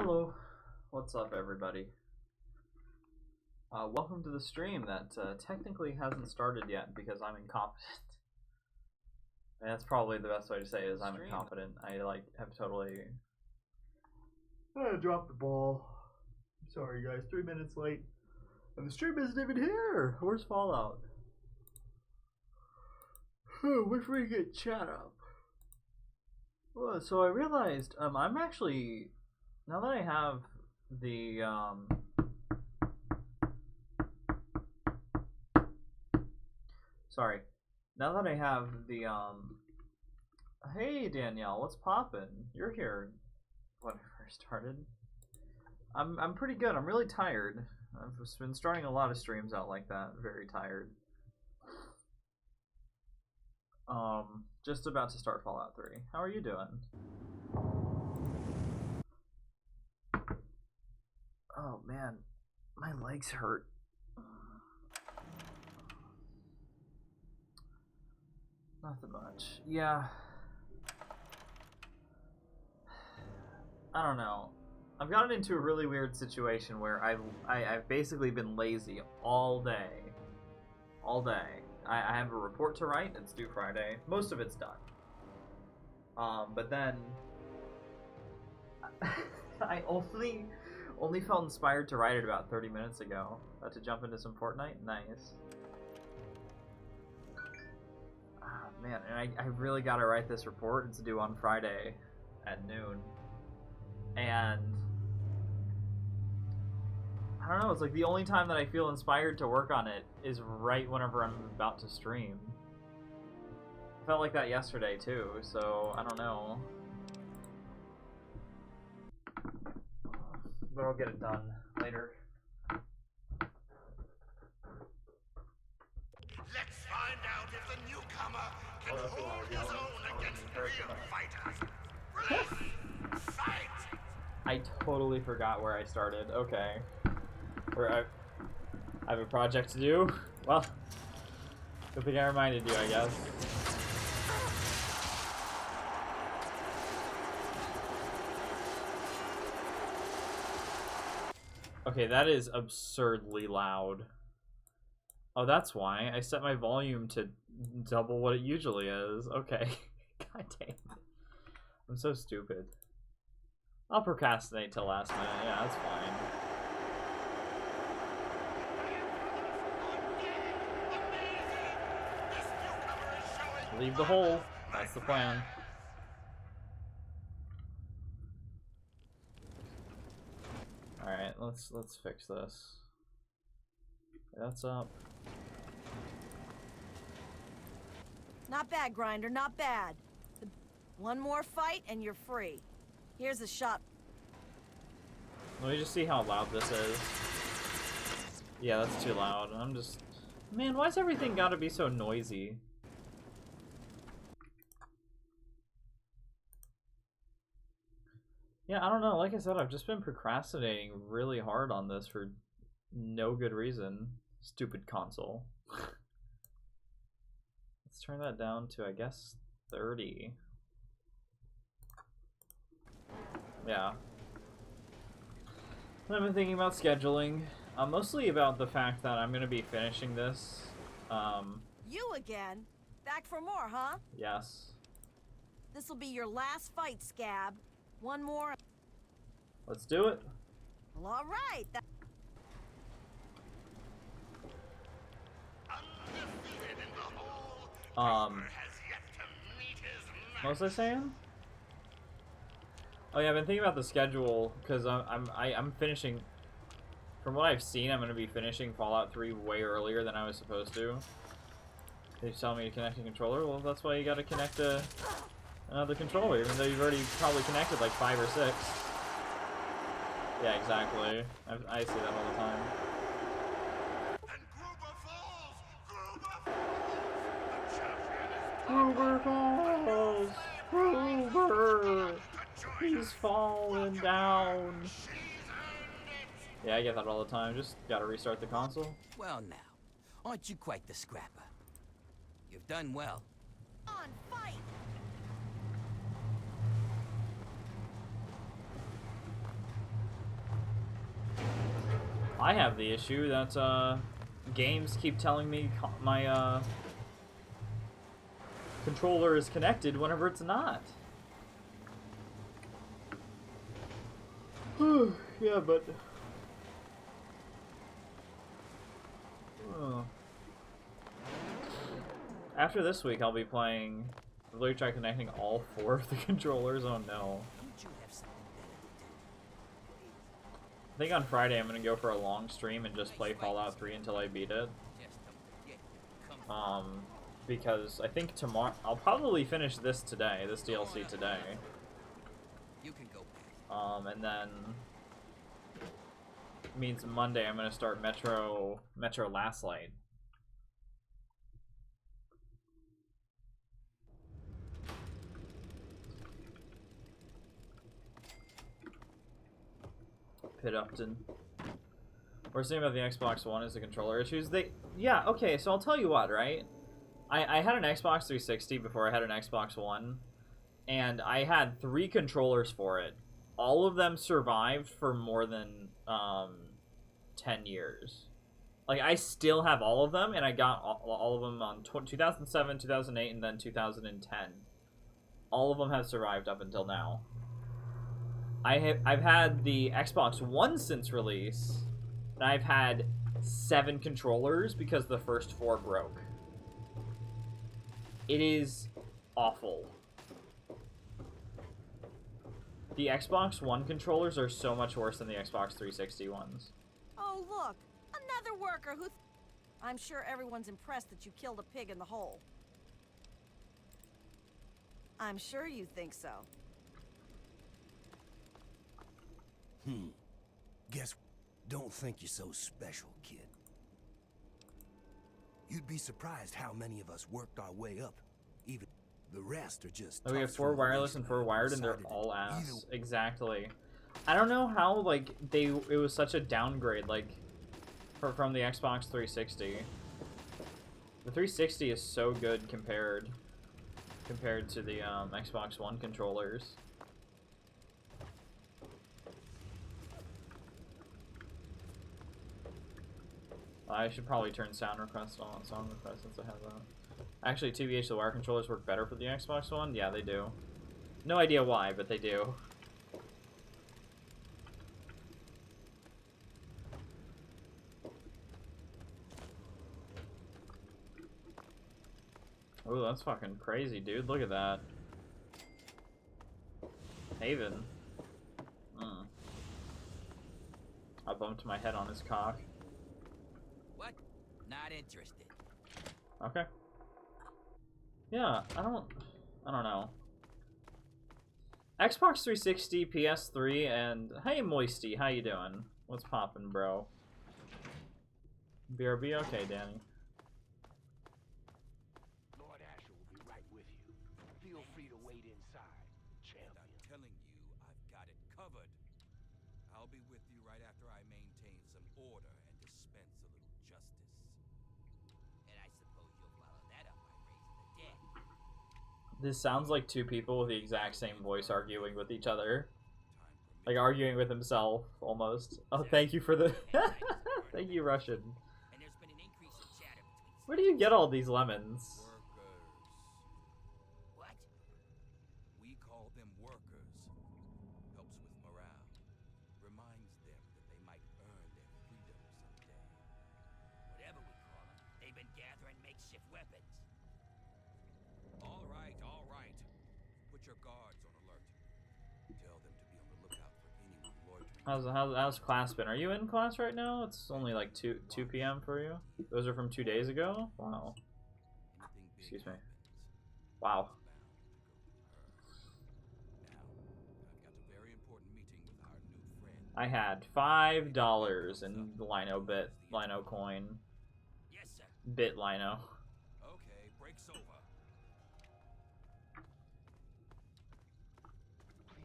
Hello, what's up everybody? Welcome to the stream that technically hasn't started yet because I'm incompetent. And that's probably the best way to say it is I'm incompetent. I have totally dropped the ball. Sorry guys, 3 minutes late. And the stream isn't even here! Where's Fallout? Wish we could get chat up. Well, so I realized I'm actually, now that I have the sorry, now that I have the hey Danielle, what's poppin'? You're here when I first started. I'm pretty good. I'm really tired. I've been starting a lot of streams out like that. Very tired. Just about to start Fallout 3. How are you doing? Oh man, my legs hurt. Nothing much. Yeah. I don't know. I've gotten into a really weird situation where I've basically been lazy all day. All day. I have a report to write. It's due Friday. Most of it's done. But then I only felt inspired to write it about 30 minutes ago. About to jump into some Fortnite. Nice. Man, and I really gotta write this report. It's due on Friday at noon. And I don't know, it's like the only time that I feel inspired to work on it is right whenever I'm about to stream. I felt like that yesterday too, so I don't know. But I'll get it done later. Let's find out if the newcomer can hold his own against real fighters. Fight! I totally forgot where I started. Okay. Where I have a project to do? Well, good thing I reminded you, I guess. Okay, that is absurdly loud. Oh, that's why. I set my volume to double what it usually is. Okay. God damn it. I'm so stupid. I'll procrastinate till last minute. Yeah, that's fine. Leave the hole. That's the plan. Alright, let's fix this. That's up. Not bad, Grinder, not bad. One more fight and you're free. Here's a shot. Let me just see how loud this is. Yeah, that's too loud. I'm just... Man, why's everything gotta be so noisy? Yeah, I don't know. Like I said, I've just been procrastinating really hard on this for no good reason. Stupid console. Let's turn that down to, I guess, 30. Yeah. I've been thinking about scheduling. Mostly about the fact that I'm going to be finishing this. You again? Back for more, huh? Yes. This'll be your last fight, Scab. One more. Let's do it. Well, all right. Undefeated in the hole, has yet to meet his match. What was I saying? Oh yeah, I've been thinking about the schedule because I'm finishing. From what I've seen, I'm going to be finishing Fallout 3 way earlier than I was supposed to. They tell me to connect a controller. Well, that's why you got to connect another controller, even though you've already probably connected like 5 or 6. Yeah, exactly. I see that all the time. And Gruber falls! The champion is Gruber! He's falling down. She's earned it! Yeah, I get that all the time. Just gotta restart the console. Well now, aren't you quite the scrapper? You've done well. On, fight! I have the issue that games keep telling me my controller is connected whenever it's not. Yeah, but after this week, I'll be playing. I've literally tried connecting all 4 of the controllers. Oh no. Don't you have something better to do? I think on Friday I'm gonna go for a long stream and just play Fallout 3 until I beat it. Just don't forget to come Because I think tomorrow I'll probably finish this today, this DLC today. You can go back. And then means Monday I'm gonna start Metro Last Light. Pit Upton. We're saying about the Xbox One is the controller issues. Yeah, okay, so I'll tell you what, right? I had an Xbox 360 before I had an Xbox One, and I had 3 controllers for it. All of them survived for more than 10 years. Like, I still have all of them, and I got all of them on 2007, 2008, and then 2010. All of them have survived up until now. I've had the Xbox One since release, and I've had 7 controllers because the first 4 broke. It is awful. The Xbox One controllers are so much worse than the Xbox 360 ones. Oh, look! Another worker who... I'm sure everyone's impressed that you killed a pig in the hole. I'm sure you think so. Guess don't think you're so special, kid. You'd be surprised how many of us worked our way up. Even the rest are just... We have 4 wireless and 4 wired, and they're all ass. Exactly. I don't know how, like, it was such a downgrade, like, from the Xbox 360. The 360 is so good compared to the Xbox One controllers. I should probably turn sound requests on sound requests since I have that. Actually, TBH, the wire controllers work better for the Xbox One? Yeah, they do. No idea why, but they do. Oh, that's fucking crazy, dude. Look at that. Haven. I bumped my head on his cock. What? Not interested. Okay. Yeah, I don't know. Xbox 360, PS3, and hey Moisty, how you doing? What's poppin', bro? BRB, okay, Danny. Lord Asher will be right with you. Feel free to wait inside, champion. I'm telling you, I've got it covered. I'll be with you right after I maintain some order and dispense a little justice. And I suppose you'll follow that up by raising the dead. This sounds like 2 people with the exact same voice arguing with each other. Like arguing with himself, almost. Oh, thank you for the... Thank you, Russian. And there's been an increase in chatter between Where do you get all these lemons? workers. What? We call them workers. Helps with morale. Reminds them that they might earn their freedom someday. Whatever we call them, they've been gathering makeshift weapons. All right, all right. Put your guards on alert. Tell them to be on the lookout for anyone loitering. How's class been? Are you in class right now? It's only like 2 p.m. for you? Those are from 2 days ago? Wow. Anything big Excuse me. happens, Wow. now, I've got a very important meeting with our new friend. I had $5 in Lino coin. Yes, sir. Bit Lino. Okay, break's over.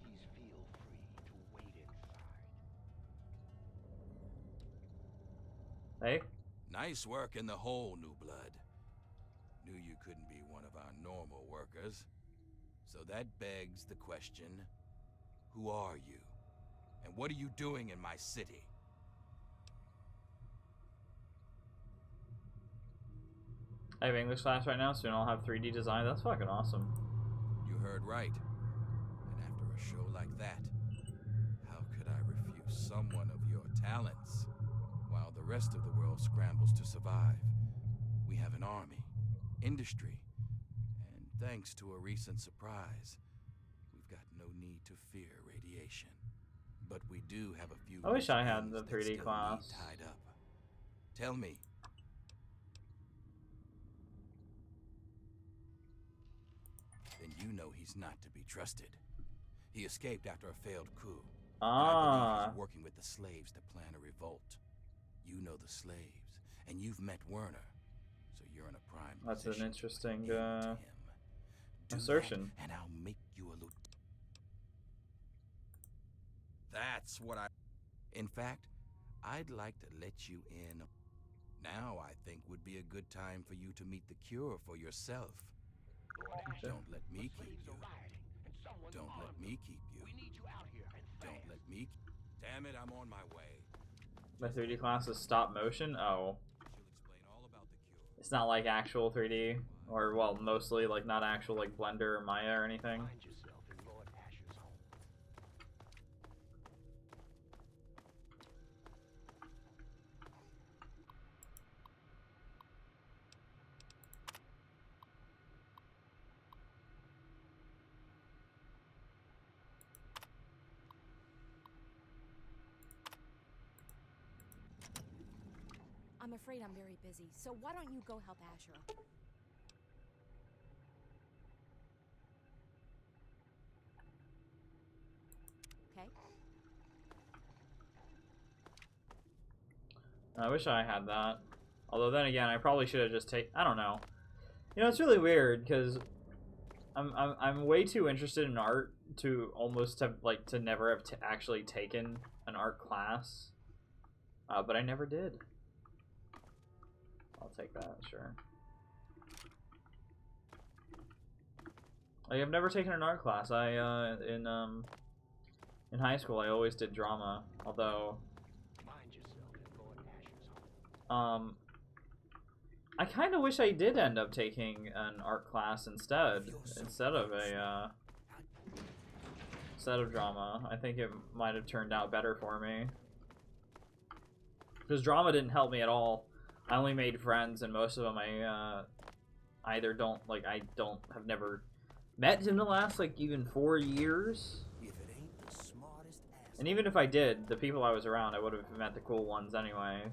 Please feel free to wait inside. Hey? Nice work in the hole, New Blood. Knew you couldn't be one of our normal workers. So that begs the question, who are you? And what are you doing in my city? I have English class right now, so I'll have 3D design. That's fucking awesome. You heard right. And after a show like that, how could I refuse someone of your talents? While the rest of the world scrambles to survive, we have an army, industry, and thanks to a recent surprise, we've got no need to fear radiation. But we do have a few I wish loose I had ends the that 3D still need class. tied up. Tell me, then you know he's not to be trusted. He escaped after a failed coup. And I believe he's working with the slaves to plan a revolt. You know the slaves, and you've met Werner, so you're in a prime That's an position to interesting put an end to him. Do assertion. that, and I'll make you a That's what I... In fact, I'd like to let you in. Now I think would be a good time for you to meet the cure for yourself. Don't let me keep you. Don't let me keep you. Don't let me... Damn it, I'm on my way. My 3D class is stop motion? Oh. She'll explain all about the cure. It's not like actual 3D. Or, well, mostly like not actual like Blender or Maya or anything. I'm afraid I'm very busy, so why don't you go help Asher? Okay? I wish I had that. Although then again, I probably should have just I don't know. You know, it's really weird because I'm way too interested in art to almost have like to never have actually taken an art class. But I never did. I'll take that, sure. Like, I've never taken an art class. In high school I always did drama, although I kind of wish I did end up taking an art class instead of drama. I think it might have turned out better for me. Because drama didn't help me at all. I only made friends, and most of them I have never met in the last like even 4 years. And even if I did, the people I was around, I would have met the cool ones anyway.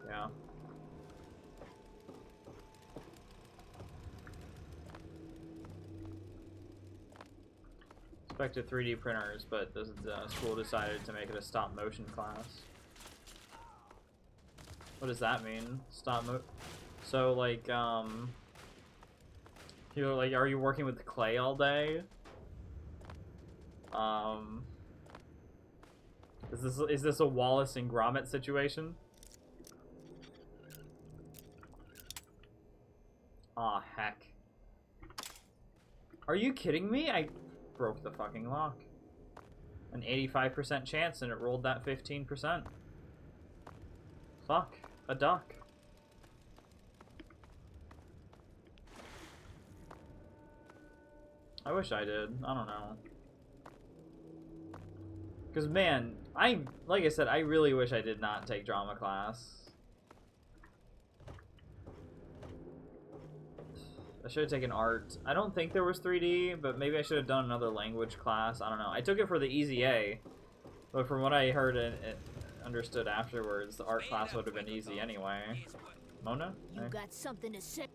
Yeah. Expected 3D printers, but the school decided to make it a stop motion class. What does that mean? So like you're like, are you working with clay all day? Is this a Wallace and Gromit situation? Aw, heck. Are you kidding me? I broke the fucking lock. An 85% chance and it rolled that 15%. Fuck. A duck. I wish I did. I don't know. Because, man, like I said, I really wish I did not take drama class. I should have taken art. I don't think there was 3D, but maybe I should have done another language class. I don't know. I took it for the easy A, but from what I heard and understood afterwards, the art class would have been easy anyway. Mona? You got something to say?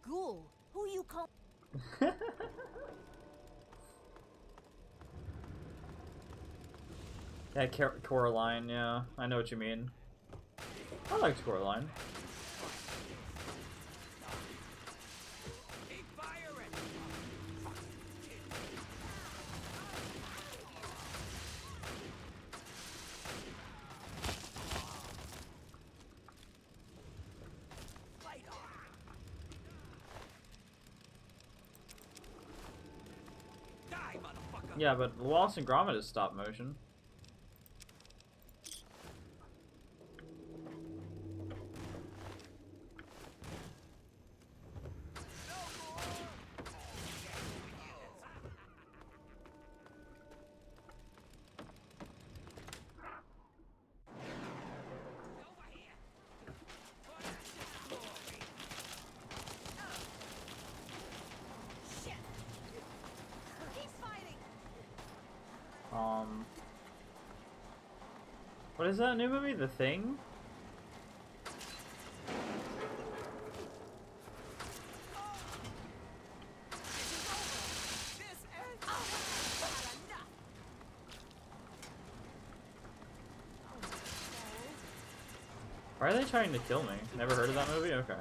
Ghoul, who you call? Yeah, Coraline, yeah. I know what you mean. I liked Coraline. Yeah, but Wallace and Gromit is stop motion. Shit! Keep fighting! What is that new movie? The Thing? Why are they trying to kill me? Never heard of that movie? Okay.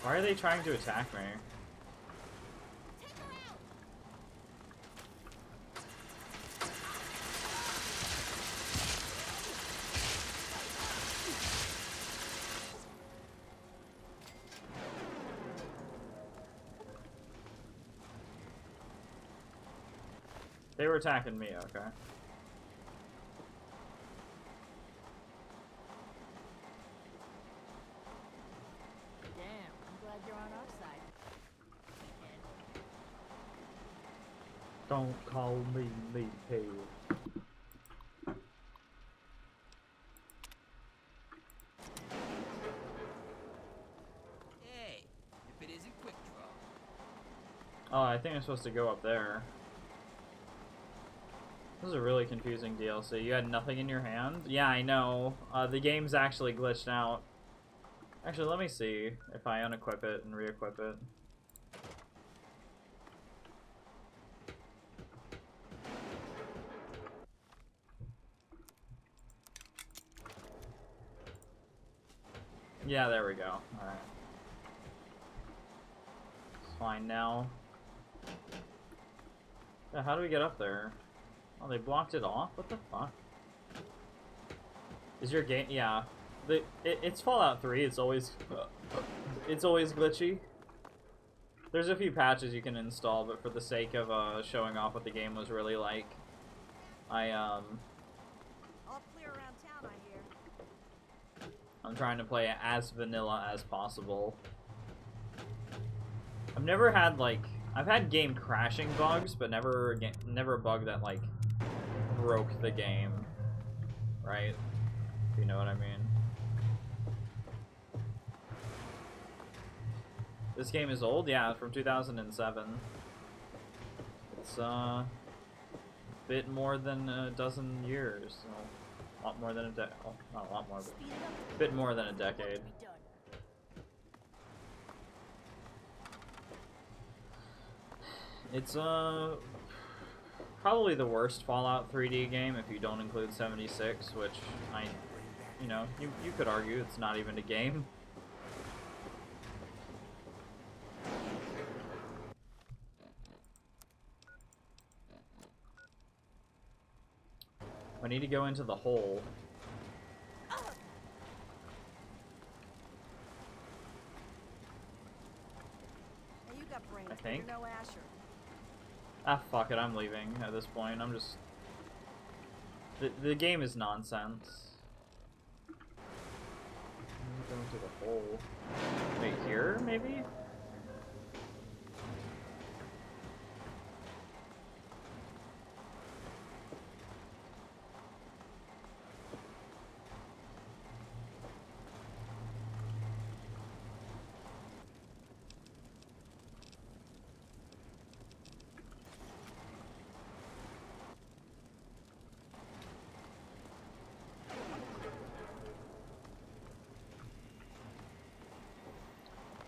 Why are they trying to attack me? They were attacking me, okay. Damn, I'm glad you're on our side. Don't call me meathead. Hey, if it isn't quick draw. Oh, I think I'm supposed to go up there. This is a really confusing DLC. You had nothing in your hand? Yeah, I know. The game's actually glitched out. Actually, let me see if I unequip it and re-equip it. Yeah, there we go. Alright. It's fine now. Yeah, how do we get up there? Oh, they blocked it off? What the fuck? Is your game... Yeah. It's Fallout 3. It's always glitchy. There's a few patches you can install, but for the sake of showing off what the game was really like, All clear around town, I hear. I'm trying to play it as vanilla as possible. I've never had, like... I've had game crashing bugs, but never a bug that, like, broke the game. Right? If you know what I mean. This game is old? Yeah, from 2007. It's, a bit more than a dozen years. Well, a lot more than a decade. Oh, not a lot more, but a bit more than a decade. It's, probably the worst Fallout 3D game if you don't include 76, which you know, you could argue it's not even a game. I need to go into the hole. Hey, you got brains, I but think. you're no Asher. Ah, fuck it, I'm leaving at this point. I'm just... The game is nonsense. Go into the hole. Wait, here, maybe?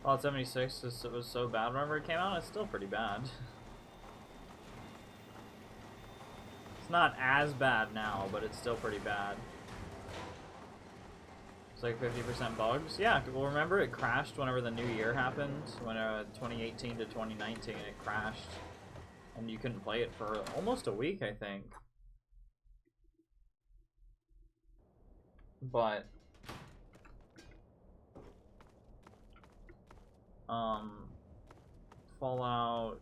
Fallout 76 it was so bad whenever it came out. It's still pretty bad. It's not as bad now, but it's still pretty bad. It's like 50% bugs. Yeah, well, remember it crashed whenever the new year happened? When 2018 to 2019, it crashed. And you couldn't play it for almost a week, I think. But Fallout.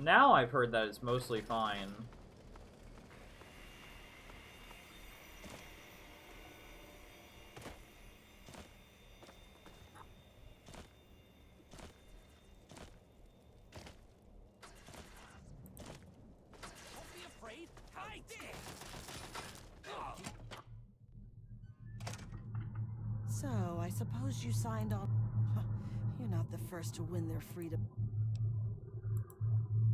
Now I've heard that it's mostly fine. Don't be afraid. Fight! So, I suppose you signed on. Huh, you're not the first to win their freedom.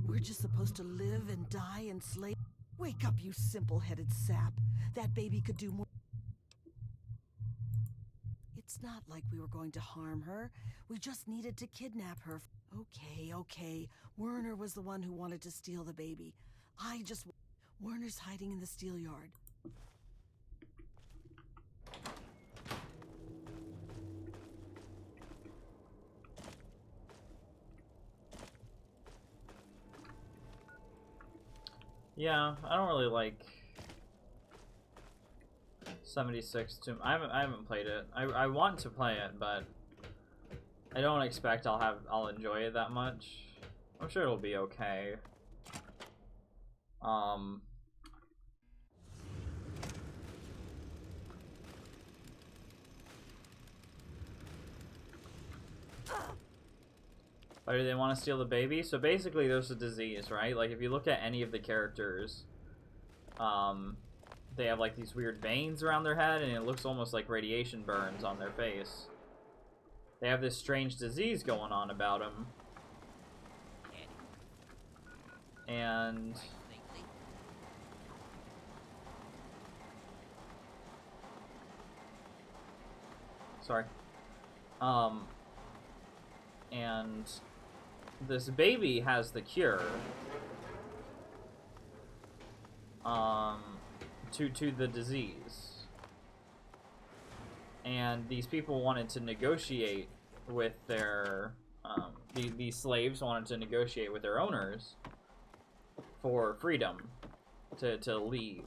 We're just supposed to live and die in slave. Wake up, you simple-headed sap. That baby could do more. It's not like we were going to harm her. We just needed to kidnap her. Okay, okay. Werner was the one who wanted to steal the baby. Werner's hiding in the steel yard. Yeah, I don't really like 76 too. I haven't played it. I want to play it, but I don't expect I'll enjoy it that much. I'm sure it'll be okay. Why do they want to steal the baby? So basically there's a disease, right? Like if you look at any of the characters, they have like these weird veins around their head and it looks almost like radiation burns on their face. They have this strange disease going on about them. And sorry. And this baby has the cure to the disease. And these people wanted to negotiate with their these slaves wanted to negotiate with their owners for freedom to leave.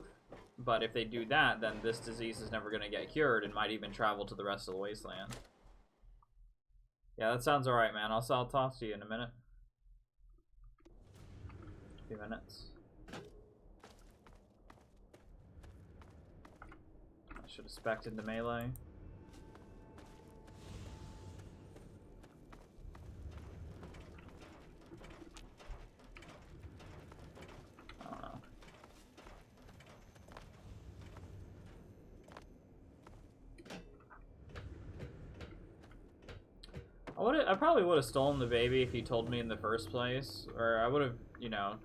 But if they do that, then this disease is never going to get cured and might even travel to the rest of the wasteland. Yeah, that sounds alright, man. I'll talk to you in a minute. A few minutes. I should have spec'd into melee. I don't know. I probably would have stolen the baby if he told me in the first place, or I would have, you know,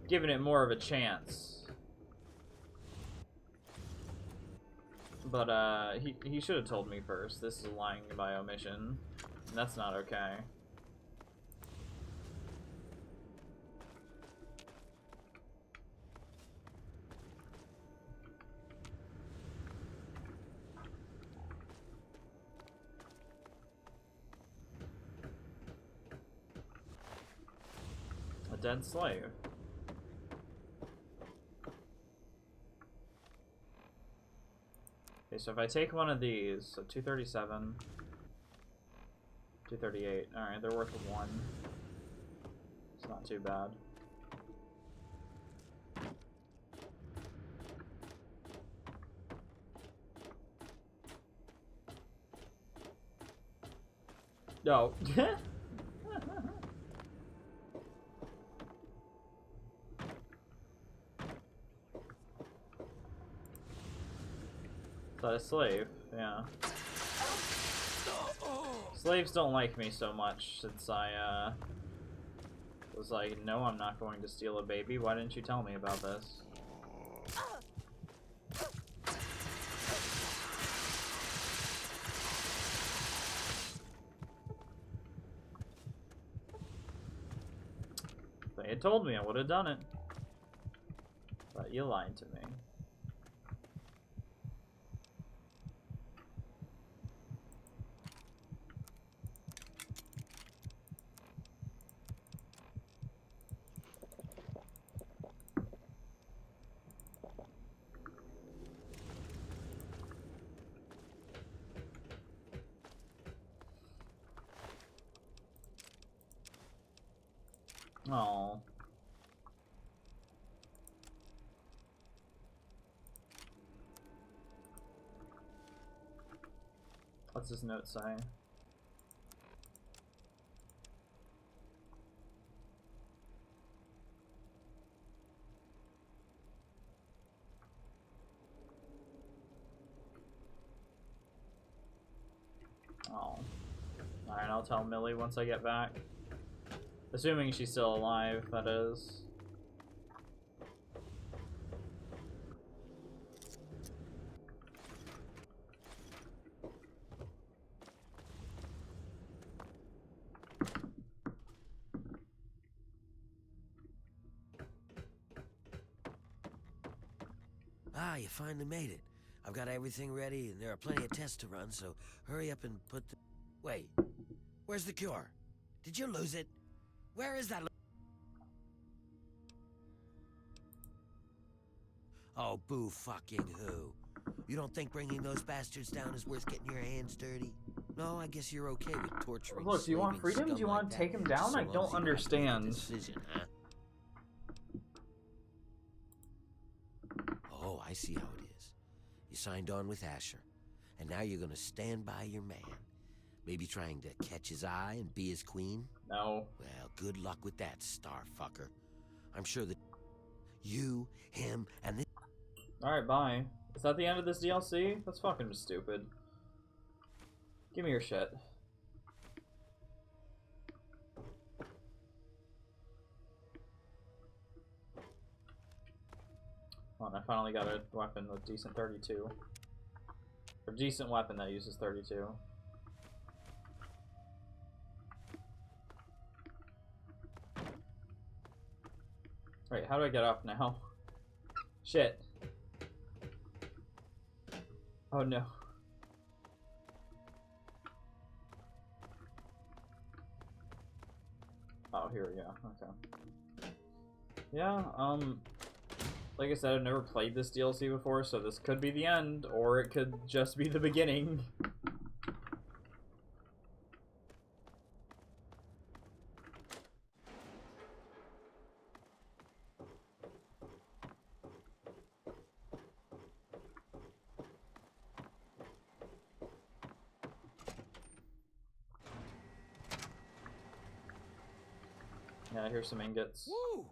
given it more of a chance. But he should have told me first. This is lying by omission, and that's not okay. A dead slave. Okay, so if I take one of these, so 237, 238. Alright, they're worth 1. It's not too bad. No. Is that a slave? Yeah. Slaves don't like me so much since I, was like, no, I'm not going to steal a baby. Why didn't you tell me about this? If they had told me, I would have done it. But you lied to me. Oh. What's his note say? Oh. Alright, I'll tell Millie once I get back. Assuming she's still alive, that is. Ah, you finally made it. I've got everything ready, and there are plenty of tests to run, so hurry up and put the... Wait, where's the cure? Did you lose it? Where is that... Oh, boo fucking who? You don't think bringing those bastards down is worth getting your hands dirty? No, I guess you're okay with torturing... Look, do you want freedom? Do you want to take him down? I don't understand. Decision, huh? Oh, I see how it is. You signed on with Asher, and now you're gonna stand by your man. Maybe trying to catch his eye and be his queen? No. Well, good luck with that, starfucker. I'm sure that you, him, and this... Alright, bye. Is that the end of this DLC? That's fucking stupid. Give me your shit. Hold on, I finally got a weapon with decent 32. Or decent weapon that uses 32. Wait, how do I get up now? Shit. Oh no. Oh, here we go. Okay. Yeah, like I said, I've never played this DLC before, so this could be the end, or it could just be the beginning. Yeah, here's some ingots. Woo!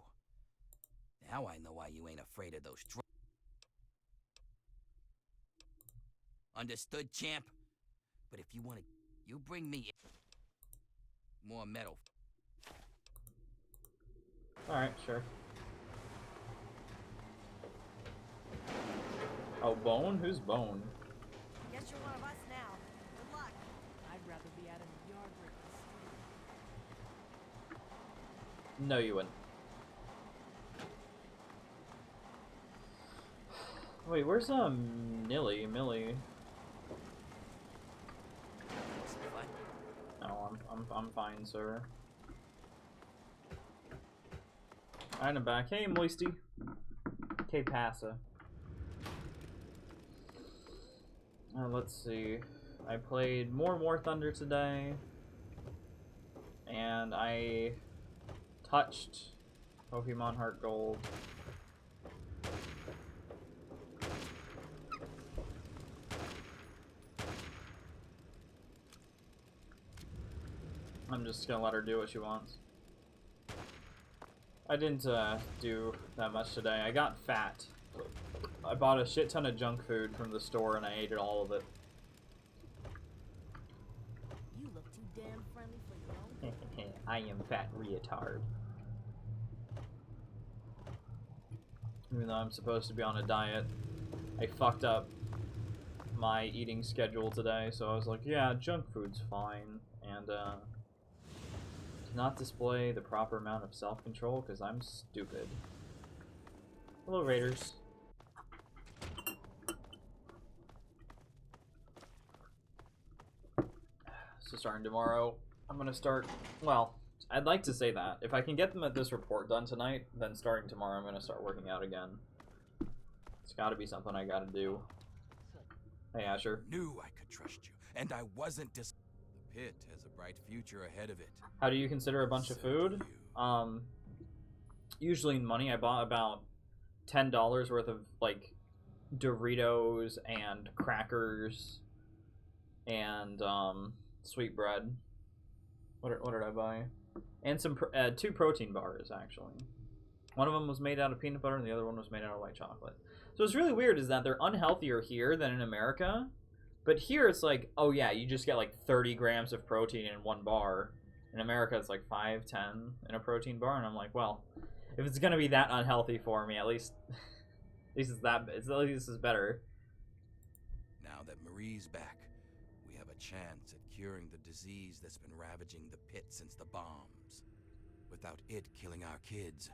Now I know why you ain't afraid of those Understood, champ? But if you want to, you bring me more metal. Alright, sure. Oh, Bone? Who's Bone? Guess you're one of us now. Good luck. I'd rather be out in the yard with this. No, you wouldn't. Wait, where's Millie? Millie? No, I'm fine, sir. Alright, I'm back. Hey, Moisty. Que pasa? Let's see. I played more War Thunder today, and I touched Pokemon Heart Gold. I'm just gonna let her do what she wants. I didn't do that much today. I got fat. I bought a shit ton of junk food from the store and I ate all of it. You look too damn friendly for your own. I am fat retard. Even though I'm supposed to be on a diet, I fucked up my eating schedule today, so I was like, yeah, junk food's fine, and did not display the proper amount of self-control because I'm stupid. Hello, Raiders. So starting tomorrow, I'm gonna start, well, I'd like to say that. If I can get them at this report done tonight, then starting tomorrow I'm gonna start working out again. It's gotta be something I gotta do. Hey, Asher. Knew I could trust you, and I wasn't The pit has a bright future ahead of it. How do you consider a bunch of food? usually in money. I bought about $10 worth of like Doritos and crackers and sweet bread. What did I buy? And some 2 protein bars actually. One of them was made out of peanut butter and the other one was made out of white chocolate. So what's really weird is that they're unhealthier here than in America. But here it's like, oh yeah, you just get like 30 grams of protein in one bar. In America it's like 5, 10 in a protein bar, and I'm like, well, if it's gonna be that unhealthy for me, at least at least this is better. Now that Marie's back, we have a chance at curing the disease that's been ravaging the pit since the bombs. Without it killing our kids,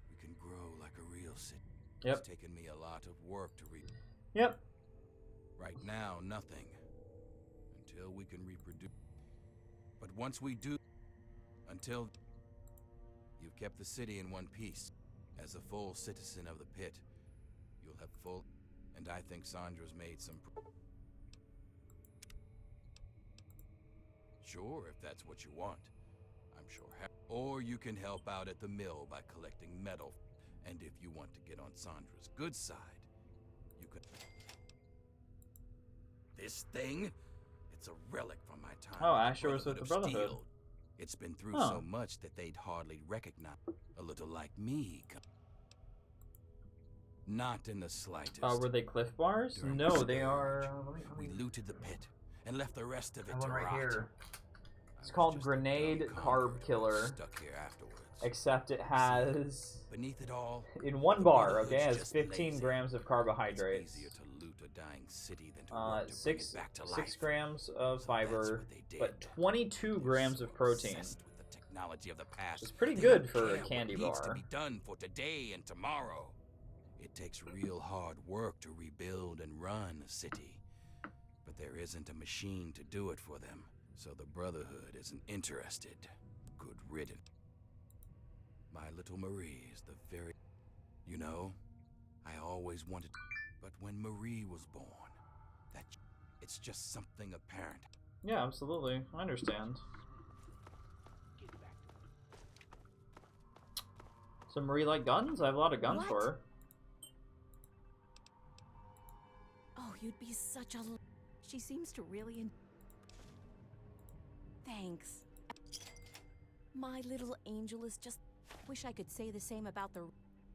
we can grow like a real city. Yep. It's taken me a lot of work to Yep. Right now, nothing. Until we can reproduce. But once we do, until you've kept the city in one piece. As a full citizen of the pit, you'll have full. And I think Sandra's made some. Sure, if that's what you want. I'm sure. Or you can help out at the mill by collecting metal. And if you want to get on Sandra's good side, you could. This thing? It's a relic from my time. Oh, with Asher was with the Brotherhood. Steel. It's been through Huh. so much that they'd hardly recognize. A little like me. Not in the slightest. Were they Cliff Bars? During No, the they scourge, are. We looted the pit and left the rest of it That to one right rot. here. I It's was called just a Grenade dumb Carb convert who Killer. was stuck here afterwards. Except it has, Beneath it all, in one the bar, Brotherhood's okay, it has just 15 lazy. grams of carbohydrates. It's easier to loot a dying city than to work to bring Six it back to life. 6 grams of So fiber, that's what they did. but 22 They're grams so of protein. obsessed with the technology of the past. It's pretty They good don't for a care candy what needs bar. to be done for today and tomorrow. It takes real hard work to rebuild and run a city, but there isn't a machine to do it for them. So the Brotherhood isn't interested. Good riddance. My little Marie is the very... You know, I always wanted... But when Marie was born, it's just something apparent. Yeah, absolutely. I understand. So Marie like guns? I have a lot of guns What? for her. Oh, you'd be such a. She seems to really. Thanks. My little angel is just. Wish I could say the same about the.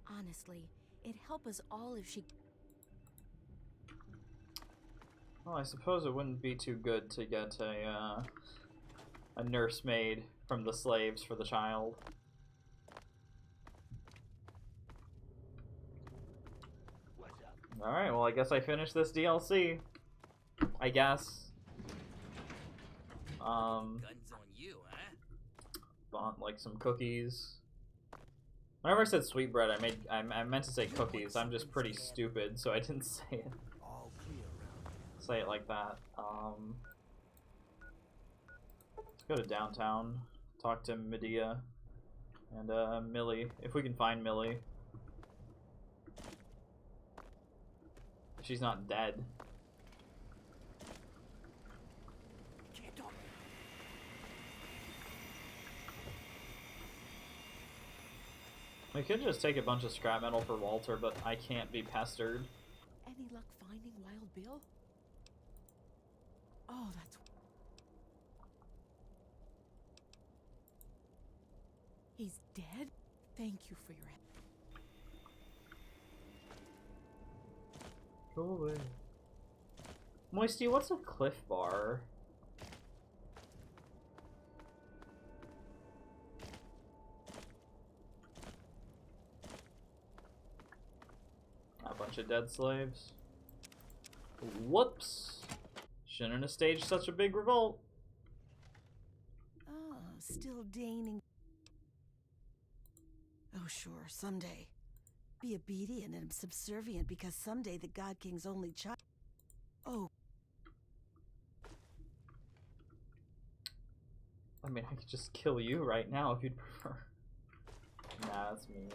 Honestly, it'd help us all if she. Well, I suppose it wouldn't be too good to get a nursemaid from the slaves for the child. Alright, well I guess I finished this DLC. I guess. Guns on you, huh? Bought like some cookies. Whenever I said sweetbread, I meant to say cookies. I'm just pretty stupid, so I didn't say it. All clear around here. Say it like that. Let's go to downtown. Talk to Medea and Millie, if we can find Millie. She's not dead. We could just take a bunch of scrap metal for Walter, but I can't be pestered. Any luck finding Wild Bill? Oh, that's. He's dead? Thank you for your help. Go away. Moisty, what's a Cliff Bar? A bunch of dead slaves. Whoops! Shouldn't have staged such a big revolt. Oh, still deigning. Oh, sure, someday. Be obedient and subservient because someday the God King's only child. Oh. I mean, I could just kill you right now if you'd prefer. Nah, that's mean.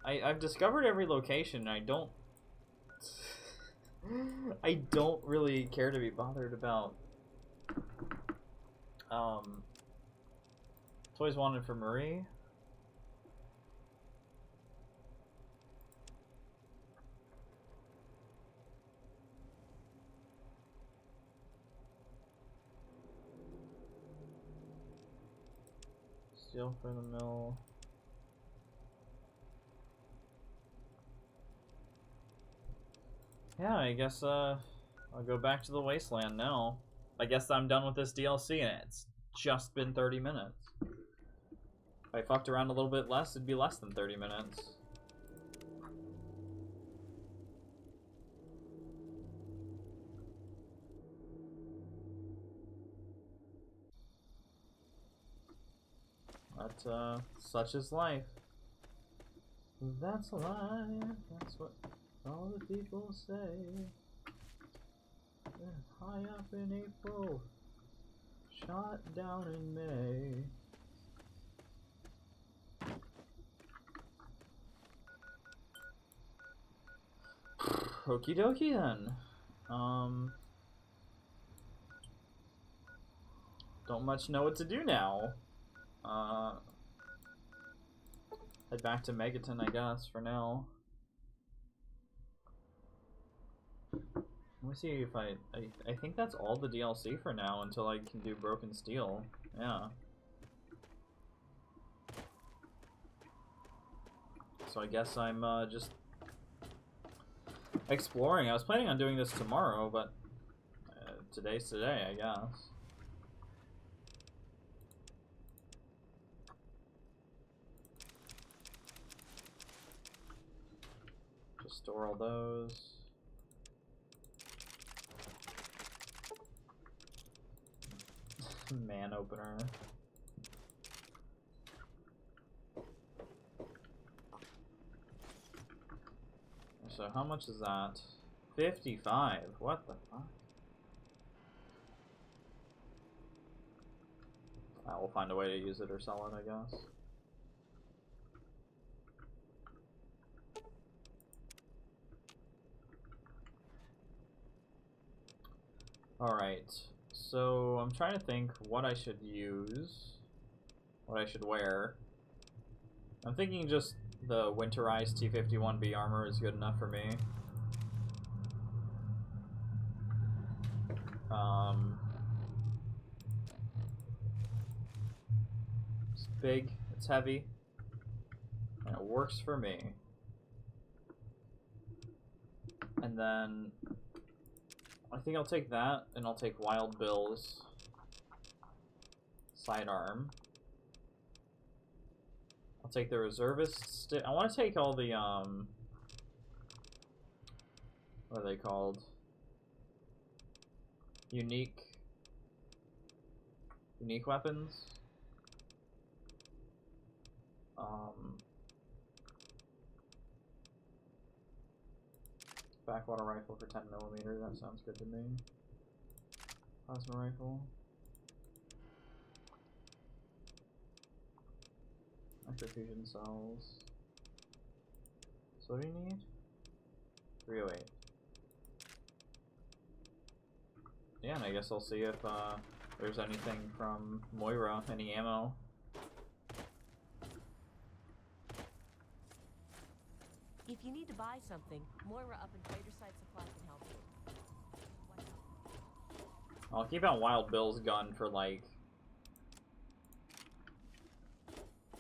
I've discovered every location. I don't really care to be bothered about Toys wanted for Marie. Steel for the mill. Yeah, I guess I'll go back to the wasteland now. I guess I'm done with this DLC and it's just been 30 minutes. If I fucked around a little bit less, it'd be less than 30 minutes. But, such is life. That's life, that's what all the people say. They're high up in April, shot down in May. Okie dokie then. Don't much know what to do now. Head back to Megaton, I guess, for now. Let me see if I think that's all the DLC for now until I can do Broken Steel. Yeah. So I guess I'm just exploring. I was planning on doing this tomorrow, but today's today, I guess. Just store all those. Man opener. So how much is that? 55. What the fuck? I will find a way to use it or sell it, I guess. Alright, so I'm trying to think what I should use, what I should wear. I'm thinking just the winterized T-51B armor is good enough for me. It's big, it's heavy, and it works for me. And then I think I'll take that, and I'll take Wild Bill's sidearm. I'll take the reservist stick. I want to take all the, what are they called? Unique weapons. Backwater rifle for 10mm, that sounds good to me. Plasma rifle. Microfusion cells. So what do you need? 308. Yeah, and I guess I'll see if there's anything from Moira, any ammo. If you need to buy something, Moira up in Trader Site Supply can help you. I'll keep out Wild Bill's gun for, like,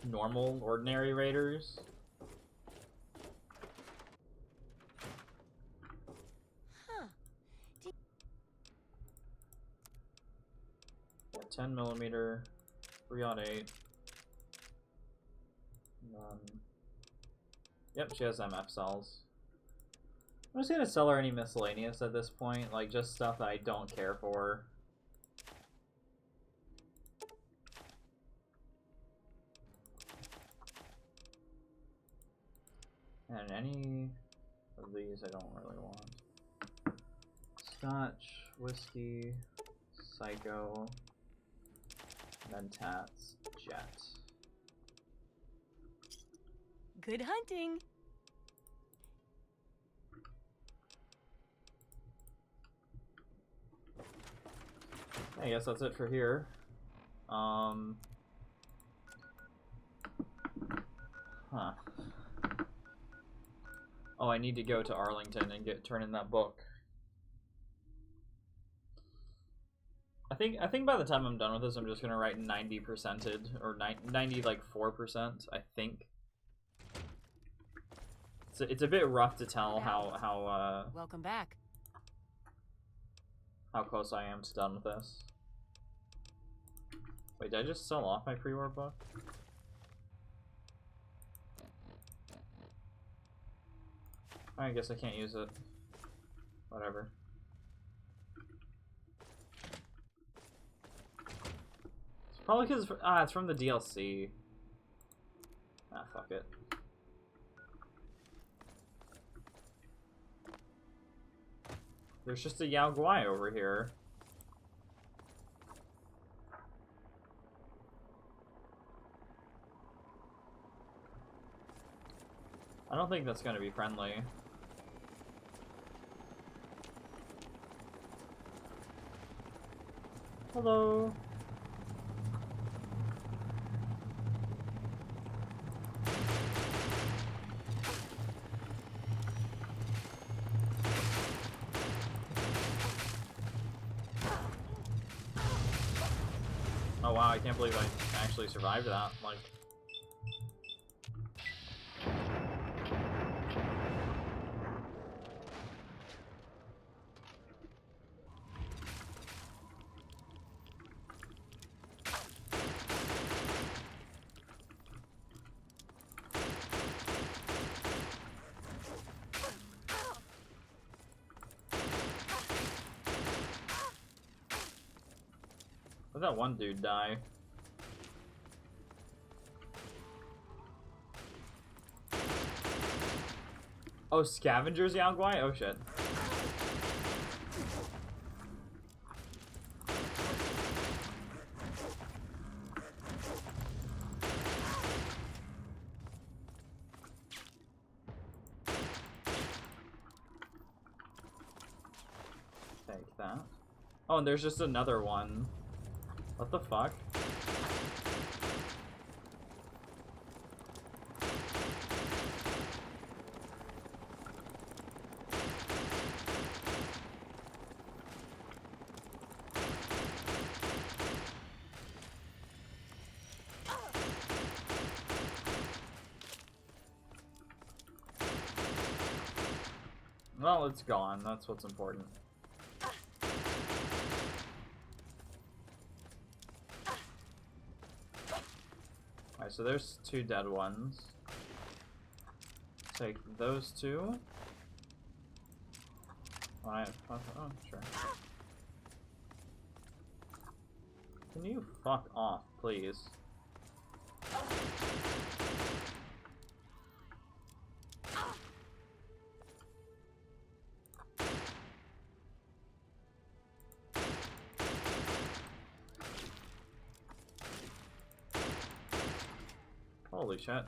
normal, ordinary raiders. Huh. 10mm, 308. Yep, she has MF cells. I'm just gonna sell her any miscellaneous at this point, like just stuff that I don't care for. And any of these I don't really want. Scotch, whiskey, Psycho, Mentats, Jet. Good hunting! I guess that's it for here. Huh. Oh, I need to go to Arlington and turn in that book. I think by the time I'm done with this, I'm just gonna write 90%ed or 90 like 4%. I think. It's a bit rough to tell Welcome back. how close I am to done with this. Wait, did I just sell off my pre-war book? I guess I can't use it. Whatever. It's probably because it's from the DLC. Ah, fuck it. There's just a Yao Guai over here. I don't think that's gonna be friendly. Hello. Oh wow, I can't believe I actually survived that. Like, let that one dude die. Oh, scavengers Yao Guai? Oh shit. Take that. Oh, and there's just another one. What the fuck? Well, it's gone. That's what's important. Alright, so there's two dead ones. Take those two. Oh, sure. Can you fuck off, please? Holy shit.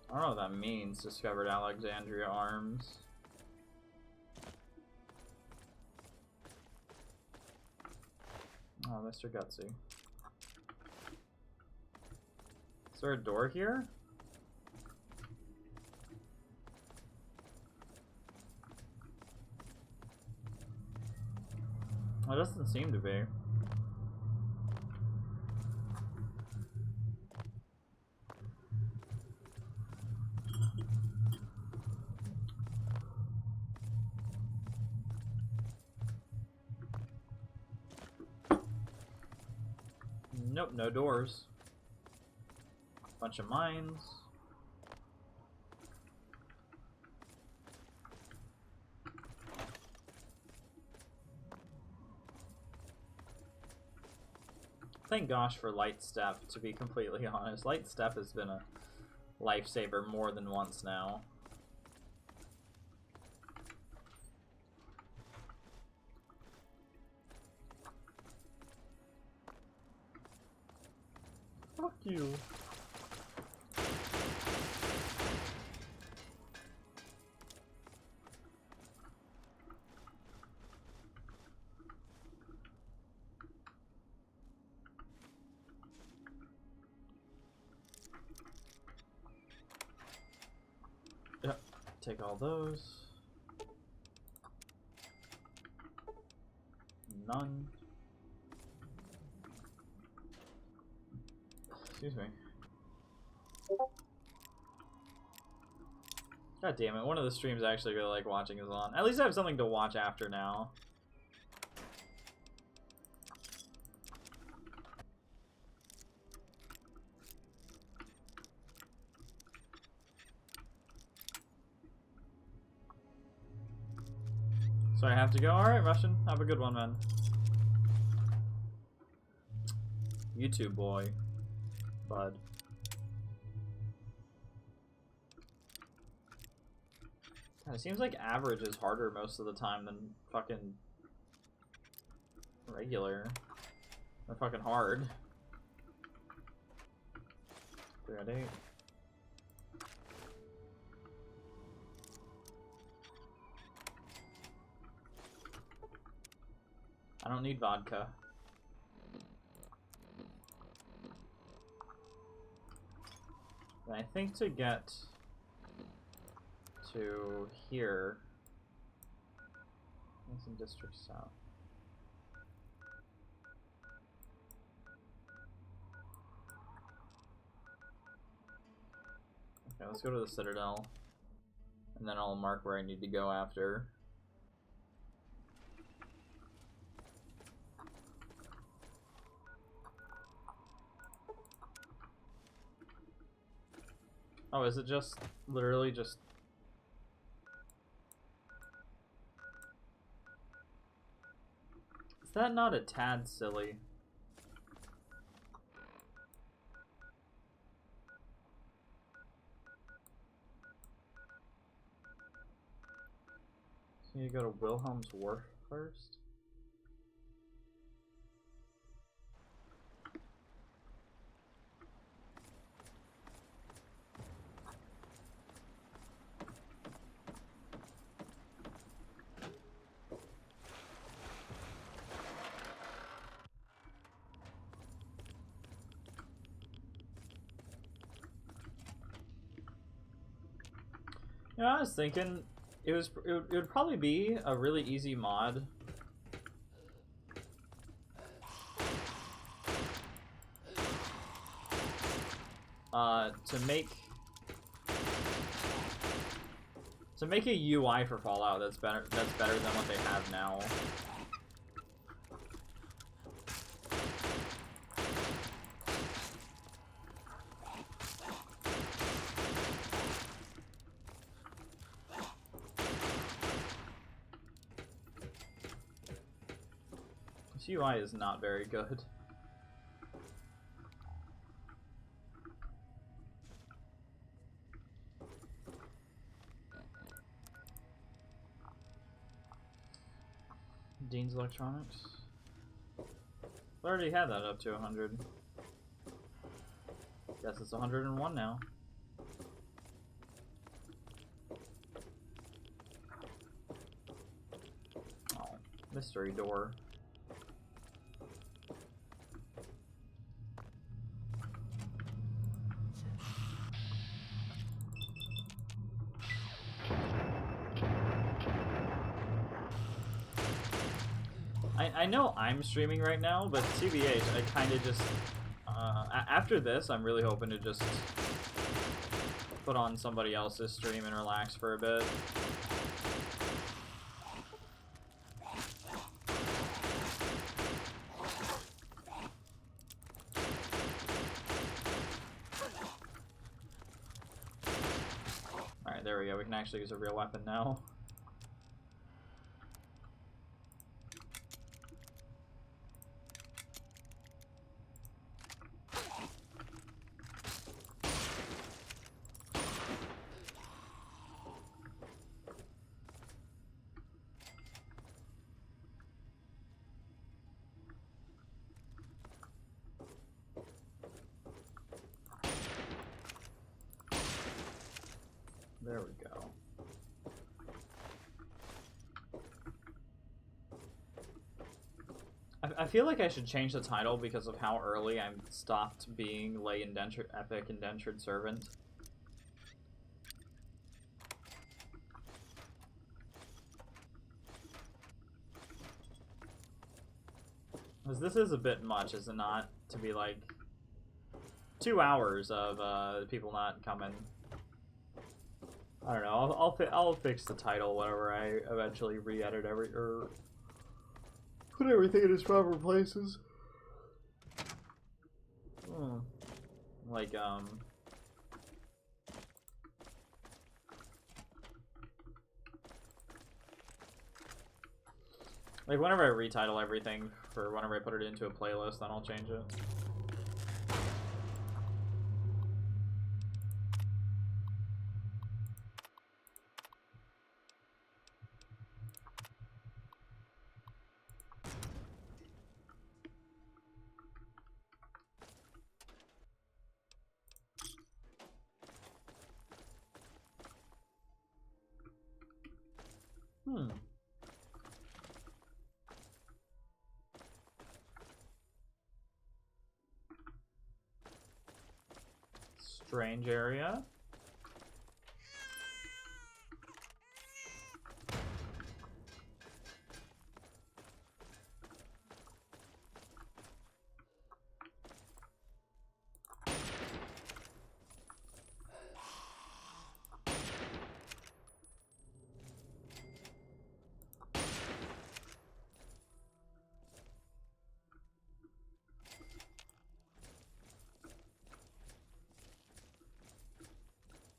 I don't know what that means, discovered Alexandria arms. Oh, Mr. Gutsy. Is there a door here? Well, it doesn't seem to be. Nope, no doors. Bunch of mines. Thank gosh for Light Step, to be completely honest. Light Step has been a lifesaver more than once now. Fuck you. take all those. None. Excuse me. God damn it, one of the streams I actually really like watching is on. At least I have something to watch after now. So I have to go? Alright, Russian. Have a good one, man. YouTube boy. Bud. God, it seems like average is harder most of the time than fucking regular. Or fucking hard. 3 out of 8. I don't need vodka. And I think to get to here, it's in District South. Okay, let's go to the Citadel, and then I'll mark where I need to go after. Oh, is it just literally just... Is that not a tad silly? So you go to Wilhelm's Wharf first? You know, I was thinking it would probably be a really easy mod to make a UI for Fallout that's better than what they have now. This UI is not very good. Dean's Electronics. I already had that up to 100. Guess it's 101 now. Oh, mystery door. I know I'm streaming right now, but TBH, I kind of just... after this, I'm really hoping to just put on somebody else's stream and relax for a bit. Alright, there we go. We can actually use a real weapon now. There we go. I feel like I should change the title because of how early I stopped being Epic Indentured Servant. Because this is a bit much, is it not? To be like 2 hours of people not coming. I don't know. I'll fix the title whenever I eventually re-edit or put everything in its proper places. Like like whenever I retitle everything for whenever I put it into a playlist, then I'll change it. Strange area.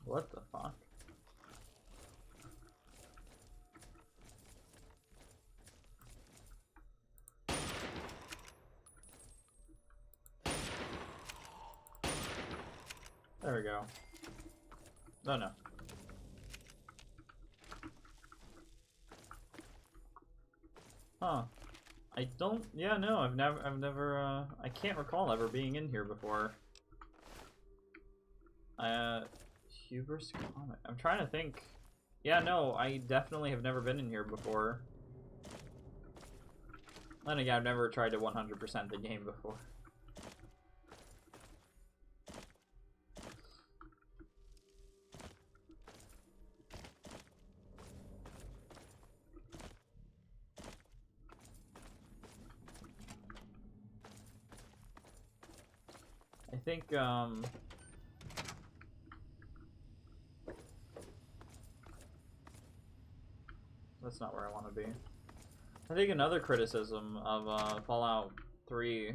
What the fuck? There we go. Oh no. Huh. I don't, yeah, no, I've never, I can't recall ever being in here before. Hubris Comic. I'm trying to think. Yeah, no, I definitely have never been in here before. Then again, I've never tried to 100% the game before. I think, that's not where I want to be. I think another criticism of Fallout 3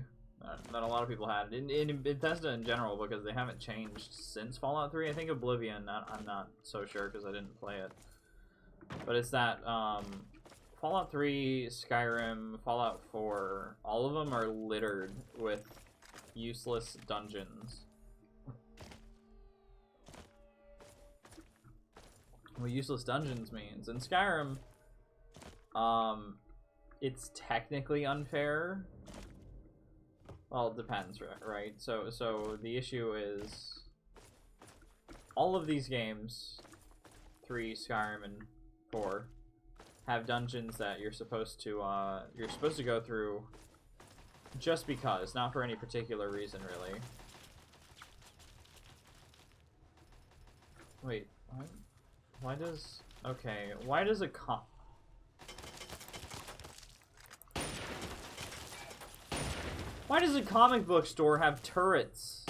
that a lot of people had, in Bethesda in general, because they haven't changed since Fallout 3. I think Oblivion, I'm not so sure because I didn't play it. But it's that Fallout 3, Skyrim, Fallout 4, all of them are littered with useless dungeons. What useless dungeons means. In Skyrim, it's technically unfair. Well, it depends, right? So the issue is all of these games, 3, Skyrim, and 4, have dungeons that you're supposed to go through just because, not for any particular reason, really. Wait, what? Why does... Okay, why does a Why does a comic book store have turrets?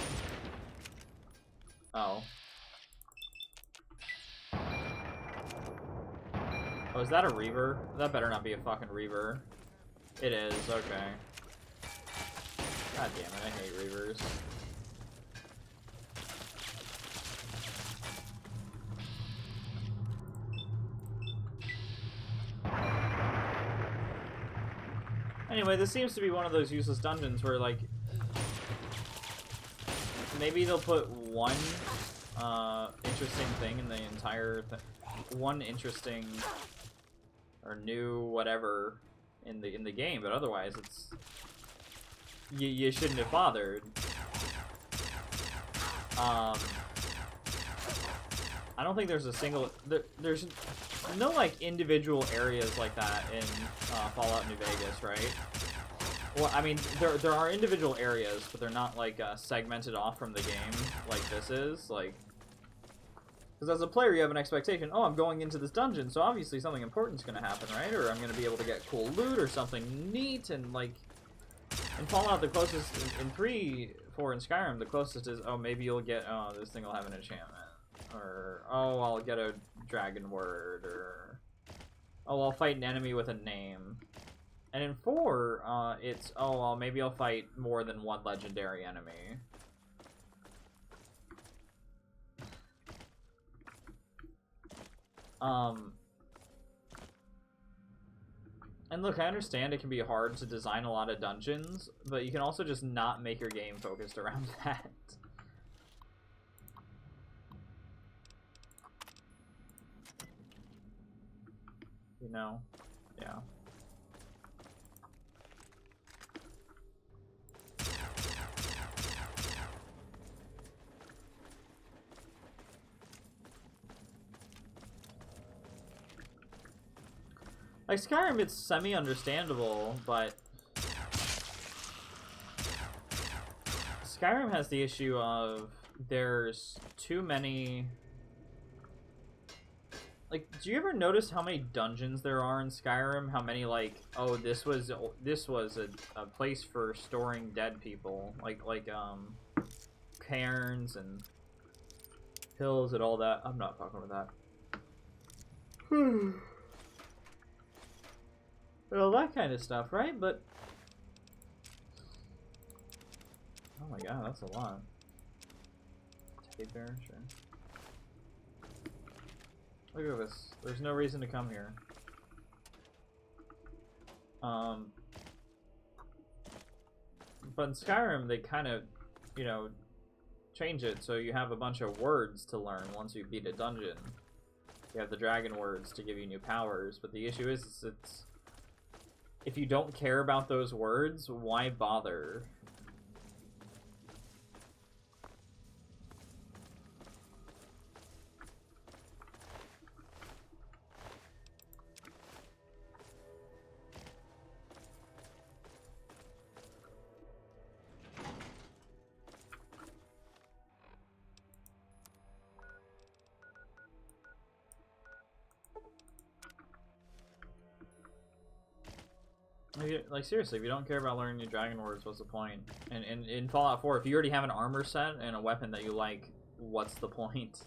Oh. Oh, is that a Reaver? That better not be a fucking Reaver. It is, okay. God damn it, I hate Reavers. Anyway, this seems to be one of those useless dungeons where, like, maybe they'll put one interesting thing in the entire one interesting or new whatever in the game, but otherwise it's you shouldn't have bothered. I don't think there's a single there's no like individual areas like that in Fallout New Vegas, right? Well, I mean, there are individual areas, but they're not like segmented off from the game like this is. Like, because as a player, you have an expectation. Oh, I'm going into this dungeon, so obviously something important's gonna happen, right? Or I'm gonna be able to get cool loot or something neat, and like, In Fallout, the closest in 3, 4, and Skyrim, the closest is, oh, maybe you'll get, oh, this thing will have an enchantment, or oh, I'll get a dragon word, or oh, I'll fight an enemy with a name. And in 4, it's, oh, well, maybe I'll fight more than one legendary enemy. And look, I understand it can be hard to design a lot of dungeons, but you can also just not make your game focused around that. You know? Yeah. Like, Skyrim, it's semi-understandable, but Skyrim has the issue of there's too many... Like, do you ever notice how many dungeons there are in Skyrim? How many, like, oh, this was a place for storing dead people. Like cairns and hills and all that. I'm not fucking with that. Well, that kind of stuff, right? But oh my god, that's a lot. Teddy bear, sure. Look at this. There's no reason to come here. But in Skyrim, they kind of, you know, change it so you have a bunch of words to learn once you beat a dungeon. You have the dragon words to give you new powers, but the issue is it's if you don't care about those words, why bother? Like, seriously, if you don't care about learning new dragon words, what's the point? And in Fallout 4, if you already have an armor set and a weapon that you like, what's the point?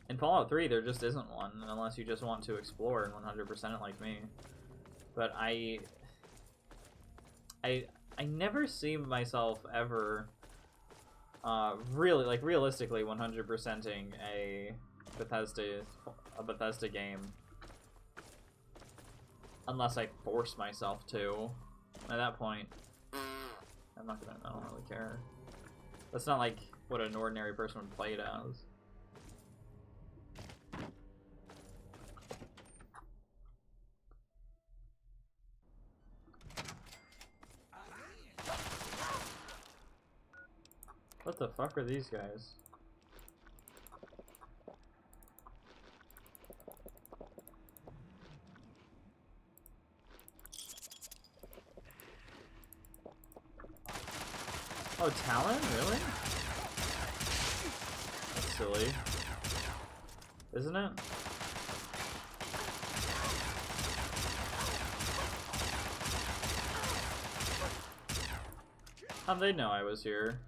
In Fallout 3, there just isn't one, unless you just want to explore and 100% it like me. But I never see myself ever really, like, realistically 100%ing a Bethesda game. Unless I force myself to. At that point, I don't really care. That's not like what an ordinary person would play it as. What the fuck are these guys? Oh, Talon? Really? That's silly. Isn't it? How'd they know I was here?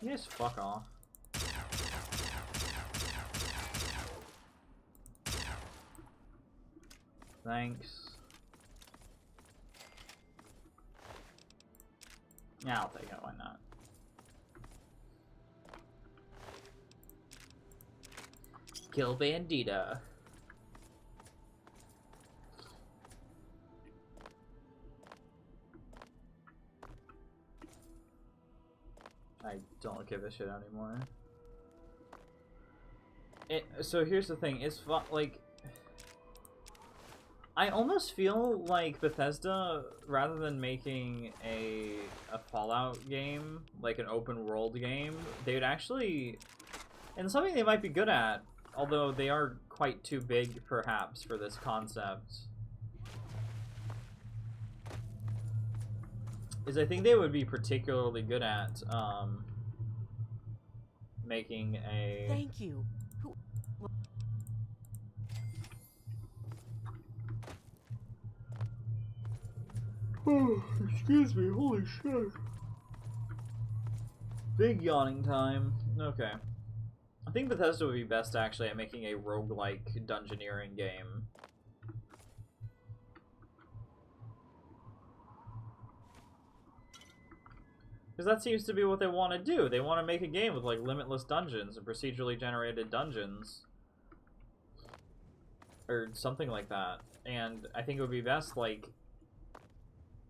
You just fuck off. Thanks. Yeah, I'll take it, why not? Kill Bandita. I don't give a shit anymore. So here's the thing, it's like, I almost feel like Bethesda, rather than making a Fallout game, like an open world game, they would actually, and something they might be good at, although they are quite too big perhaps for this concept, is I think they would be particularly good at making a... Thank you. Oh, excuse me, holy shit. Big yawning time. Okay. I think Bethesda would be best actually at making a roguelike dungeoneering game. Because that seems to be what they want to do. They want to make a game with like limitless dungeons and procedurally generated dungeons. Or something like that. And I think it would be best, like,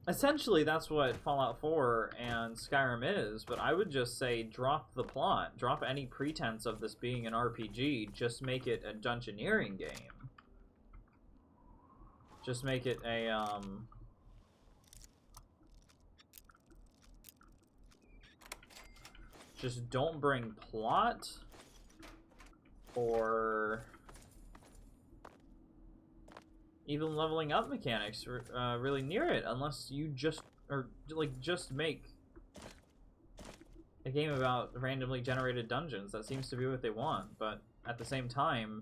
essentially, that's what Fallout 4 and Skyrim is, but I would just say drop the plot. Drop any pretense of this being an RPG. Just make it a dungeoneering game. Just make it a, just don't bring plot or even leveling up mechanics really near it, unless you just, or like just make a game about randomly generated dungeons. That seems to be what they want, but at the same time,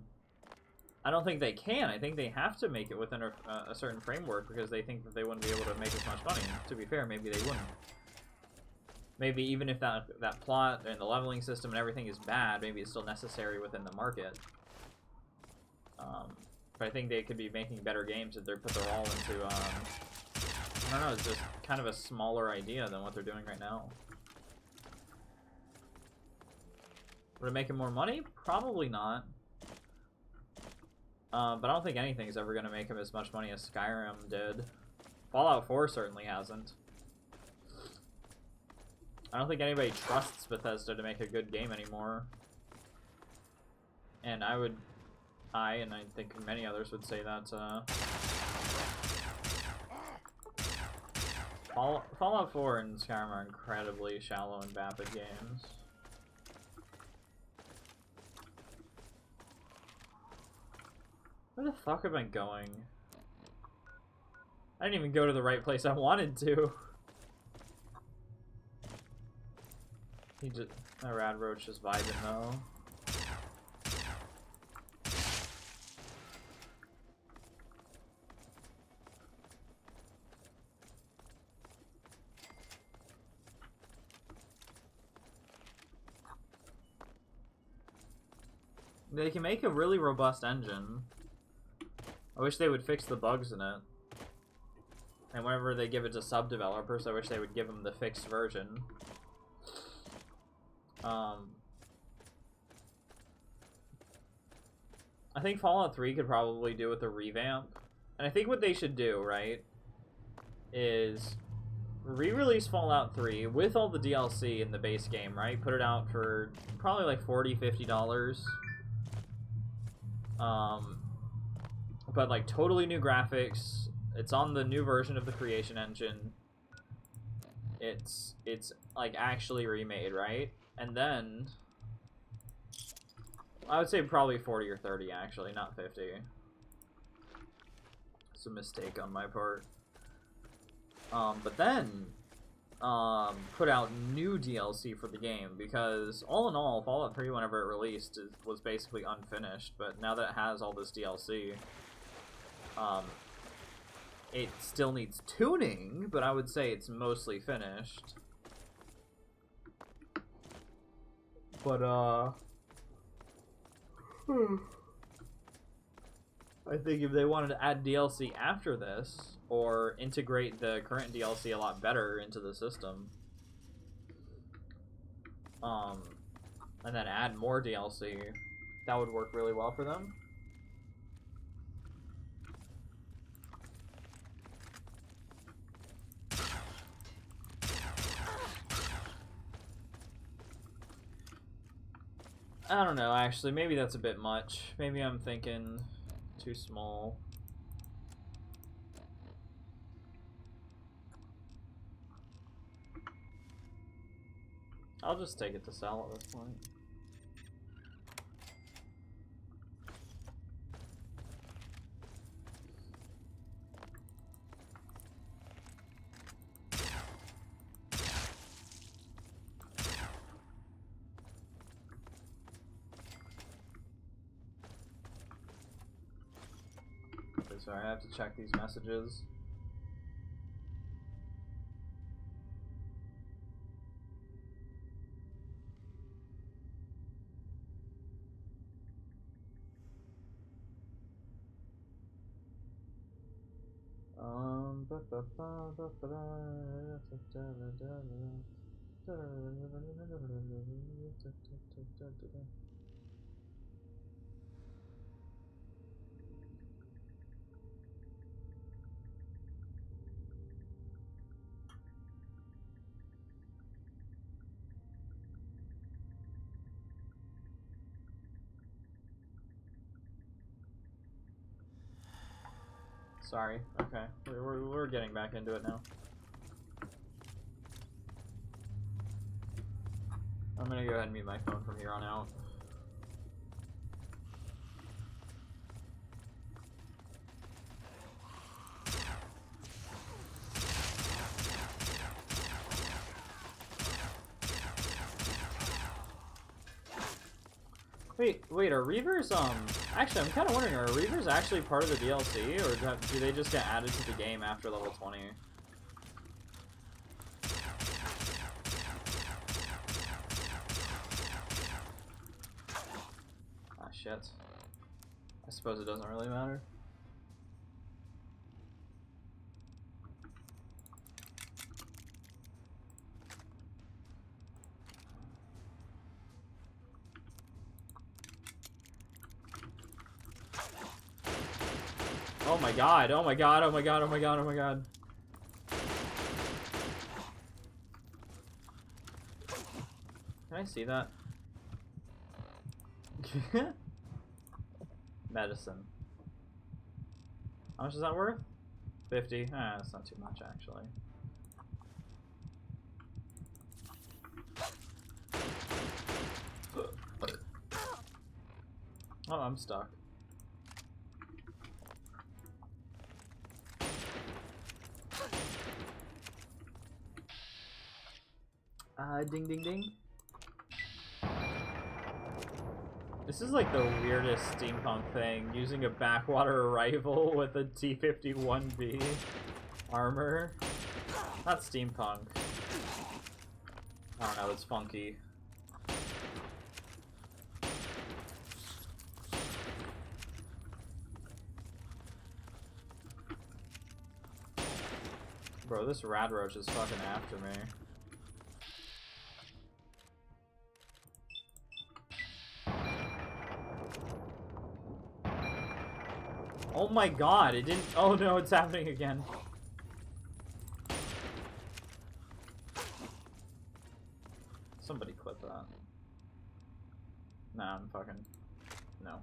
I don't think they can. I think they have to make it within a certain framework because they think that they wouldn't be able to make as much money. To be fair, maybe they wouldn't. Maybe even if that plot and the leveling system and everything is bad, maybe it's still necessary within the market. But I think they could be making better games if they put their all into, I don't know, it's just kind of a smaller idea than what they're doing right now. Would it make him more money? Probably not. But I don't think anything's ever going to make him as much money as Skyrim did. Fallout 4 certainly hasn't. I don't think anybody trusts Bethesda to make a good game anymore. And and I think many others would say that, Fallout 4 and Skyrim are incredibly shallow and vapid games. Where the fuck am I going? I didn't even go to the right place I wanted to. That Rad Roach just vibing though. They can make a really robust engine. I wish they would fix the bugs in it. And whenever they give it to sub-developers, I wish they would give them the fixed version. I think Fallout 3 could probably do with a revamp. And I think what they should do, right, is re-release Fallout 3 with all the DLC in the base game, right? Put it out for probably like $40, $50. But like totally new graphics. It's on the new version of the creation engine. It's like actually remade, right? And then I would say probably 40 or 30 actually, not 50. It's a mistake on my part. But then put out new DLC for the game, because all in all, Fallout 3, whenever it released, was basically unfinished. But now that it has all this DLC, it still needs tuning, but I would say it's mostly finished. But I think if they wanted to add DLC after this, or integrate the current DLC a lot better into the system, and then add more DLC, That would work really well for them. I don't know, actually. Maybe that's a bit much. Maybe I'm thinking too small. I'll just take it to sell at this point. Okay, sorry, I have to check these messages. Sorry. Okay, we're getting back into it now. I'm gonna go ahead and mute my phone from here on out. Wait, are Reavers, actually, I'm kind of wondering, are Reavers actually part of the DLC, or do they just get added to the game after level 20? Ah, shit. I suppose it doesn't really matter. Oh my god, oh my god, oh my god, oh my god, oh my god. Can I see that? Medicine. How much is that worth? 50? Ah, that's not too much, actually. Oh, I'm stuck. Ding ding ding. This is like the weirdest steampunk thing, using a backwater rifle with a T-51B armor. Not steampunk. I don't know, it's funky. Bro, this rad roach is fucking after me. Oh my god, it didn't. Oh no, it's happening again. Somebody clip that. Nah, I'm fucking. No.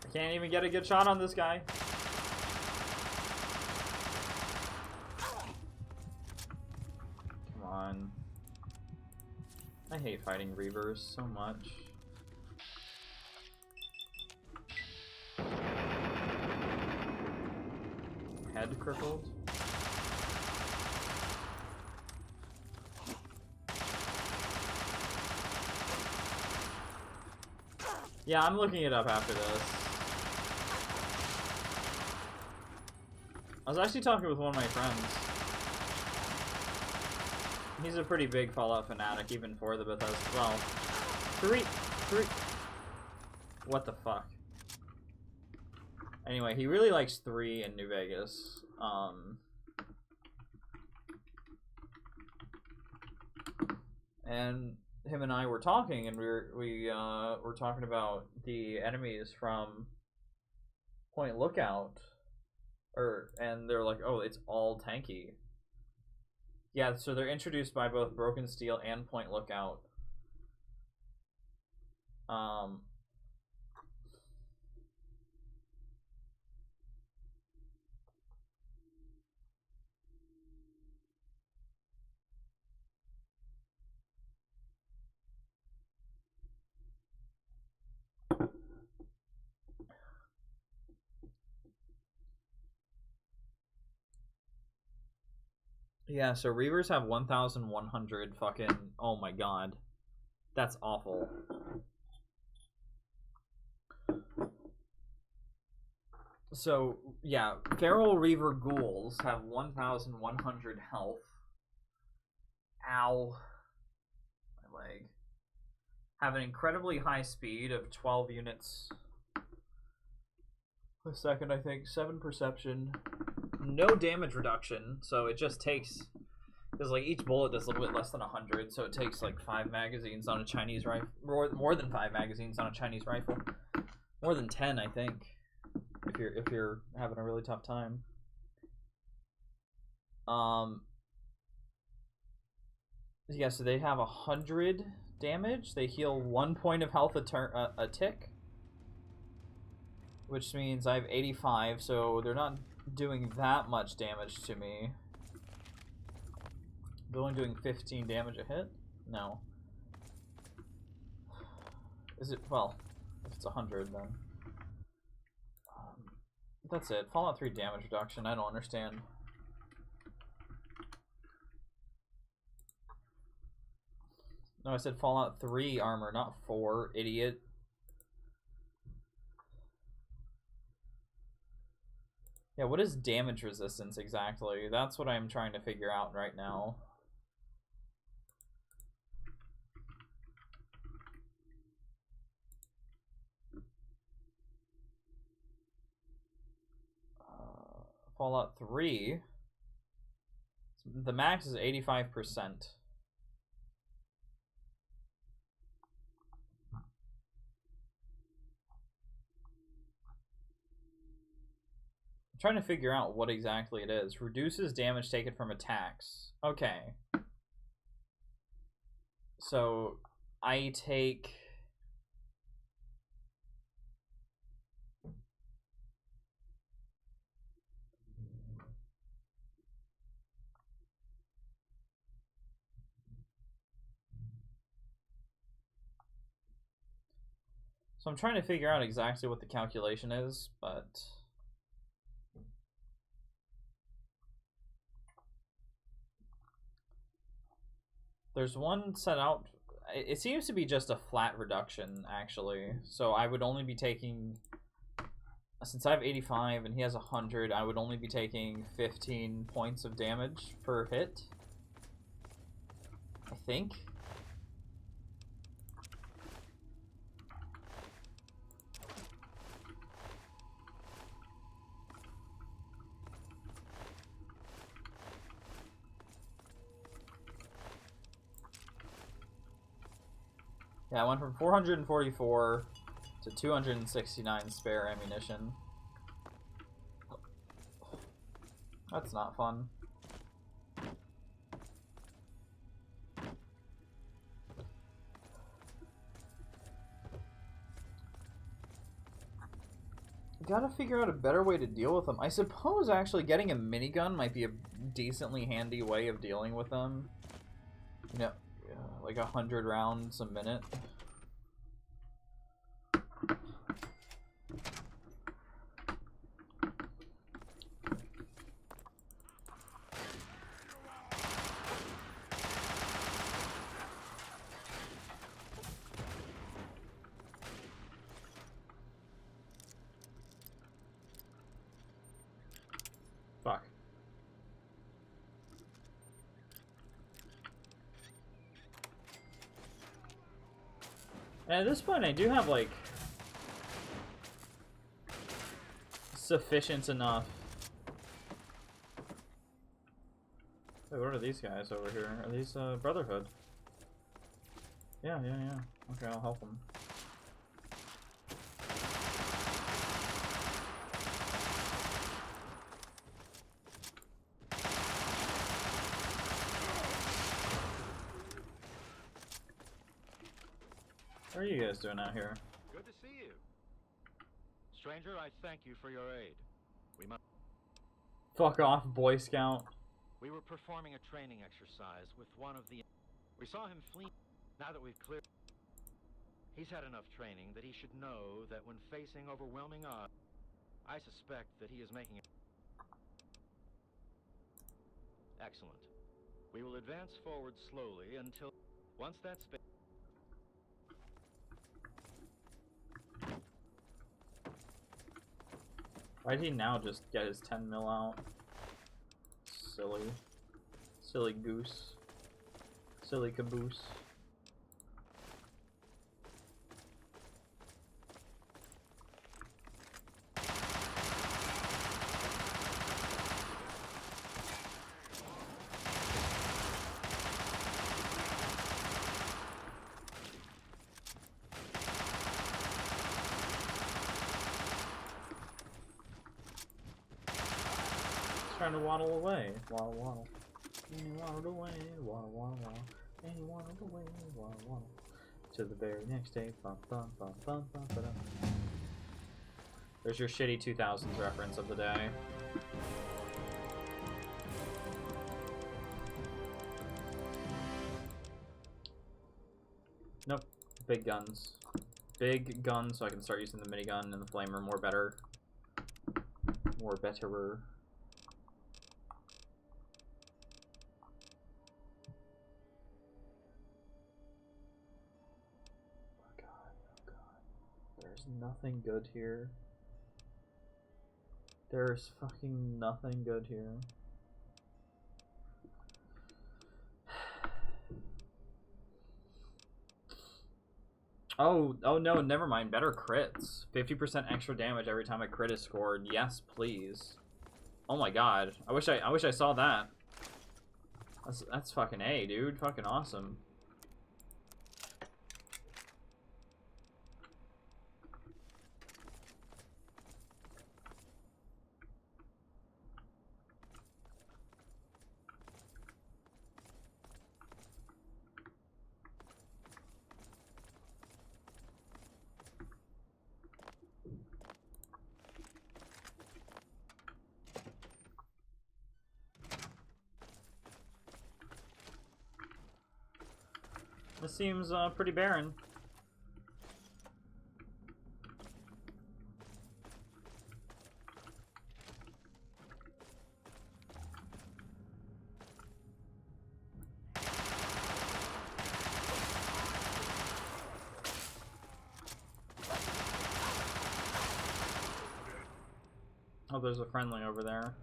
I can't even get a good shot on this guy. I hate fighting Reavers so much. Head crippled? Yeah, I'm looking it up after this. I was actually talking with one of my friends. He's a pretty big Fallout fanatic, even for the Bethesda. Well, three. What the fuck? Anyway, he really likes 3 in New Vegas. And him and I were talking, and we were talking about the enemies from Point Lookout, and they're like, oh, it's all tanky. Yeah, so they're introduced by both Broken Steel and Point Lookout. Yeah, so Reavers have 1,100 fucking... Oh my god. That's awful. So, yeah, Feral Reaver Ghouls have 1,100 health. Ow. My leg. Have an incredibly high speed of 12 units a second, I think. 7 perception. No damage reduction, so it just takes... Because, like, each bullet does a little bit less than 100, so it takes, like, 5 magazines on a Chinese rifle. More than 5 magazines on a Chinese rifle. More than 10, I think. If you're having a really tough time. Yeah, so they have 100 damage. They heal 1 point of health a tick. Which means I have 85, so they're not doing that much damage to me. They're only doing 15 damage a hit? No. Is it? Well, if it's 100, then. That's it. Fallout 3 damage reduction. I don't understand. No, I said Fallout 3 armor, not 4, idiot. Yeah, what is damage resistance exactly? That's what I'm trying to figure out right now. Fallout 3. The max is 85%. I'm trying to figure out what exactly it is. Reduces damage taken from attacks. Okay. So, I take... So I'm trying to figure out exactly what the calculation is, but... There's one set out... It seems to be just a flat reduction, actually. So I would only be taking... Since I have 85 and he has 100, I would only be taking 15 points of damage per hit. I think. Yeah, I went from 444 to 269 spare ammunition. That's not fun. Gotta figure out a better way to deal with them. I suppose actually getting a minigun might be a decently handy way of dealing with them. You know, like 100 rounds a minute. Fuck. And at this point, I do have like sufficient enough. Wait, what are these guys over here? Are these Brotherhood? Yeah. Okay, I'll help them. What are you guys doing out here? Good to see you. Stranger, I thank you for your aid. Fuck off, Boy Scout. We were performing a training exercise with one of the... We saw him flee. Now that we've cleared... He's had enough training that he should know that when facing overwhelming odds, I suspect that he is making... Excellent. We will advance forward slowly until... Once that space... Why'd he now just get his 10 mil out? Silly. Silly goose. Silly caboose. Trying to waddle away. Waddle, waddle. And he waddled away. Waddle, waddle, waddle. And he waddled away. Waddle, waddle. To the very next day. Bum, bum, bum, bum, bum, ba-dum. There's your shitty 2000s reference of the day. Nope. Big guns. Big guns so I can start using the minigun and the flamer more better. More betterer. Nothing good here. There's fucking nothing good here. Oh no, never mind. Better crits. 50% extra damage every time a crit is scored. Yes, please. Oh my god. I wish I saw that. That's fucking A, dude. Fucking awesome. This seems pretty barren. Oh, there's a friendly over there.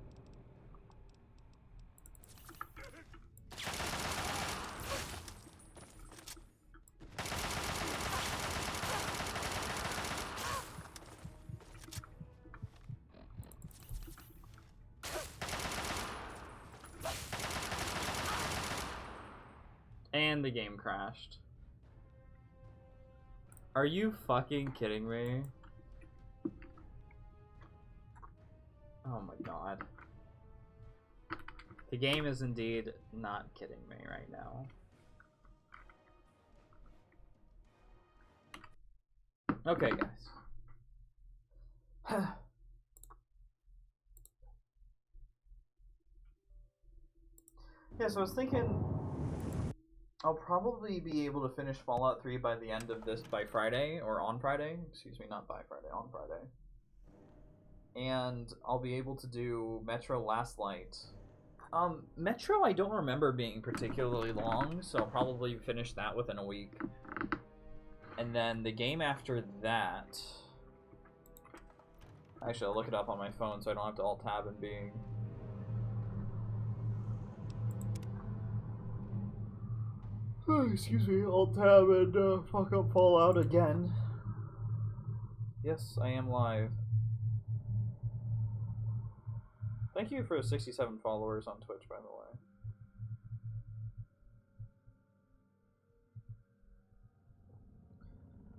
And the game crashed. Are you fucking kidding me? Oh my god. The game is indeed not kidding me right now. Okay, guys. Yeah, so I was thinking I'll probably be able to finish Fallout 3 by the end of this, by Friday, or on Friday. Excuse me, not by Friday, on Friday. And I'll be able to do Metro Last Light. Metro I don't remember being particularly long, so I'll probably finish that within a week. And then the game after that... Actually, I'll look it up on my phone so I don't have to alt-tab and being... Oh, excuse me, alt-tab and fuck up Fallout again. Yes, I am live. Thank you for 67 followers on Twitch, by the way.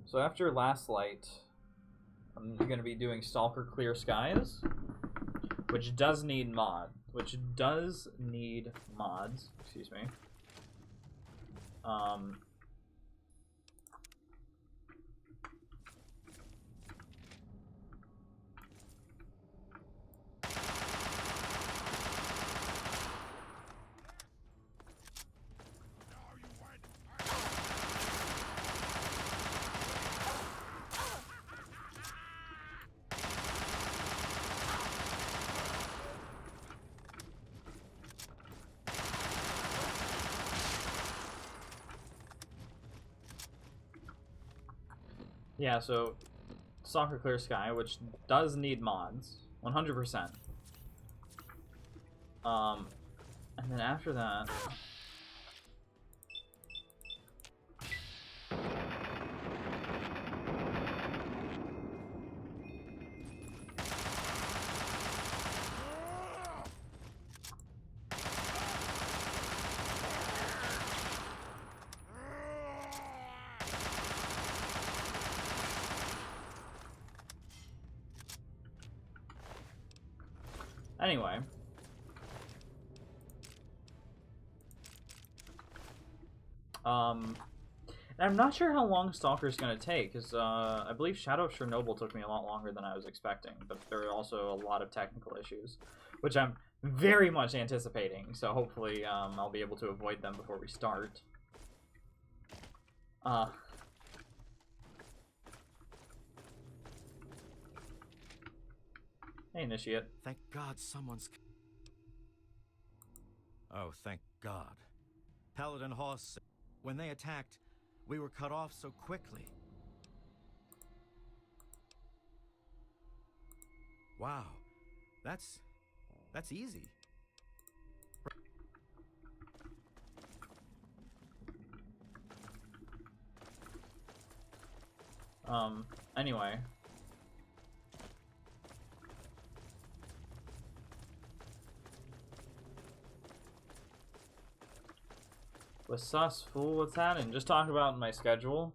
So after Last Light, I'm going to be doing Stalker Clear Skies, which does need mods. Excuse me. Yeah, so Stalker Clear Sky, which does need mods, 100%. And then after that, anyway. I'm not sure how long Stalker's gonna take, because I believe Shadow of Chernobyl took me a lot longer than I was expecting, but there are also a lot of technical issues, which I'm very much anticipating, so hopefully I'll be able to avoid them before we start. Hey, Initiate. Thank God someone's... Oh, thank God. Paladin Hoss, when they attacked, we were cut off so quickly. Wow, that's easy. Anyway. What's sus, fool? What's happening? Just talking about my schedule.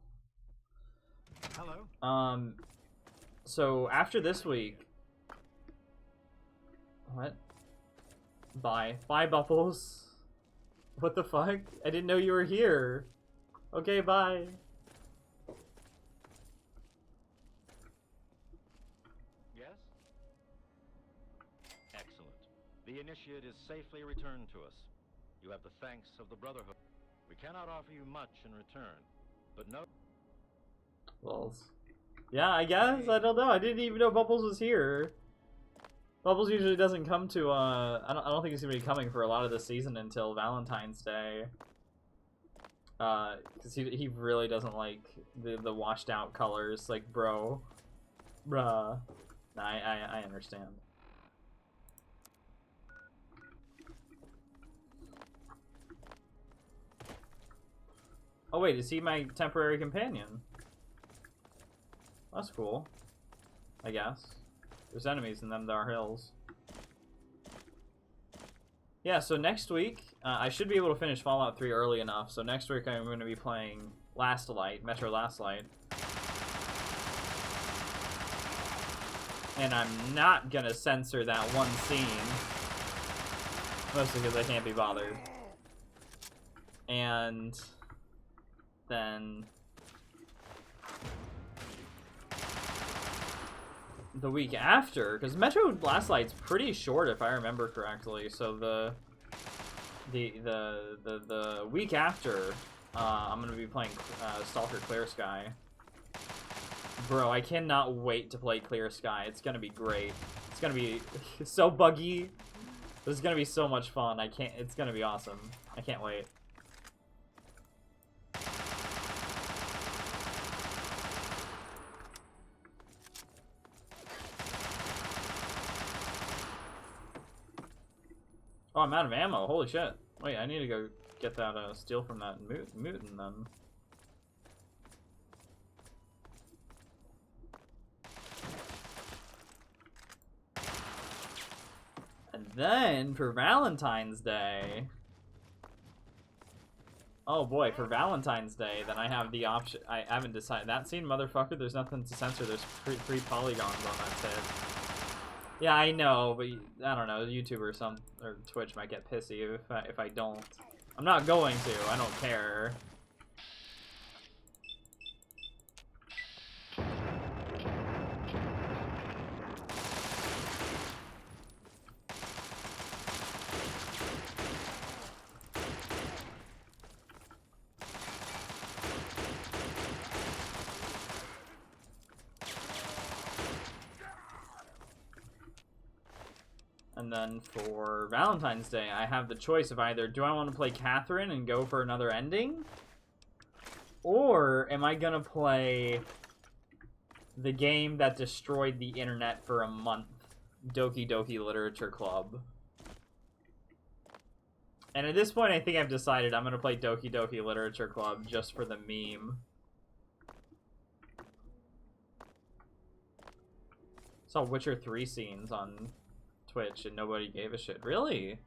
Hello. So after this week... What? Bye. Bye, Bubbles. What the fuck? I didn't know you were here. Okay, bye. Yes? Excellent. The Initiate is safely returned to us. You have the thanks of the Brotherhood. We cannot offer you much in return, but no... Well, yeah, I guess. I don't know. I didn't even know Bubbles was here. Bubbles usually doesn't come to, I don't think he's gonna be coming for a lot of the season until Valentine's Day. Because he really doesn't like the washed out colors. Like, bruh. I understand. Oh wait, is he my temporary companion? That's cool. I guess. There's enemies and then there are hills. Yeah, so next week, I should be able to finish Fallout 3 early enough, so next week I'm going to be playing Last Light, Metro Last Light. And I'm not going to censor that one scene. Mostly because I can't be bothered. And then the week after, because Metro Last Light's pretty short if I remember correctly, so the week after, I'm gonna be playing Stalker Clear Sky. Bro, I cannot wait to play Clear Sky. It's gonna be great. It's gonna be so buggy. This is gonna be so much fun. It's gonna be awesome. I can't wait. Oh, I'm out of ammo. Holy shit. Wait, I need to go get that steel from that mutant then. And then for Valentine's Day. Oh boy, for Valentine's Day, then I have the option. I haven't decided. That scene, motherfucker, there's nothing to censor. There's three polygons on that tip. Yeah, I know, but I don't know. YouTube or Twitch might get pissy if I don't. I'm not going to. I don't care. And then for Valentine's Day, I have the choice of either, do I want to play Catherine and go for another ending? Or am I going to play the game that destroyed the internet for a month, Doki Doki Literature Club? And at this point, I think I've decided I'm going to play Doki Doki Literature Club just for the meme. Saw Witcher 3 scenes on Twitch and nobody gave a shit. Really?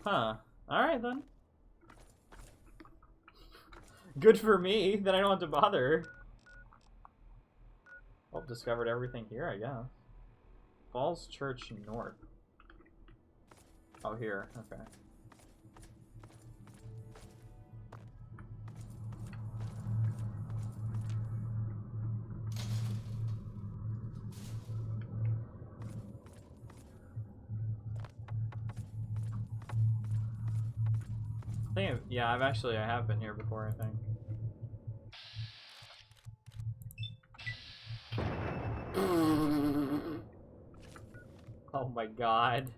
Huh. Alright then. Good for me, then I don't have to bother. Well, discovered everything here, I guess. Falls Church North. Oh, here. Okay. Yeah, I have been here before, I think. Oh my god.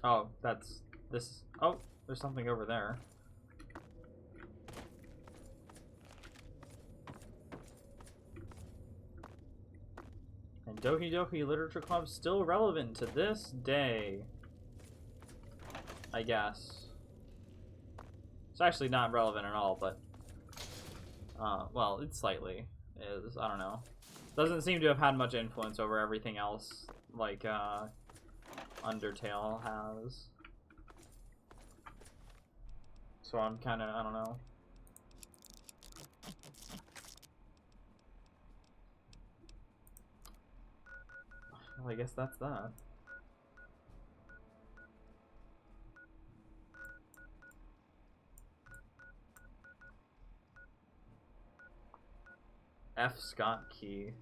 Oh, that's this. Oh, there's something over there. And Doki Doki Literature Club still relevant to this day, I guess. It's actually not relevant at all, but well, it slightly is. I don't know. Doesn't seem to have had much influence over everything else, like Undertale has. So I'm kind of, I don't know. Well, I guess that's that. F. Scott Key.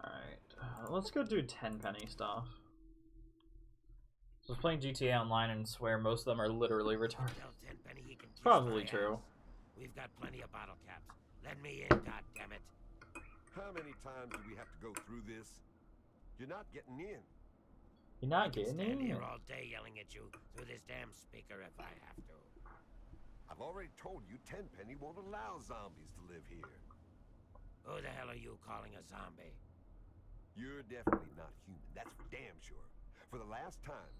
Alright, let's go do 10-penny stuff. So I was playing GTA Online and swear most of them are literally retarded. It's probably true. We've got plenty of bottle caps. Let me in, goddammit. How many times do we have to go through this? You're not getting in. You're not getting Stand in? here all day yelling at you through this damn speaker if I have to. I've already told you Tenpenny won't allow zombies to live here. Who the hell are you calling a zombie? You're definitely not human, that's for damn sure. For the last time,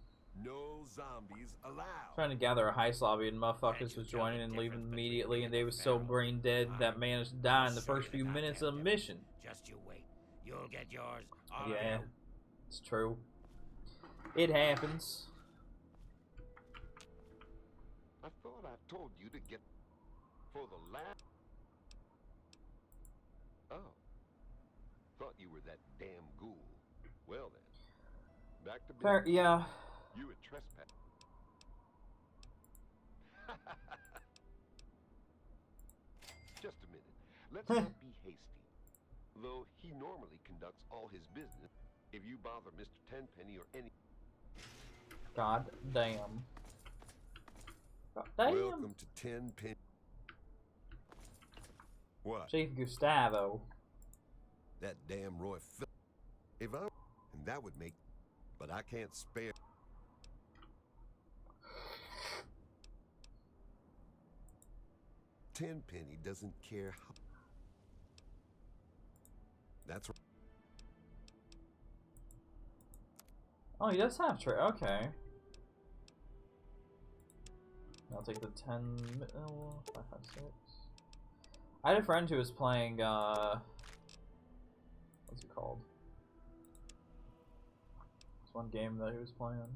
no zombies allowed. Trying to gather a heist lobby and motherfuckers was joining and leaving immediately, and they was so brain dead that managed to die in the first few minutes of the mission. Just you wait. You'll get yours. Yeah, it's true. It happens. I thought I told you to get for the last. Oh. Thought you were that damn ghoul. Well then. Back to business. Yeah. You a trespass. Just a minute. Let's not be hasty. Though he normally conducts all his business, if you bother Mr. Tenpenny or any... God damn. God damn. Welcome to Tenpenny. What? Chief Gustavo. That damn Roy Phil. If I... And that would make... But I can't spare... Tenpenny doesn't care how. That's right. Oh, he does have okay. I'll take the 10. Oh, 5, 5, 6. I had a friend who was playing. What's it called? This one game that he was playing.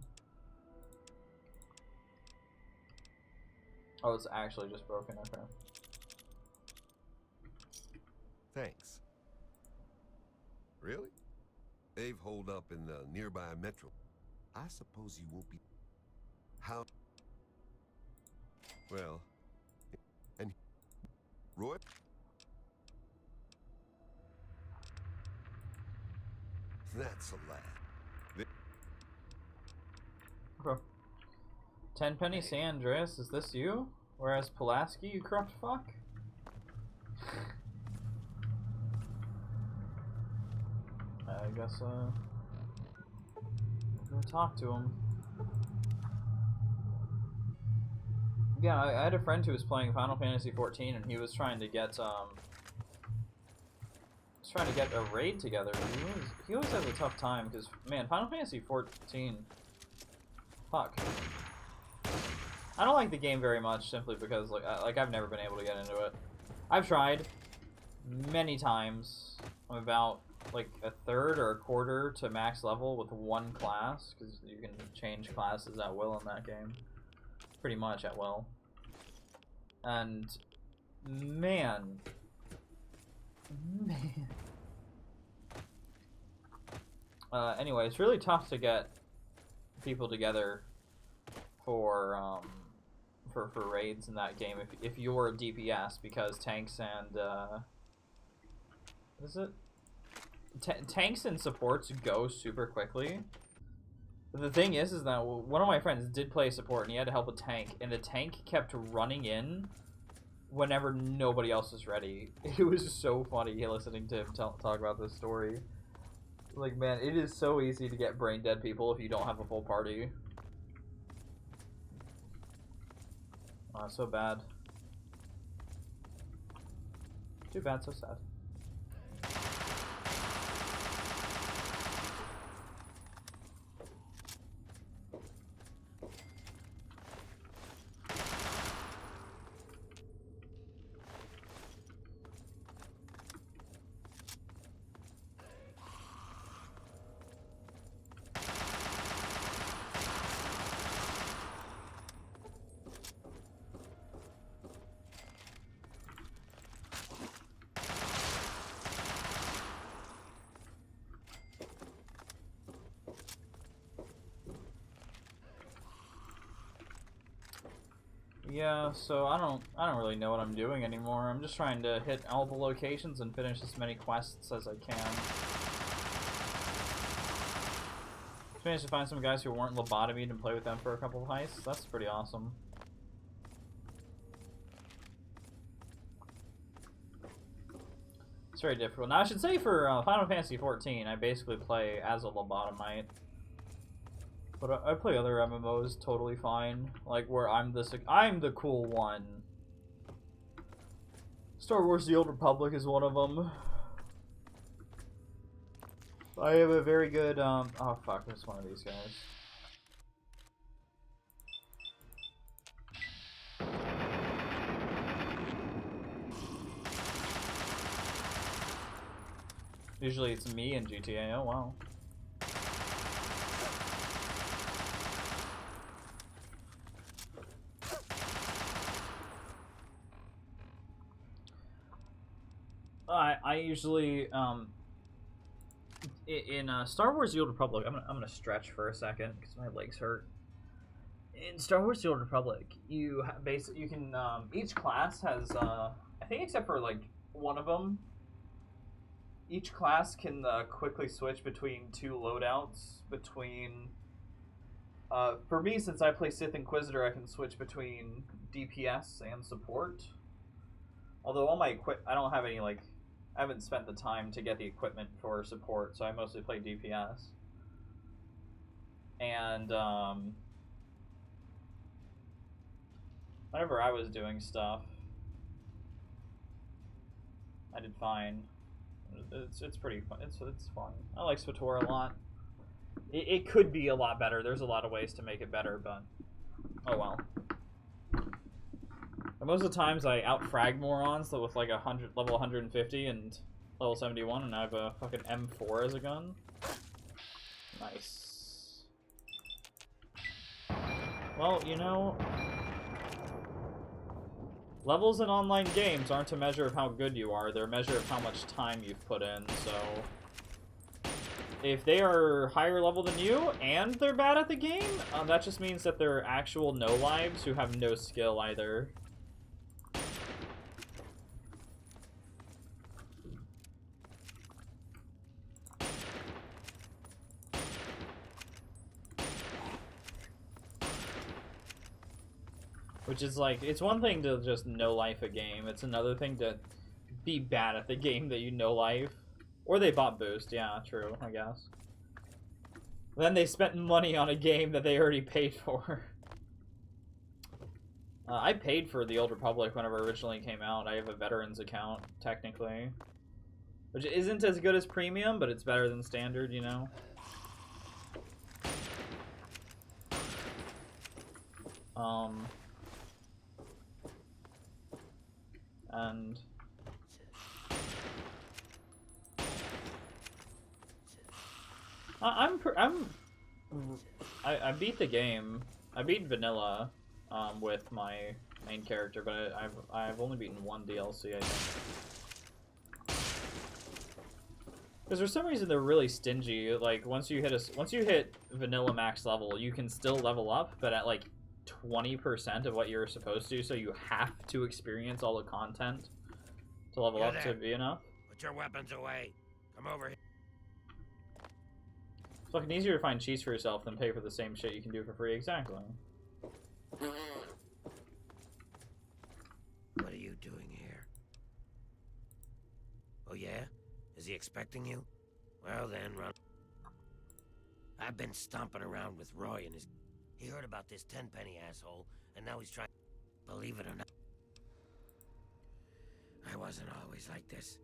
Oh, it's actually just broken. Okay. Thanks. Really? They've holed up in the nearby metro. I suppose you won't be. How? Well, and Roy? That's a lad. Okay. Tenpenny San Andreas, is this you? Whereas Pulaski, you corrupt fuck? I guess, go talk to him. Yeah, I had a friend who was playing Final Fantasy 14, and he was trying to get, a raid together. He always has a tough time, because, man, Final Fantasy 14, fuck. I don't like the game very much, simply because, like I've never been able to get into it. I've tried many times. I'm about, like, a third or a quarter to max level with one class, because you can change classes at will in that game. Pretty much at will. And man. Anyway, it's really tough to get people together for raids in that game if you're a DPS, because tanks and what is it? Tanks and supports go super quickly. But the thing is that one of my friends did play support, and he had to help a tank, and the tank kept running in whenever nobody else was ready. It was so funny listening to him talk about this story. Like, man, it is so easy to get brain dead people if you don't have a full party. Oh, so bad. Too bad, so sad. Yeah, so I don't really know what I'm doing anymore. I'm just trying to hit all the locations and finish as many quests as I can. Just managed to find some guys who weren't lobotomied and play with them for a couple of heists. That's pretty awesome. It's very difficult. Now I should say for Final Fantasy 14, I basically play as a lobotomite. But I play other MMOs totally fine, like where I'm the cool one. Star Wars: The Old Republic is one of them. I have a very good oh fuck, there's one of these guys. Usually it's me in GTA. Oh wow. I usually in Star Wars: The Old Republic. I'm gonna stretch for a second because my legs hurt. In Star Wars: The Old Republic, you can each class has I think except for like one of them, each class can quickly switch between two loadouts. Between for me, since I play Sith Inquisitor, I can switch between DPS and support. Although all my I don't have any like. I haven't spent the time to get the equipment for support, so I mostly play DPS. And whenever I was doing stuff, I did fine. It's pretty fun. It's fun. I like SWTOR a lot. It could be a lot better. There's a lot of ways to make it better, but oh well. And most of the times I outfrag morons with like level 150 and level 71, and I have a fucking M4 as a gun. Nice. Well, you know, levels in online games aren't a measure of how good you are, they're a measure of how much time you've put in, so if they are higher level than you and they're bad at the game, that just means that they're actual no-lives who have no skill either. Which is like, it's one thing to just no-life a game, it's another thing to be bad at the game that you no-life. Or they bought boost, yeah, true, I guess. Then they spent money on a game that they already paid for. I paid for the Old Republic whenever it originally came out. I have a Veterans account, technically. Which isn't as good as Premium, but it's better than Standard, you know? And I beat the game. I beat Vanilla with my main character, but I've only beaten one DLC, I think. Because for some reason they're really stingy. Like once you hit Vanilla max level, you can still level up, but at like 20% of what you're supposed to, so you have to experience all the content to level up to be enough. Put your weapons away. Come over here. It's fucking easier to find cheats for yourself than pay for the same shit you can do for free. Exactly. What are you doing here? Oh yeah? Is he expecting you? Well then, run. I've been stomping around with Roy and his... He heard about this tenpenny asshole, and now he's trying... Believe it or not... I wasn't always like this.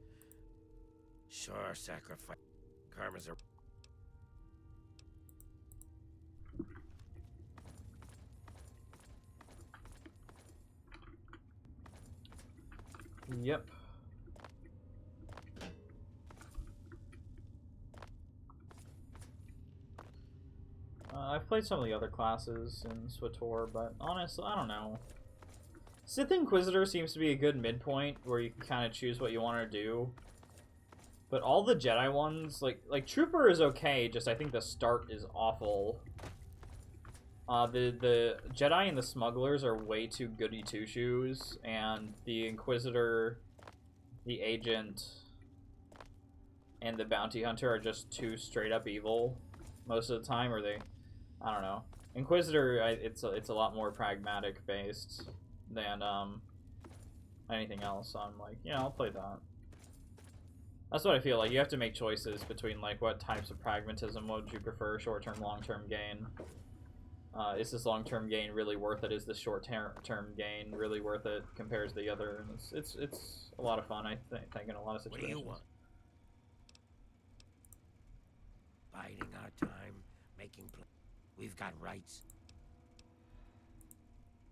Sure, sacrifice... Karma's a... Yep. I've played some of the other classes in SWTOR, but honestly, I don't know. Sith Inquisitor seems to be a good midpoint where you can kind of choose what you want to do. But all the Jedi ones, like Trooper is okay, just I think the start is awful. The Jedi and the Smugglers are way too goody two-shoes, and the Inquisitor, the Agent, and the Bounty Hunter are just too straight-up evil most of the time, or they... I don't know. Inquisitor, it's a lot more pragmatic based than anything else. So I'm like, yeah, I'll play that. That's what I feel like. You have to make choices between like what types of pragmatism would you prefer, short-term, long-term gain. Is this long-term gain really worth it? Is this short-term gain really worth it compared to the other? And it's a lot of fun, I think, in a lot of situations. What do you want? Biding our time, making plans. We've got rights.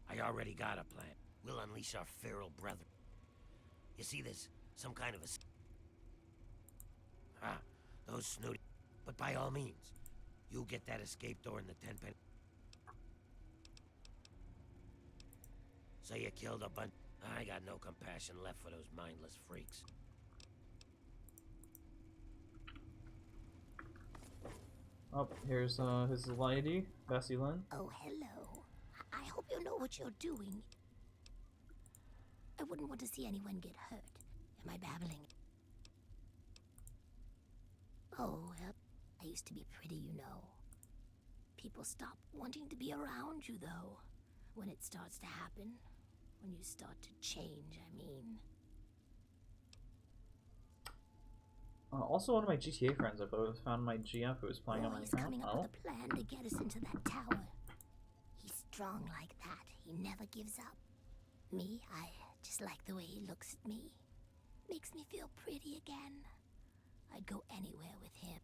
I already got a plan. We'll unleash our feral brethren. You see this? Some kind of a... Ah, those snooty... But by all means, you get that escape door in the tenpenny. So you killed a bunch... I got no compassion left for those mindless freaks. Oh, here's his lady, Bessie Lynn. Oh, hello. I hope you know what you're doing. I wouldn't want to see anyone get hurt. Am I babbling? Oh, well, I used to be pretty, you know. People stop wanting to be around you, though. When it starts to happen. When you start to change, I mean. Also, one of my GTA friends I found my GF who was playing on my Roy's account. coming up with a plan to get us into that tower. He's strong like that. He never gives up. Me, I just like the way he looks at me. makes me feel pretty again. I'd go anywhere with him.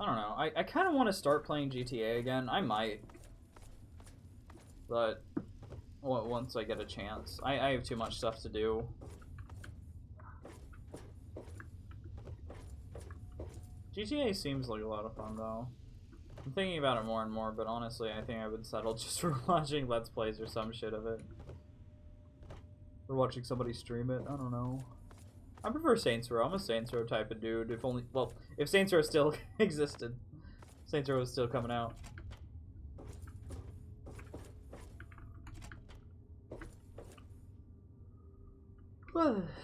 I don't know. I kind of want to start playing GTA again. I might. But once I get a chance. I have too much stuff to do. GTA seems like a lot of fun, though. I'm thinking about it more and more, but honestly, I think I would settle just for watching Let's Plays or some shit of it. Or watching somebody stream it. I don't know. I prefer Saints Row. I'm a Saints Row type of dude. If only, well, if Saints Row still existed. Saints Row was still coming out.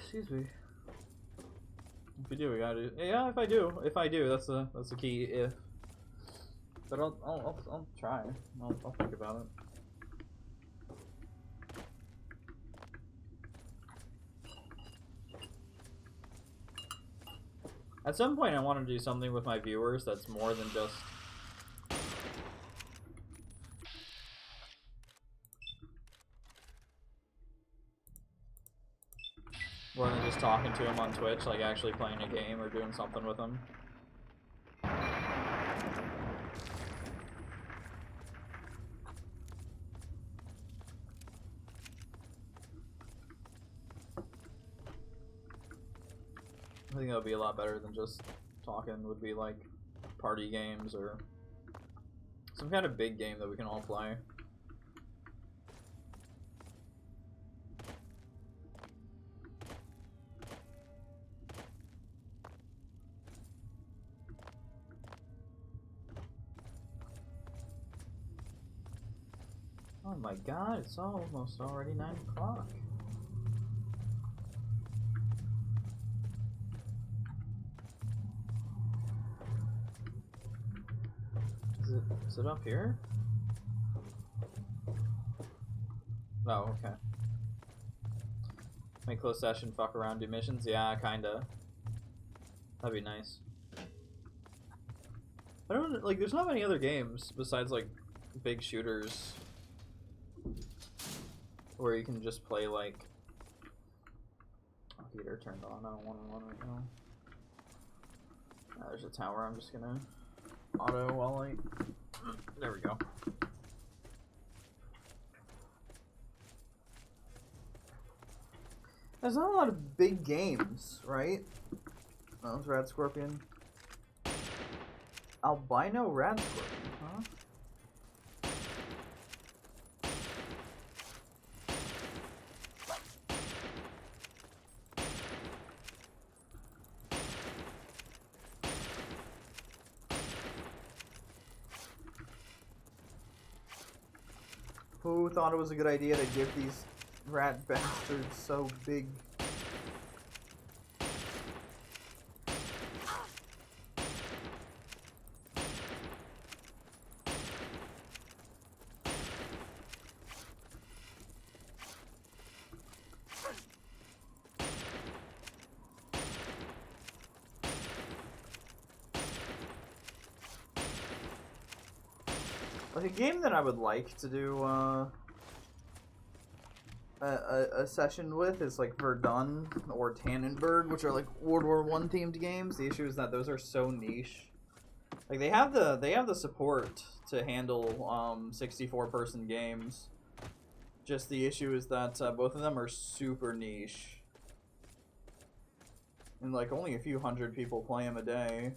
Excuse me. If we do, we gotta do. Yeah, if I do, that's the key. If, but I'll try. I'll think about it. At some point, I want to do something with my viewers that's more than just... more than just talking to them on Twitch, like actually playing a game or doing something with them. I think that would be a lot better than just talking. Would be like party games or some kind of big game that we can all play. Oh my god, it's almost already 9 o'clock. Is it up here? Oh, okay. Make close session, fuck around, do missions? Yeah, kinda. That'd be nice. I don't, like, there's not many other games besides, like, big shooters where you can just play, like... Oh, heater turned on, I don't want it on right now. There's a tower, I'm just gonna auto while I... There we go. There's not a lot of big games, right? Oh, it's Rad Scorpion. Albino Rad Scorpion, huh? Who thought it was a good idea to give these rat bastards so big? Like a game that I would like to do a session with is like Verdun or Tannenberg, which are like World War I themed games. The issue is that those are so niche. Like they have the support to handle 64-person games. Just the issue is that both of them are super niche. And like only a few hundred people play them a day.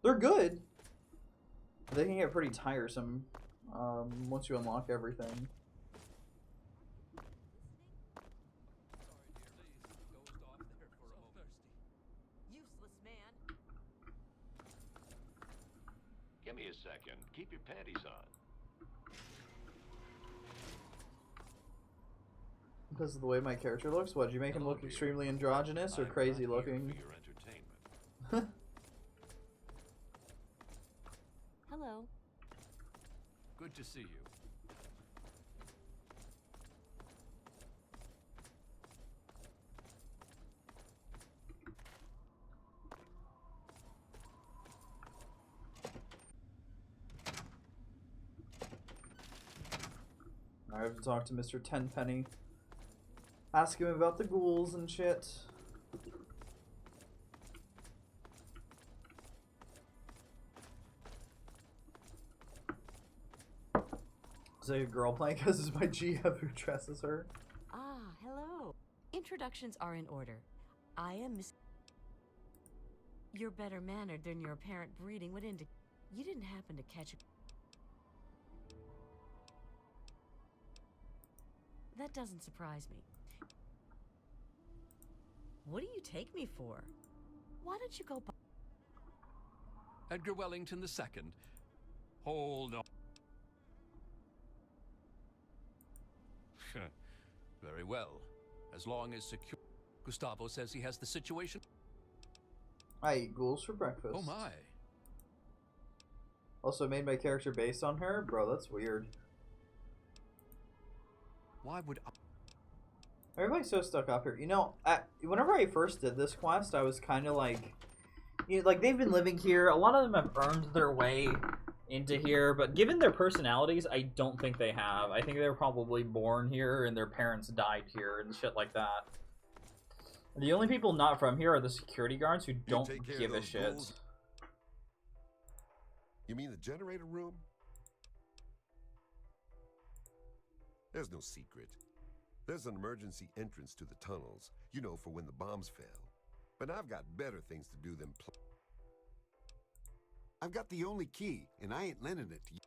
They're good. They can get pretty tiresome once you unlock everything. Useless man. Give me a second. Keep your panties on. Because of the way my character looks? What, did you make him look extremely androgynous or crazy looking? Hello. Good to see you. I have to talk to Mr. Tenpenny. Ask him about the ghouls and shit. Is it a girl playing because it's my GF who dresses her? Ah, hello. Introductions are in order. I am Miss... You're better mannered than your apparent breeding would indicate. You didn't happen to catch a... That doesn't surprise me. What do you take me for? Why don't you go by... Edgar Wellington II. Hold on. Very well. As long as secure... Gustavo says he has the situation. I eat ghouls for breakfast. Oh my. Also made my character based on her? Bro, that's weird. Why would I... Everybody's so stuck up here. You know, whenever I first did this quest, I was kind of like... You know, like, they've been living here. A lot of them have earned their way into here, but given their personalities, I don't think they have. I think they were probably born here and their parents died here and shit like that. The only people not from here are the security guards who don't give a shit. Ghouls? You mean the generator room? There's no secret. There's an emergency entrance to the tunnels, you know, for when the bombs fail. But I've got better things to do than I've got the only key, and I ain't lending it to you.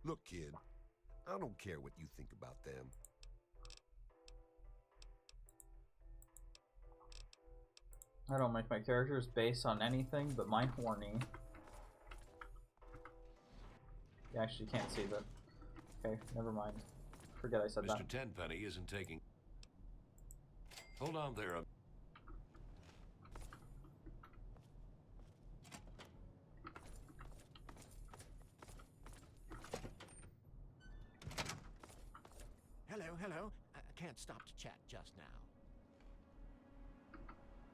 Look, kid, I don't care what you think about them. I don't make my characters based on anything but my horny. You actually can't see that. Okay, never mind. Forget I said that. Mr. Tenpenny isn't taking... Hold on there. Hello. I can't stop to chat just now.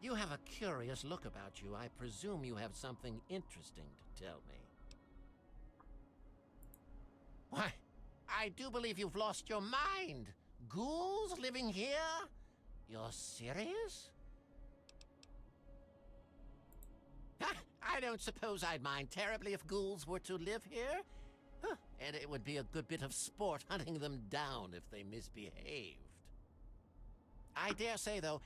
You have a curious look about you. I presume you have something interesting to tell me. Why, I do believe you've lost your mind. Ghouls living here? You're serious? I don't suppose I'd mind terribly if ghouls were to live here. And it would be a good bit of sport hunting them down if they misbehaved. I dare say, though,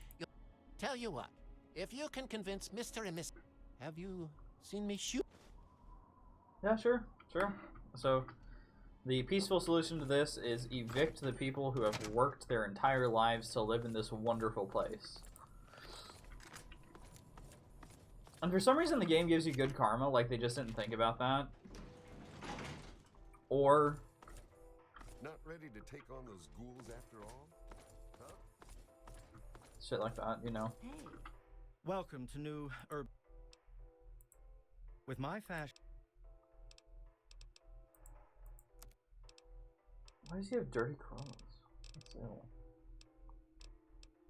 tell you what, if you can convince Mr. and Miss... Have you seen me shoot? Yeah, sure. So, the peaceful solution to this is evict the people who have worked their entire lives to live in this wonderful place. And for some reason the game gives you good karma, like they just didn't think about that. Or... Not ready to take on those ghouls after all? Huh? Shit like that, you know. Hey. Welcome to New Herb. With my fashion... Why does he have dirty clothes? That's ill.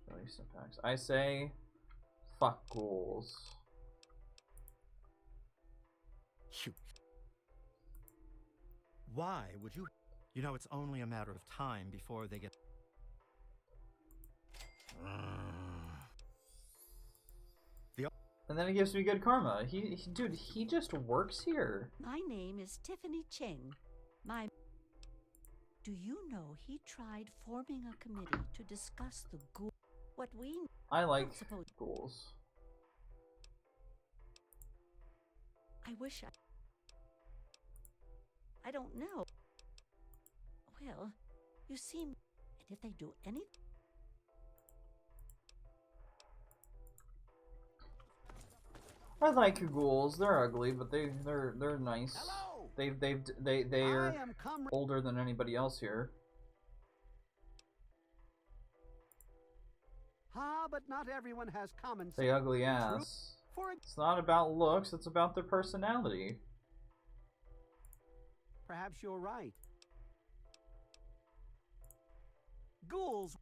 Show you some facts. I say... Fuck ghouls. Why would you... You know, it's only a matter of time before they get... And then he gives me good karma. Dude, he just works here. My name is Tiffany Ching. Do you know he tried forming a committee to discuss the ghoul? What we... I like ghouls. I wish I don't know. Well, you seem... And if they do anything... I like ghouls. They're ugly, but they're nice. Hello. They're older than anybody else here. But not everyone has common sense. They ugly ass. It's not about looks, it's about their personality. Perhaps you're right. Ghouls.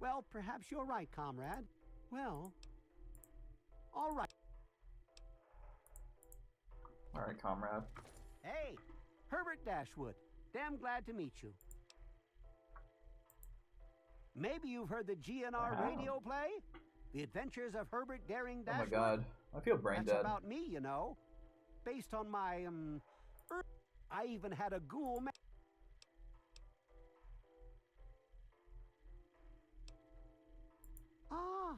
Well, perhaps you're right, comrade. Well, all right. All right, comrade. Hey, Herbert Dashwood. Damn glad to meet you. Maybe you've heard the GNR radio play? The Adventures of Herbert Daring Dashwood? Oh my god, I feel brain That's dead. about me, you know. Based on my, I even had a ghoul Ah,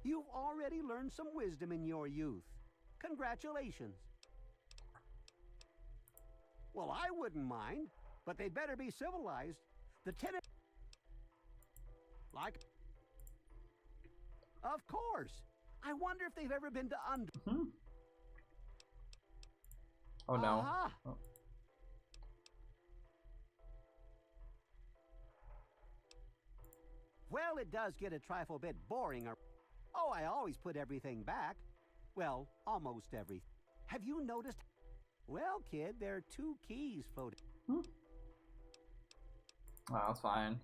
you've already learned some wisdom in your youth. Congratulations. Well, I wouldn't mind, but they'd better be civilized. The tenant... Like... Of course. I wonder if they've ever been to Oh no. Oh. Well, it does get a trifle bit boring. Oh, I always put everything back. Well, almost everything. Have you noticed? Well, kid, there are 2 keys floating. Oh, that's fine.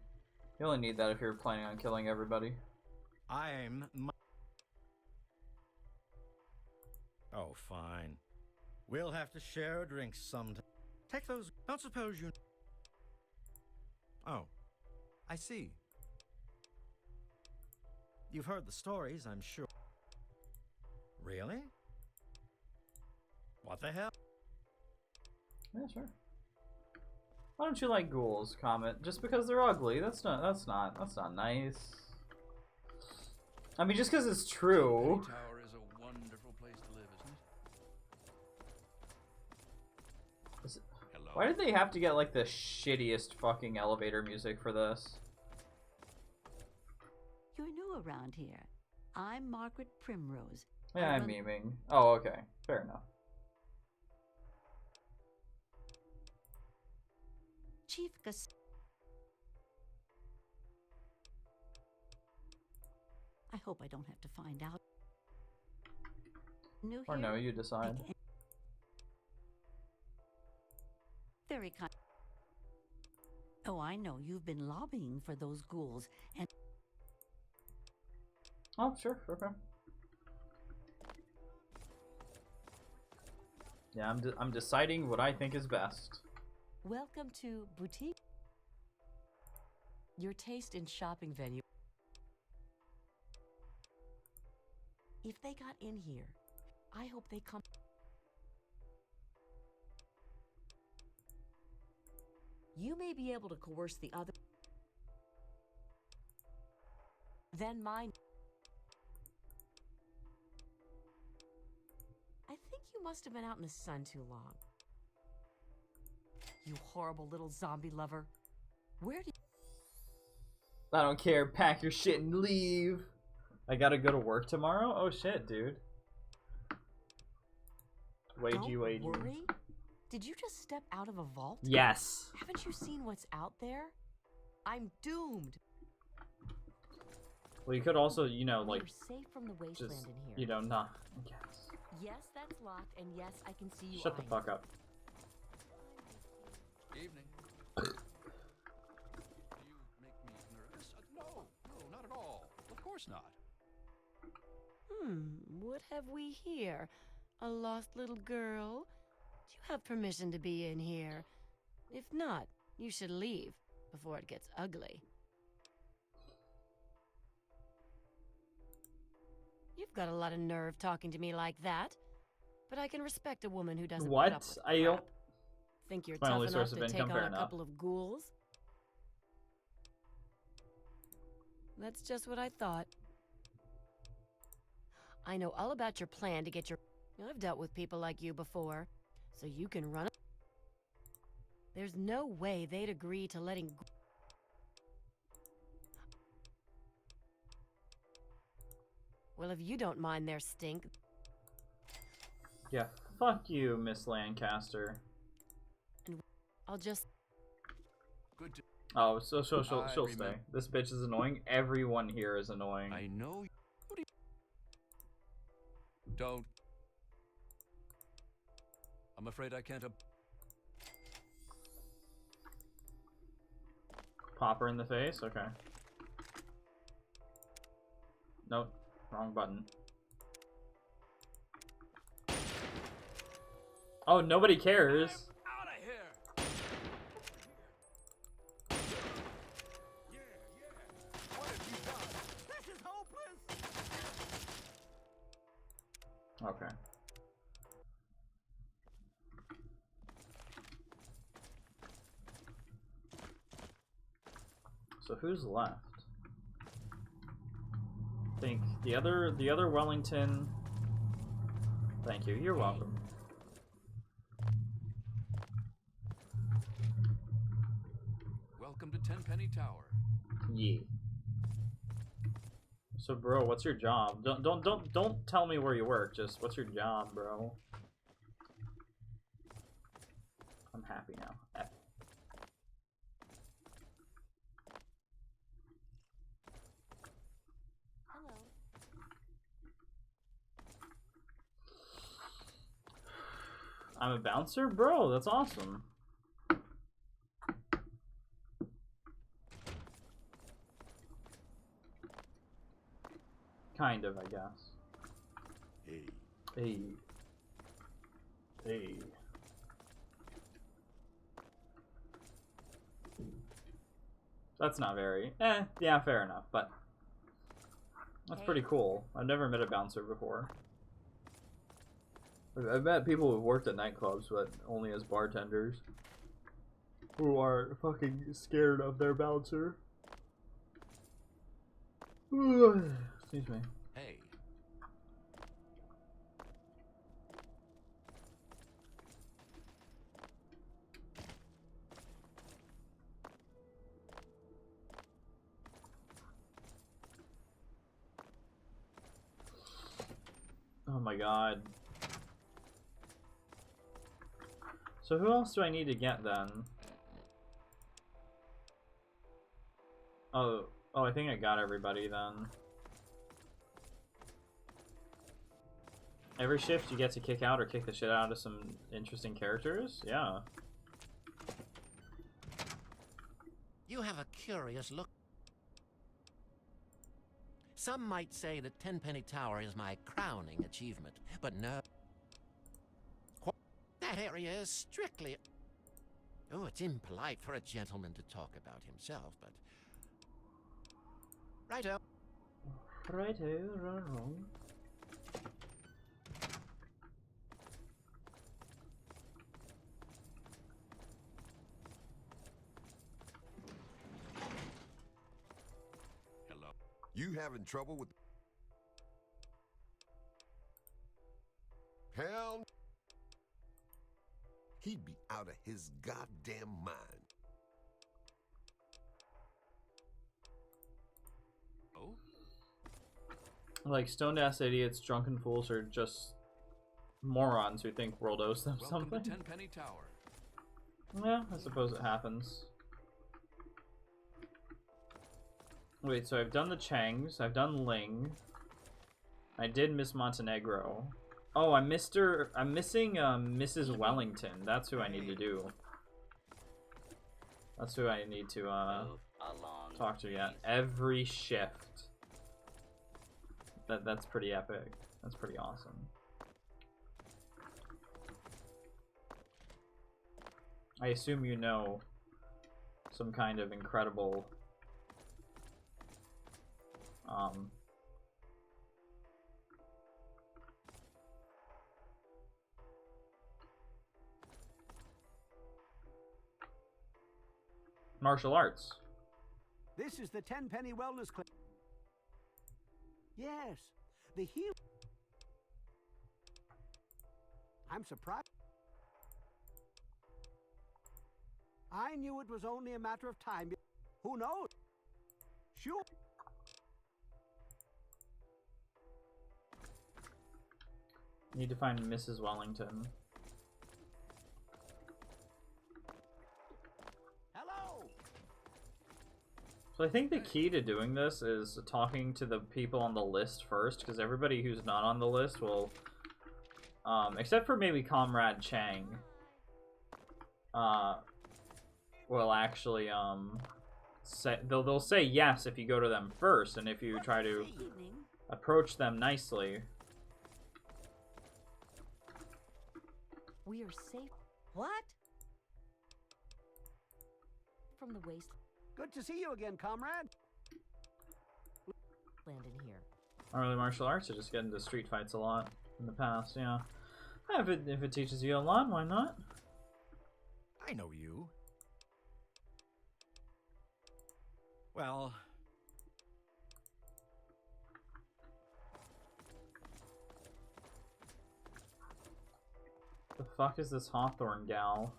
You only need that if you're planning on killing everybody. Oh, fine. We'll have to share a drink sometime. Take those. Don't suppose you... Oh, I see. You've heard the stories, I'm sure. Really? What the hell? Yeah, sure. Why don't you like ghouls, Comet? Just because they're ugly? That's not nice. I mean, just because it's true. Tower is a wonderful place to live, isn't it? Hello. Why did they have to get like the shittiest fucking elevator music for this? You're new around here. I'm Margaret Primrose. Yeah, I'm memeing. Oh, okay. Fair enough. Chief I hope I don't have to find out. New Or here? no, you decide. Very kind. Oh, I know. You've been lobbying for those ghouls, and... Oh, sure, okay. Yeah, I'm deciding what I think is best. Welcome to Boutique. Your taste in shopping venue. If they got in here, I hope they come. You may be able to coerce the other. Then mine. I think you must have been out in the sun too long. You horrible little zombie lover. Where do you... I don't care. Pack your shit and leave. I gotta go to work tomorrow? Oh shit, dude. Wagey. Worry? Did you just step out of a vault? Yes. Haven't you seen what's out there? I'm doomed. Well, you could also, you know, like, You're safe from the wasteland just, in here. you know, not. Yes. Yes, that's locked, and yes, I can see you. Shut the fuck up. Evening. Do you make me nervous? No, not at all. Of course not. What have we here? A lost little girl? Do you have permission to be in here? If not, you should leave before it gets ugly. You've got a lot of nerve talking to me like that, but I can respect a woman who doesn't put up with crap. Think you're tough enough to take on a couple of ghouls? That's just what I thought. I know all about your plan to get your... I've dealt with people like you before, so you can run... There's no way they'd agree to letting... Well, if you don't mind their stink... Yeah, fuck you, Miss Lancaster. And I'll just... Good to... Oh, so she'll stay. This bitch is annoying. Everyone here is annoying. I know... Don't. I'm afraid I can't. Pop her in the face? Okay. Nope. Wrong button. Oh, nobody cares. Out of here! What have you done? This is hopeless! Okay. So who's left? I think the other Wellington. Thank you. You're welcome. Welcome to Tenpenny Tower. Yeah. So, bro, what's your job? Don't tell me where you work. Just what's your job, bro? I'm happy now. Hello. I'm a bouncer, bro. That's awesome. Kind of, I guess. Hey. Hey. Hey. That's not very... yeah, fair enough, but... That's pretty cool. I've never met a bouncer before. I've met people who've worked at nightclubs, but only as bartenders. Who are fucking scared of their bouncer. Excuse me. Hey. Oh my god. So who else do I need to get then? Oh, I think I got everybody then. Every shift you get to kick out or kick the shit out of some interesting characters? Yeah. You have a curious look. Some might say that Tenpenny Tower is my crowning achievement, but no. That area is strictly... Oh, it's impolite for a gentleman to talk about himself, but... Righto. Righto, wrong. Hello. You having trouble with... Hell... He'd be out of his goddamn mind. Oh? Like, stoned-ass idiots, drunken fools, or just morons who think world owes them Welcome something. to Tenpenny Tower. Yeah, I suppose it happens. Wait, so I've done the Changs, I've done Ling. I did Miss Montenegro. Oh, I'm missing Mrs. Wellington. That's who I need to do. That's who I need to talk to yet. Every shift. That's pretty epic. That's pretty awesome. I assume you know some kind of incredible martial arts. This is the Tenpenny Wellness Clinic. Yes, the heal. I'm surprised. I knew it was only a matter of time. Who knows? Sure. Need to find Mrs. Wellington. Hello. So I think the key to doing this is talking to the people on the list first, because everybody who's not on the list will except for maybe Comrade Chang, will actually, say, they'll say yes if you go to them first, and if you try to approach them nicely. We are safe. What? From the waste Good to see you again, comrade. land in here. Not really martial arts, I just get into street fights a lot in the past, yeah. If it teaches you a lot, why not? I know you. Well, the fuck is this Hawthorne gal?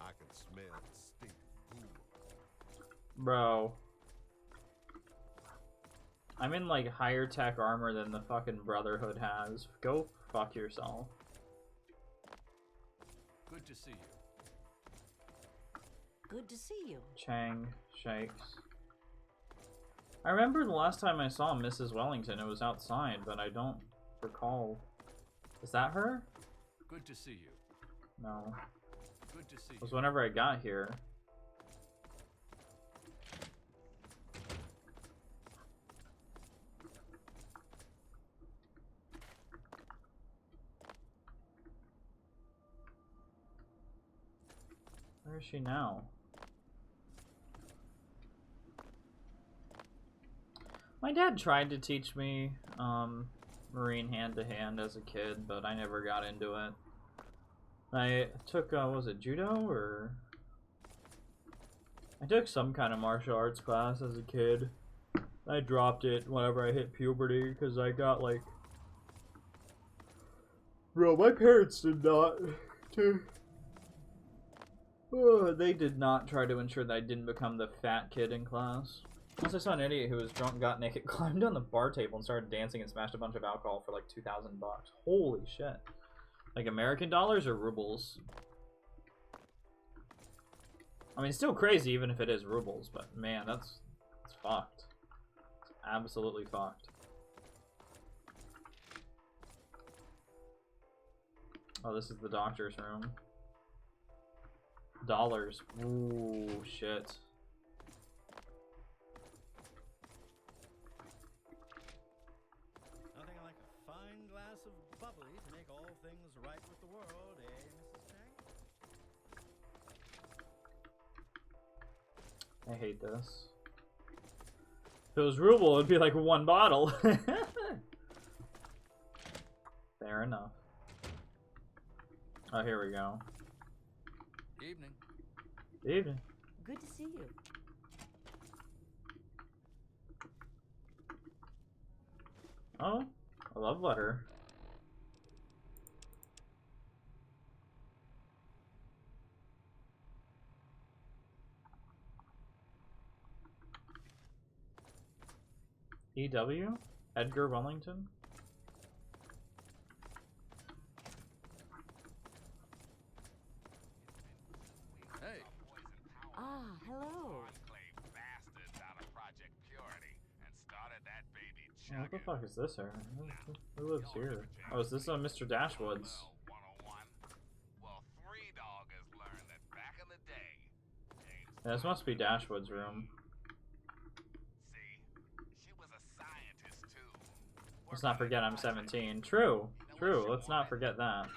I can smell the stink of ghoul. Bro. I'm in like higher tech armor than the fucking Brotherhood has. Go fuck yourself. Good to see you. Good to see you. Chang shakes. I remember the last time I saw Mrs. Wellington, it was outside, but I don't recall. Is that her? Good to see you. No. Good to see It was you. whenever I got here. Where is she now? My dad tried to teach me Marine hand-to-hand as a kid, but I never got into it. I took, was it judo, or... I took some kind of martial arts class as a kid. I dropped it whenever I hit puberty, because I got, like... Bro, my parents did not... they did not try to ensure that I didn't become the fat kid in class. Once I saw an idiot who was drunk, got naked, climbed on the bar table and started dancing and smashed a bunch of alcohol for like $2,000 bucks. Holy shit. Like American dollars or rubles? I mean, still crazy even if it is rubles, but man, that's fucked. It's absolutely fucked. Oh, this is the doctor's room. Dollars. Ooh, shit. nothing like a fine glass of bubbly to make all things right with the world, eh, Mrs. Chang? I hate this. If it was ruble, it'd be like one bottle. Fair enough. Oh, here we go. Evening. Evening. Good to see you. Oh, a love letter. EW? Edgar Wellington? Hey. Ah, hello. What the fuck is this here? Who lives here? Oh, is this Mr. Dashwood's? Yeah, this must be Dashwood's room. Let's not forget I'm 17. True, true, let's not forget that.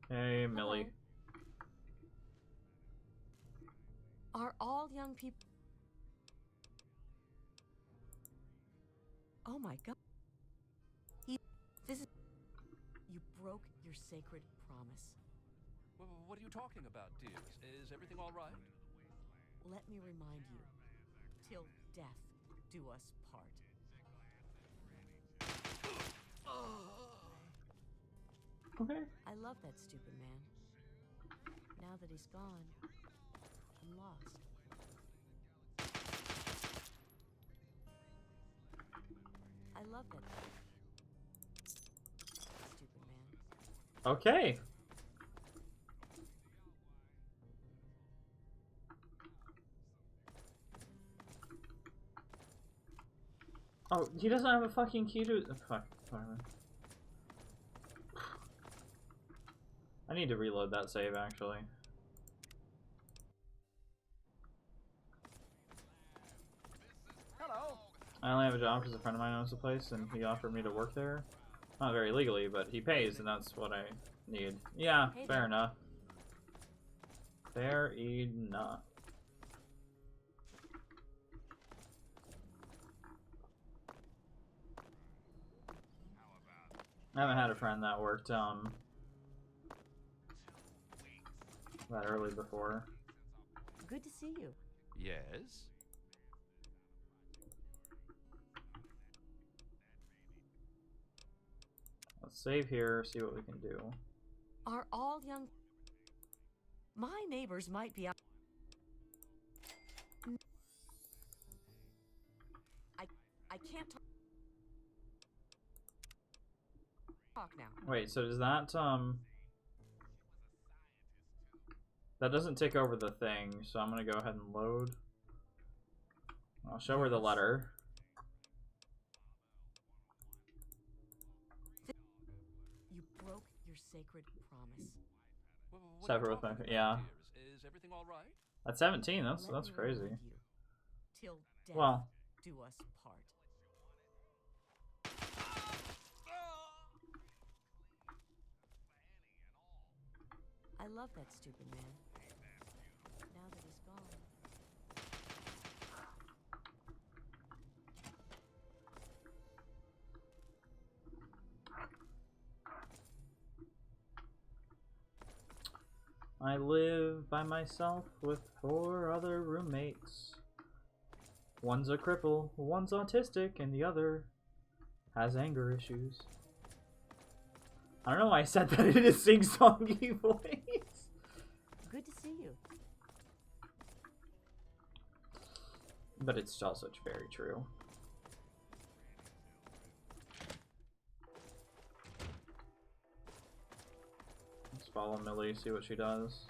Hey, Millie. Are all young people... Oh my god. This is... You broke your sacred promise. What are you talking about, dear? Is everything all right? Let me remind you. Till death do us part. Okay. I love that stupid man. Now that he's gone, I'm lost. I love that stupid man. Okay. Oh, he doesn't have a fucking key to. Fuck. Whatever. I need to reload that save actually. Hello. I only have a job because a friend of mine owns the place and he offered me to work there. Not very legally, but he pays and that's what I need. Yeah, Hey fair there. enough. Fair enough. I haven't had a friend that worked that early before. Good to see you. Yes? Let's save here, see what we can do. Are all young... My neighbors might be out... I can't talk now. Wait, so does that that doesn't take over the thing, so I'm gonna go ahead and load. I'll show her the letter. You broke your sacred promise. What Sever are you with my talking about, yeah. dear? Is everything all right? At 17, that's Let me crazy. remind you, till death Well, do us part. I love that stupid man. Now that he's gone. I live by myself with 4 other roommates. One's a cripple, one's autistic, and the other has anger issues. I don't know why I said that in a sing-songy voice. Good to see you. But it's also very true. Let's follow Millie, see what she does.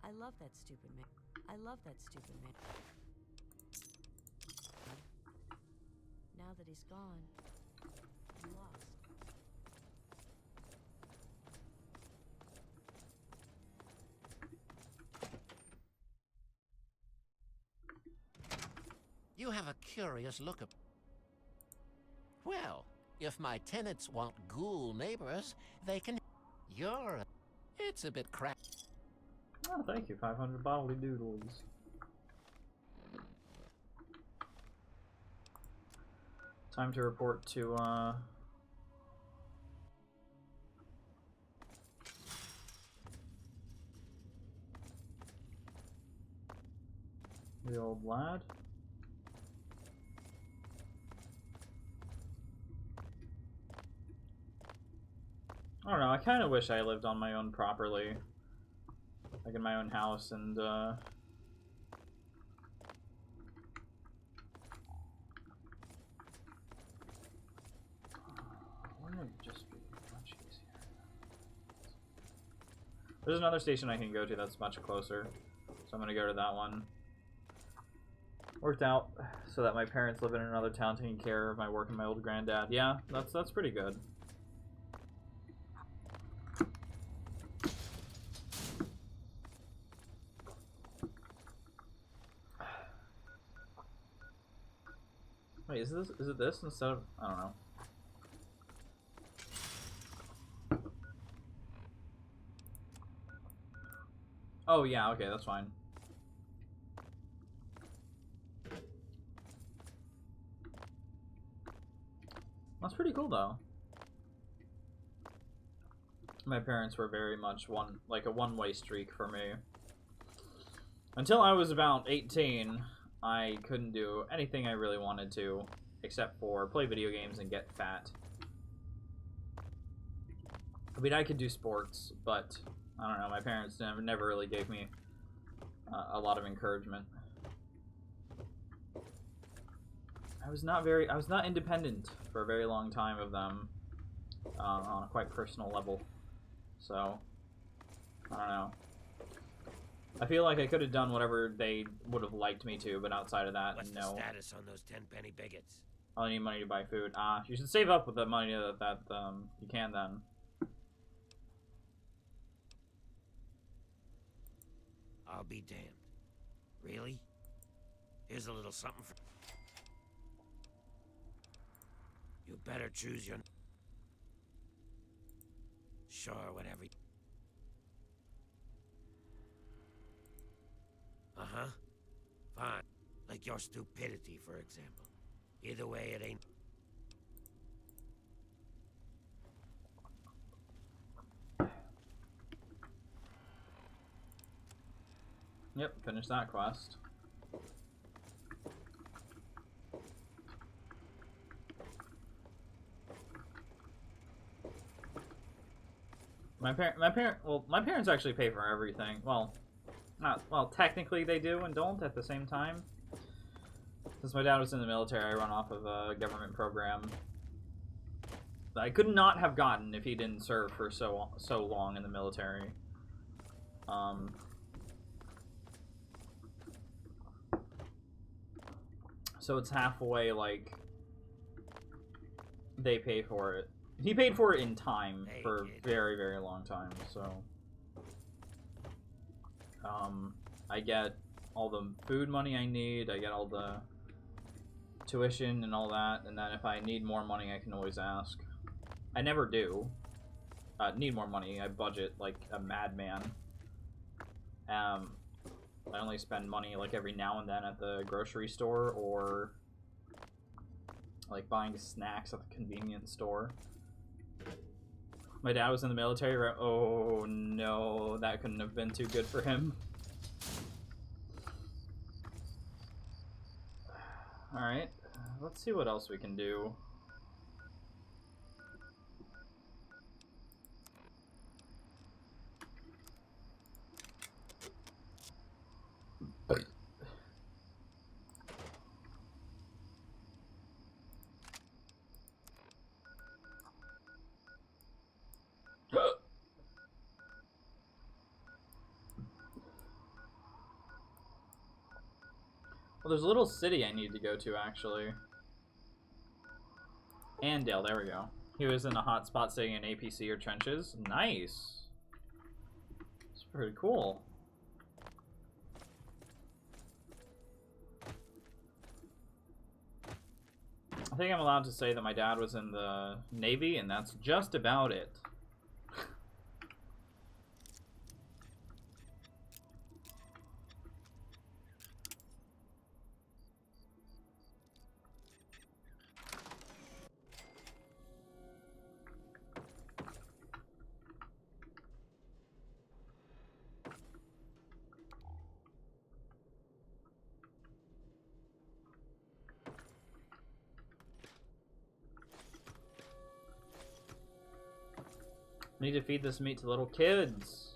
I love that stupid man. I love that stupid man. Now that he's gone, I'm lost. You have a curious look at... Well, if my tenants want ghoul neighbors, they can... You're... It's a bit crap. Oh, thank you. 500 bodily doodles. Time to report to, the old lad. I don't know, I kind of wish I lived on my own properly. Like in my own house and, wouldn't it just be much easier? There's another station I can go to that's much closer, so I'm gonna go to that one. Worked out so that my parents live in another town taking care of my work and my old granddad. Yeah, that's pretty good. Wait, is it this instead of, I don't know. Oh yeah, okay, that's fine. That's pretty cool, though. My parents were very much a one-way streak for me. Until I was about 18, I couldn't do anything I really wanted to, except for play video games and get fat. I mean, I could do sports, but I don't know, my parents never really gave me a lot of encouragement. I was not independent for a very long time of them, on a quite personal level. So, I don't know. I feel like I could have done whatever they would have liked me to, but outside of that, What's no. the status on those 10-penny bigots? I need money to buy food. You should save up with the money that you can then. I'll be damned. Really? Here's a little something for... You better choose your... Sure, whatever. Uh-huh. Fine. Like your stupidity, for example. Either way, it ain't... Yep, finish that quest. My parents actually pay for everything. Well, technically they do and don't at the same time. Since my dad was in the military, I run off of a government program that I could not have gotten if he didn't serve for so long in the military. So it's halfway, like, they pay for it. He paid for it in time for a very, very long time, so... I get all the food money I need, I get all the tuition and all that, and then if I need more money, I can always ask. I never do. Need more money, I budget like a madman. I only spend money like every now and then at the grocery store or like buying snacks at the convenience store. My dad was in the military, right? Oh no, that couldn't have been too good for him. Alright, let's see what else we can do. Well, there's a little city I need to go to, actually. Andale, there we go. He was in a hot spot staying in APC or trenches. Nice. It's pretty cool. I think I'm allowed to say that my dad was in the Navy, and that's just about it. Need to feed this meat to little kids.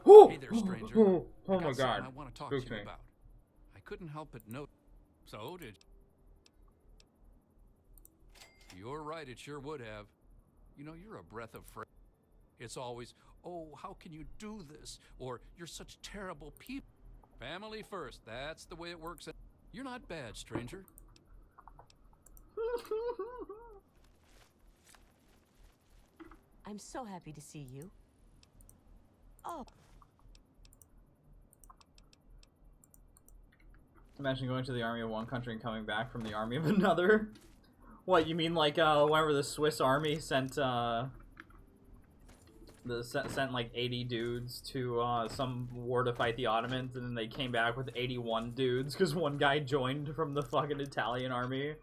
Hey there, stranger. Oh I got my god. something I want to talk to Spooked you me. about. I couldn't help but note. So did. You're right. It sure would have. You know, you're a breath of fresh. It's always, oh, how can you do this? Or you're such terrible people. Family first. That's the way it works. You're not bad, stranger. I'm so happy to see you. Oh. Imagine going to the army of one country and coming back from the army of another. What, you mean like, whenever the Swiss army sent, sent like 80 dudes to, some war to fight the Ottomans, and then they came back with 81 dudes, because one guy joined from the fucking Italian army?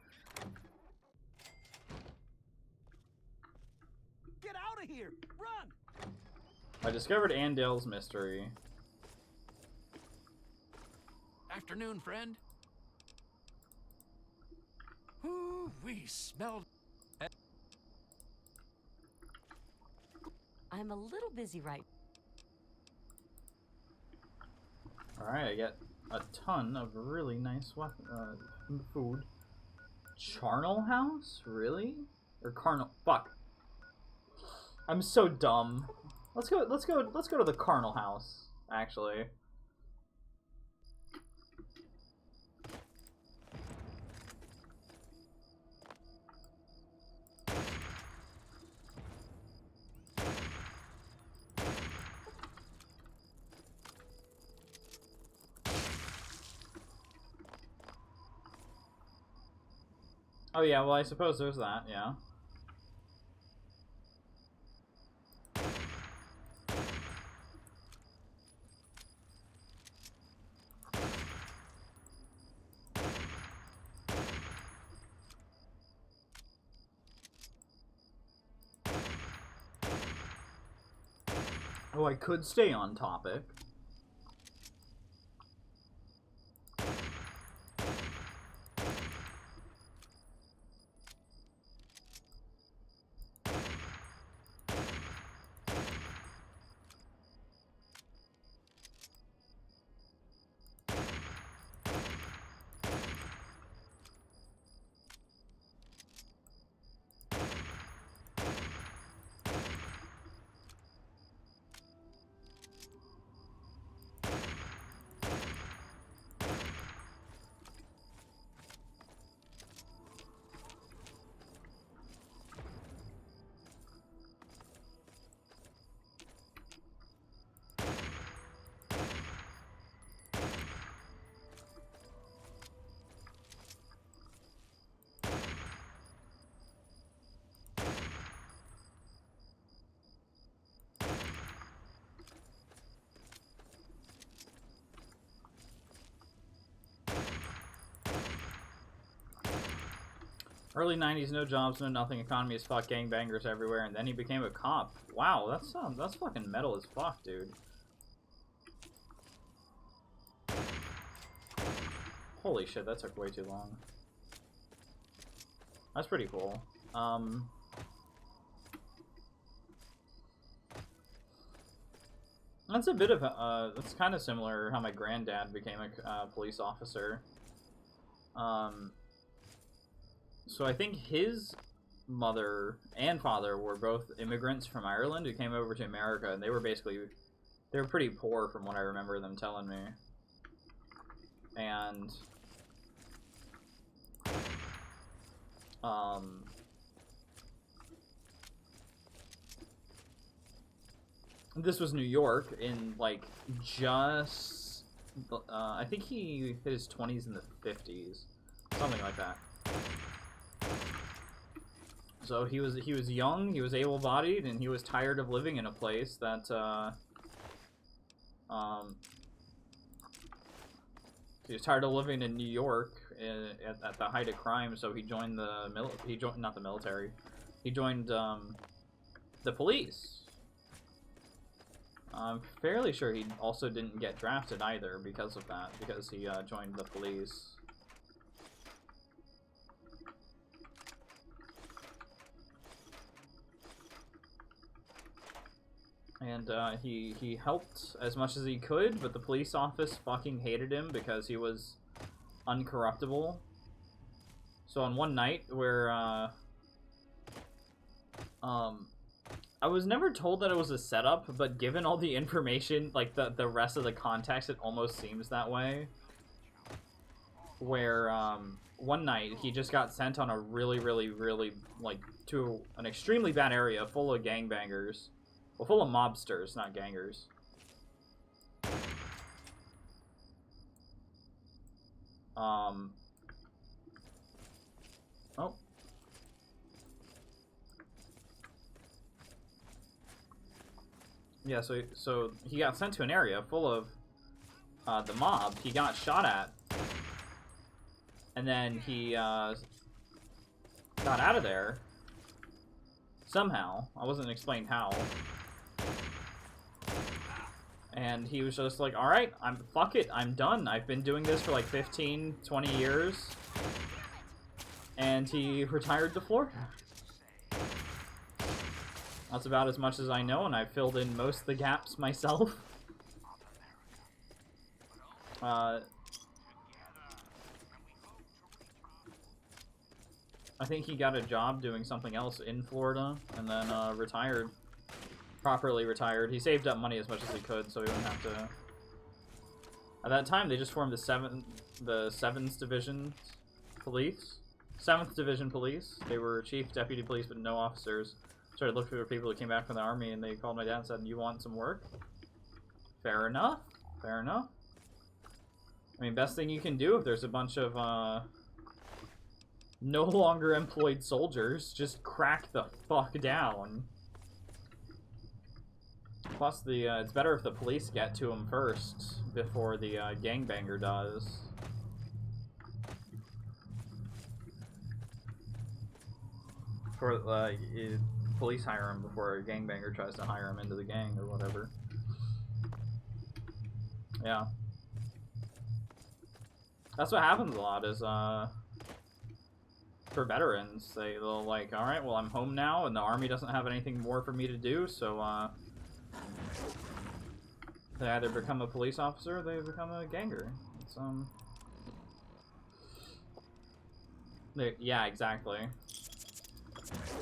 Run! I discovered Andale's mystery. Afternoon, friend. Ooh, we smelled. I'm a little busy right. Alright, I get a ton of really nice food. Charnel House? Really? Or Carnal? Fuck. I'm so dumb. Let's go to the Carnal House, actually. Oh yeah, well I suppose there's that, yeah. Oh, I could stay on topic. Early 90s, no jobs, no nothing, economy is fuck, gangbangers everywhere, and then he became a cop. Wow, that's fucking metal as fuck, dude. Holy shit, that took way too long. That's pretty cool. That's a bit of that's kind of similar how my granddad became a police officer. So I think his mother and father were both immigrants from Ireland who came over to America, and they were pretty poor from what I remember them telling me. And this was New York in like just I think he hit his 20s in the 50s, something like that. So he was young, he was able-bodied, and he was tired of living in a place that he was tired of living in New York at the height of crime. So he joined the not the military. He joined the police. I'm fairly sure he also didn't get drafted either because of that, because he joined the police. And he helped as much as he could, but the police office fucking hated him because he was uncorruptible. So on one night where I was never told that it was a setup, but given all the information, like the rest of the context, it almost seems that way. Where one night he just got sent on a really like to an extremely bad area full of gangbangers. Well, full of mobsters, not gangers. Oh. Yeah, so he got sent to an area full of the mob. He got shot at. And then he got out of there. Somehow. I wasn't explained how. And he was just like, alright, fuck it, I'm done. I've been doing this for like 15, 20 years. And he retired to Florida. That's about as much as I know, and I filled in most of the gaps myself. I think he got a job doing something else in Florida, and then retired. Properly retired. He saved up money as much as he could, so he wouldn't have to... At that time, they just formed the 7th Division Police. 7th Division Police. They were chief, deputy police, but no officers. Started looking for people who came back from the army, and they called my dad and said, "You want some work?" Fair enough. Fair enough. I mean, best thing you can do if there's a bunch of, no longer employed soldiers, just crack the fuck down. Plus, it's better if the police get to him first before the gangbanger does. For police hire him before a gangbanger tries to hire him into the gang or whatever. Yeah. That's what happens a lot is, for veterans, they'll like, alright, well, I'm home now, and the army doesn't have anything more for me to do, so, they either become a police officer or they become a ganger. It's, yeah, exactly.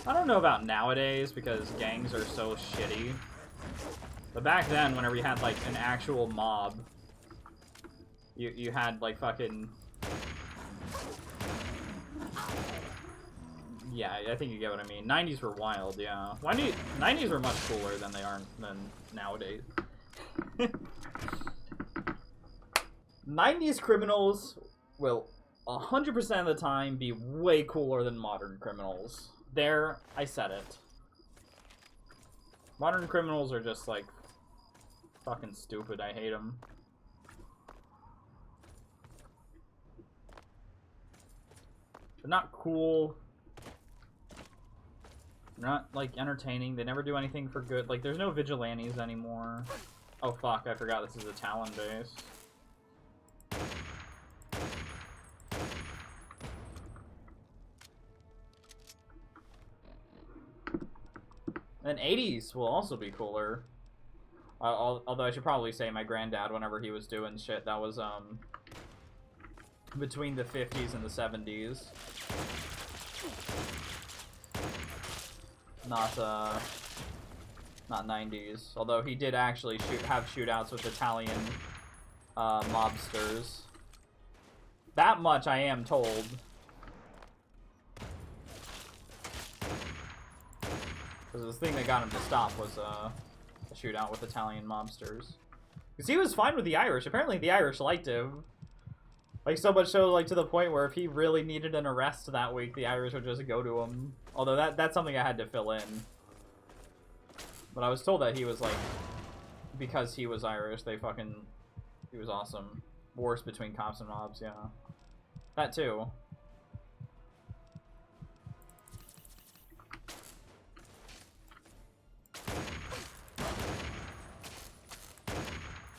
I don't know about nowadays, because gangs are so shitty. But back then, whenever you had, like, an actual mob, you had, like, fucking... Yeah, I think you get what I mean. 90s were wild, yeah. 90s were much cooler than they are than nowadays. 90s criminals will 100% of the time be way cooler than modern criminals. There, I said it. Modern criminals are just like fucking stupid. I hate them. They're not cool. They're not, like, entertaining. They never do anything for good. Like, there's no vigilantes anymore. Oh, fuck. I forgot this is a Talon base. And 80s will also be cooler. Although I should probably say my granddad, whenever he was doing shit, that was, between the 50s and the 70s. Not 90s. Although he did actually have shootouts with Italian mobsters. That much I am told. Because the thing that got him to stop was a shootout with Italian mobsters. Because he was fine with the Irish. Apparently the Irish liked him. Like, so much so, like, to the point where if he really needed an arrest that week, the Irish would just go to him. Although that's something I had to fill in. But I was told that he was, like, because he was Irish, he was awesome. Wars between cops and mobs, yeah. That too.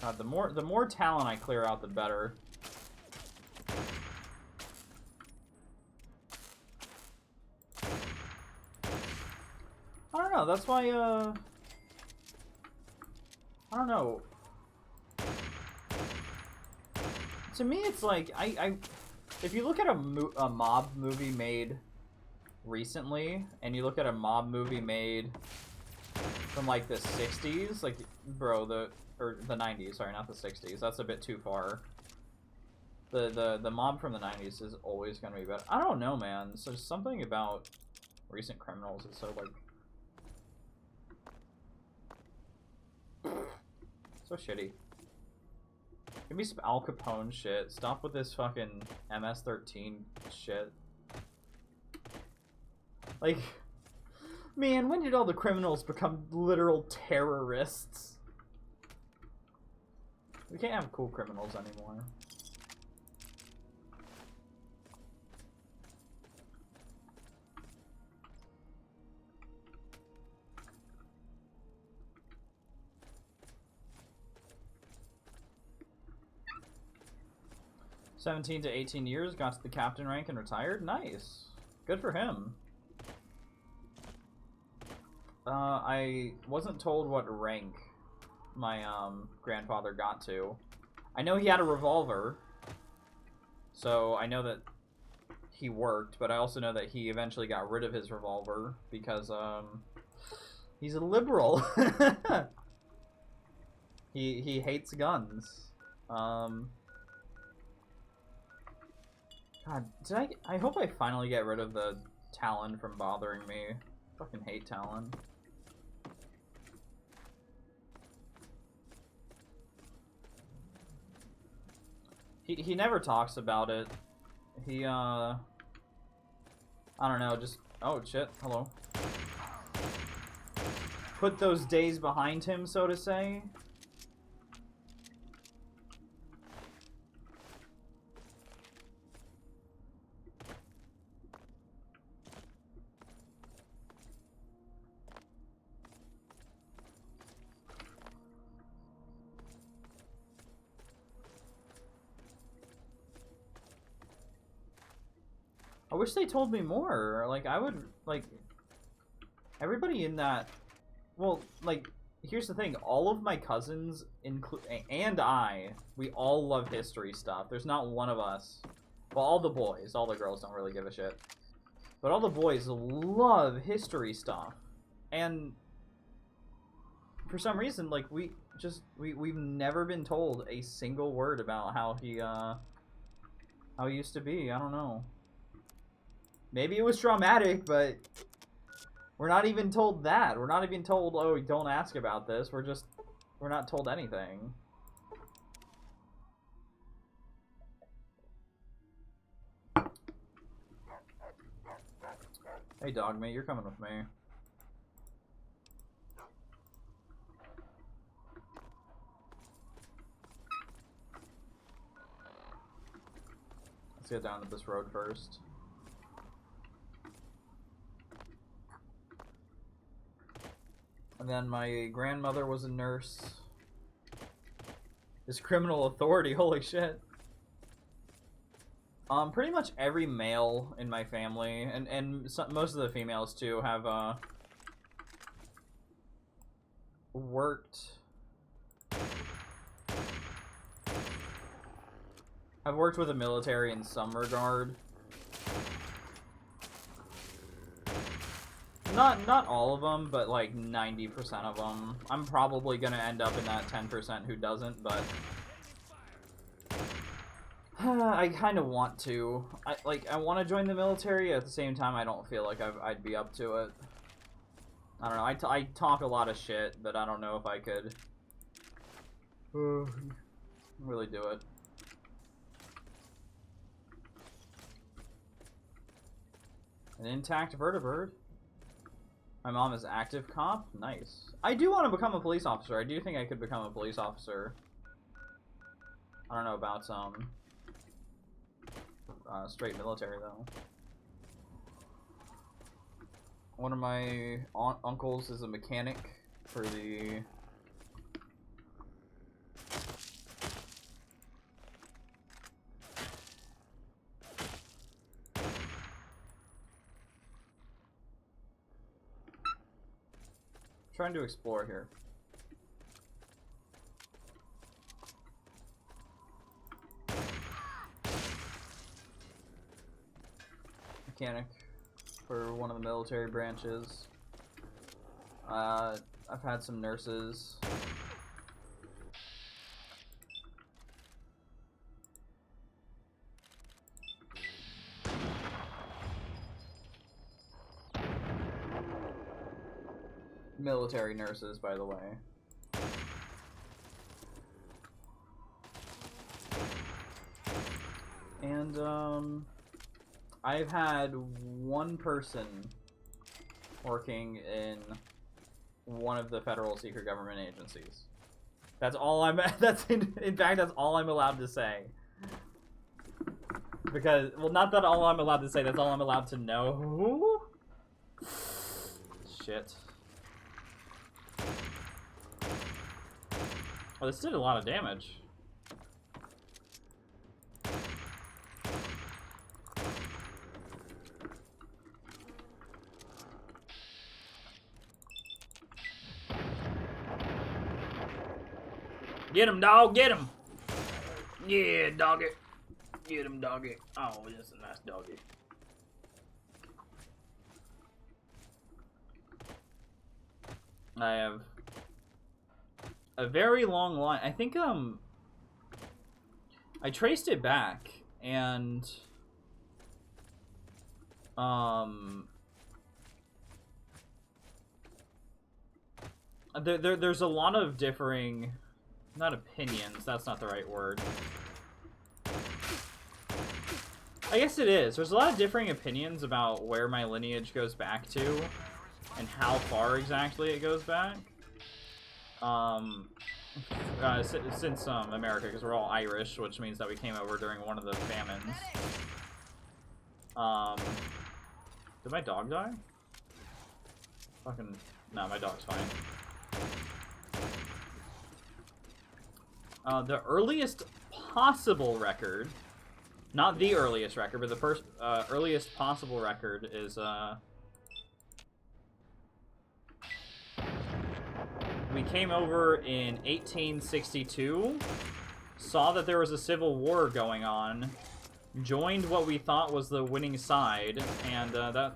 God, the more talent I clear out, the better. I don't know, that's why, I don't know. To me, it's like, if you look at a mob movie made recently, and you look at a mob movie made from, like, the 60s, like, bro, or the 90s, sorry, not the 60s, that's a bit too far. The mob from the 90s is always gonna be better. I don't know, man, so there's something about recent criminals is so, like, so shitty. Give me some Al Capone shit. Stop with this fucking MS-13 shit. Like, man, when did all the criminals become literal terrorists? We can't have cool criminals anymore. 17 to 18 years, got to the captain rank and retired. Nice. Good for him. I wasn't told what rank my grandfather got to. I know he had a revolver, so I know that he worked, but I also know that he eventually got rid of his revolver because he's a liberal. He hates guns. God, I hope I finally get rid of the Talon from bothering me. Fucking hate Talon. He never talks about it. He I don't know, just oh shit, hello. Put those days behind him, so to say. I wish they told me more. Like, I would, like, everybody in that, well, like, here's the thing. All of my cousins, and we all love history stuff. There's not one of us, well, all the boys, all the girls don't really give a shit. But all the boys love history stuff. And for some reason, like, we've never been told a single word about how he used to be. I don't know. Maybe it was traumatic, but we're not even told that. We're not even told, oh, don't ask about this. We're not told anything. Hey, dog mate, you're coming with me. Let's get down to this road first. And then my grandmother was a nurse. This criminal authority, holy shit. Pretty much every male in my family, and most of the females too, have worked with the military in some regard. Not all of them, but like 90% of them. I'm probably gonna end up in that 10% who doesn't, but I kind of want to. I want to join the military. At the same time, I don't feel like I'd be up to it. I don't know. I talk a lot of shit, but I don't know if I could really do it. An intact vertebrate. My mom is active cop. Nice. I do want to become a police officer. I do think I could become a police officer. I don't know about some straight military though. One of my uncles is a mechanic for the trying to explore here. Mechanic for one of the military branches. I've had some nurses. Military nurses, by the way. And, I've had one person working in one of the federal secret government agencies. That's all I'm, in fact, that's all I'm allowed to say. Because, well, not that all I'm allowed to say, that's all I'm allowed to know. Shit. Oh, this did a lot of damage. Get him, dog. Get him. Yeah, doggy. Get him, doggy. Oh, that's a nice doggy. I have a very long line. I think, I traced it back, and, there's a lot of differing, not opinions, that's not the right word. I guess it is. There's a lot of differing opinions about where my lineage goes back to, and how far exactly it goes back. Since America, because we're all Irish, which means that we came over during one of the famines. Did my dog die? Fucking, no, my dog's fine. The earliest possible record, not the earliest record, but the first earliest possible record is we came over in 1862, saw that there was a civil war going on, joined what we thought was the winning side, and that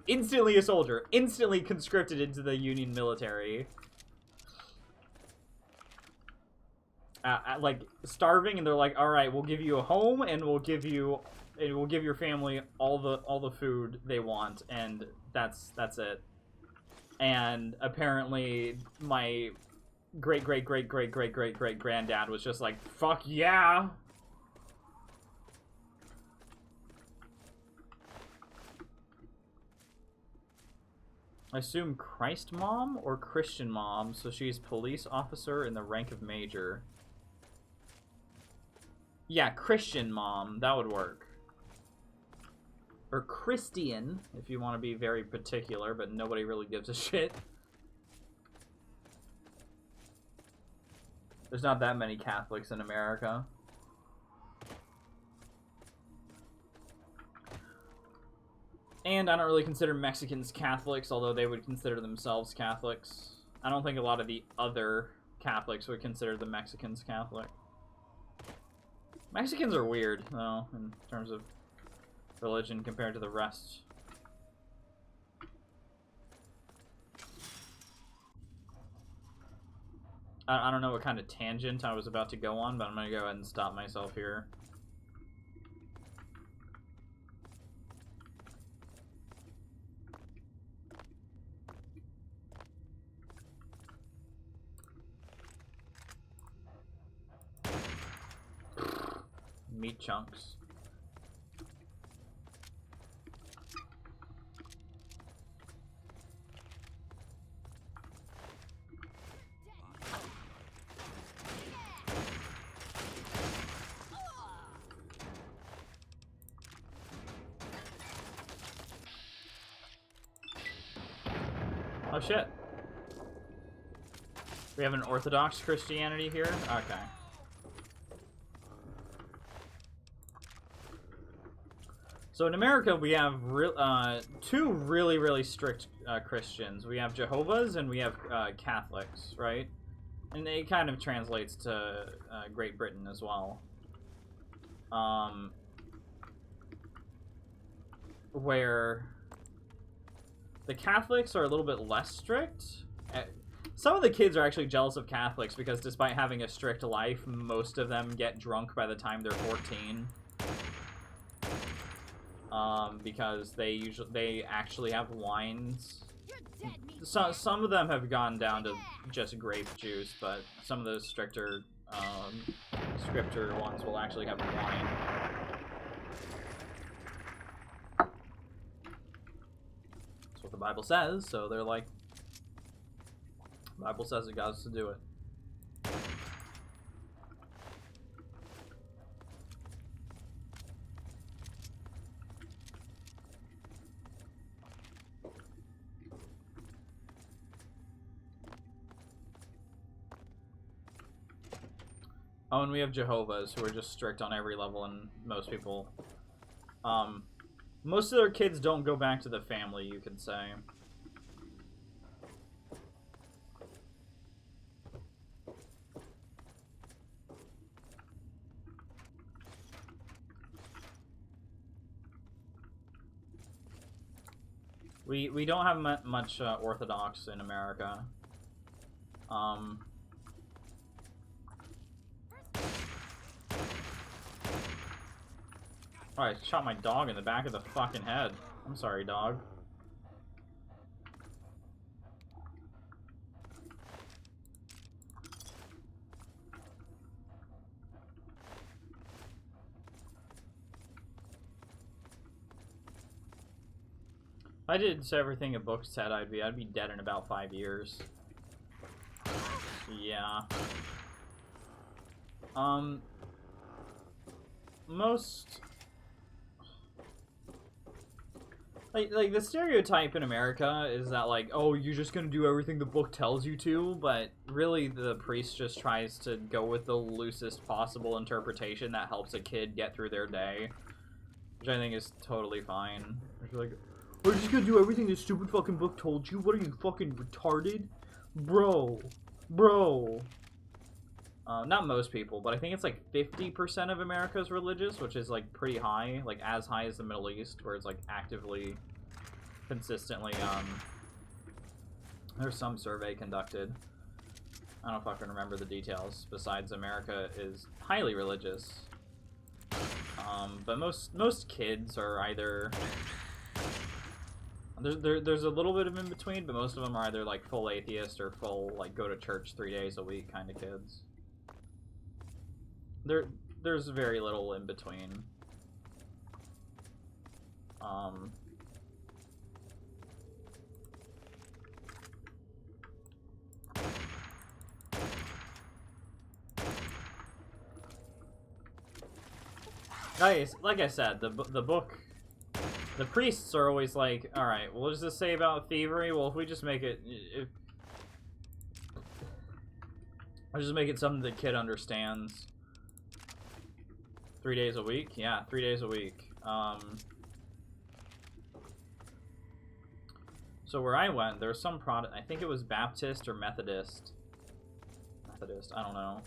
instantly a soldier, instantly conscripted into the Union military. Like starving, and they're like, "All right, we'll give you a home, and we'll give your family all the food they want," and that's it. And apparently, my great granddad was just like, "Fuck yeah!" I assume Christ mom or Christian mom, so she's police officer in the rank of major. Yeah, Christian mom, that would work. Or Christian, if you want to be very particular, but nobody really gives a shit. There's not that many Catholics in America. And I don't really consider Mexicans Catholics, although they would consider themselves Catholics. I don't think a lot of the other Catholics would consider the Mexicans Catholic. Mexicans are weird, though, in terms of religion compared to the rest. I don't know what kind of tangent I was about to go on, but I'm going to go ahead and stop myself here. Meat chunks. Oh shit. We have an Orthodox Christianity here? Okay. So in America, we have two really strict Christians. We have Jehovah's and we have Catholics, right? And it kind of translates to Great Britain as well. Where the Catholics are a little bit less strict. Some of the kids are actually jealous of Catholics because despite having a strict life, most of them get drunk by the time they're 14. Because they actually have wines. Some of them have gone down to just grape juice, but some of the stricter scripture ones will actually have wine. That's what the Bible says, so they're like, the Bible says it, got us to do it. Oh, and we have Jehovah's, who are just strict on every level, and most people... most of their kids don't go back to the family, you could say. We don't have much Orthodox in America. Oh, I shot my dog in the back of the fucking head. I'm sorry, dog. If I did everything a book said I'd be dead in about 5 years. Yeah. Most like the stereotype in America is that like, oh, you're just gonna do everything the book tells you to, but really the priest just tries to go with the loosest possible interpretation that helps a kid get through their day, which I think is totally fine. It's like, we're just gonna do everything this stupid fucking book told you? What are you, fucking retarded? Bro. Not most people, but I think it's like 50% of America is religious, which is like pretty high, like as high as the Middle East, where it's like actively, consistently, there's some survey conducted. I don't fucking remember the details, besides America is highly religious. But most kids are either... There's a little bit of in between, but most of them are either like full atheist or full like go to church 3 days a week kind of kids. There's very little in between. Guys, like I said, the book, the priests are always like, all right, what does this say about thievery? Well, if we just make it, I'll just make it something the kid understands. 3 days a week? Yeah, 3 days a week. So where I went, there was some product, I think it was Baptist or Methodist. Methodist, I don't know.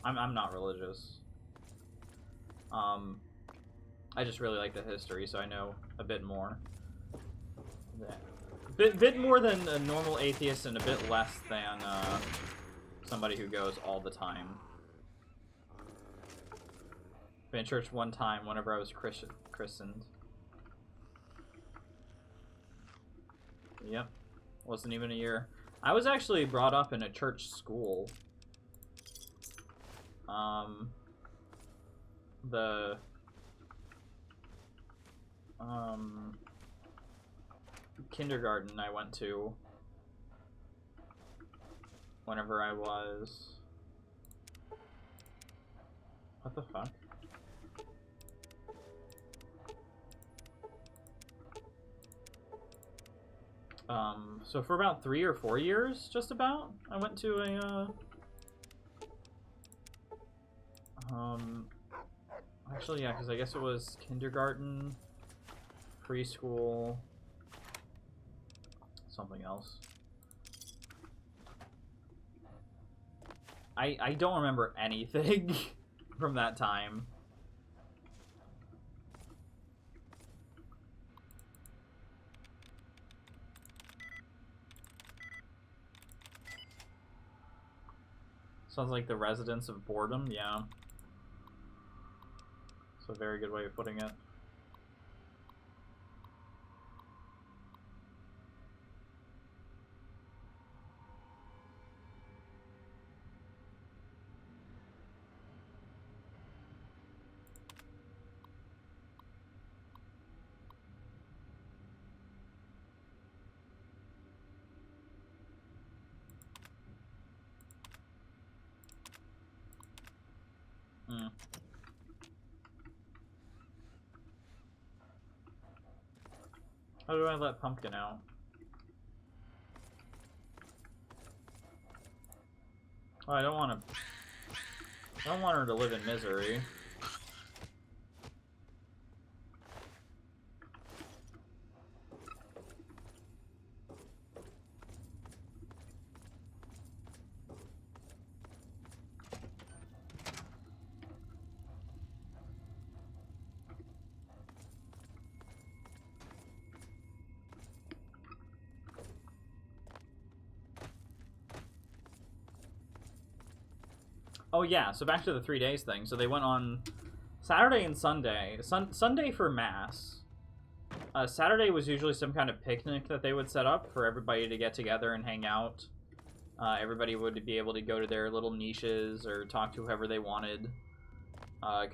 I'm not religious. I just really like the history, so I know a bit more. Bit more than a normal atheist and a bit less than somebody who goes all the time. Been in church one time whenever I was christened. Yep. Wasn't even a year. I was actually brought up in a church school. The kindergarten I went to whenever I was... What the fuck? So for about 3 or 4 years, just about, I went to a, actually, yeah, because I guess it was kindergarten, preschool, something else. I don't remember anything from that time. Sounds like the residence of boredom, yeah. It's a very good way of putting it. How do I let Pumpkin out? Oh, I don't want her to live in misery. Oh yeah, so back to the 3 days thing. So they went on Saturday and Sunday. Sunday for Mass. Saturday was usually some kind of picnic that they would set up for everybody to get together and hang out. Everybody would be able to go to their little niches or talk to whoever they wanted.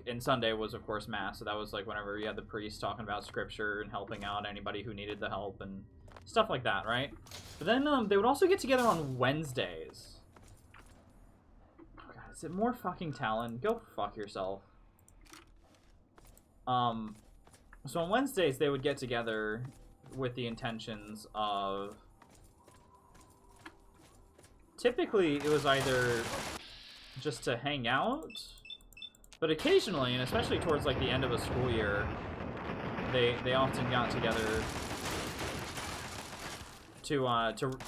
And Sunday was, of course, Mass, so that was like whenever you had the priest talking about scripture and helping out anybody who needed the help and stuff like that, right? But then they would also get together on Wednesdays. Oh God, is it more fucking Talon? Go fuck yourself. So on Wednesdays they would get together with the intentions of... Typically it was either just to hang out, but occasionally, and especially towards like the end of a school year, they often got together to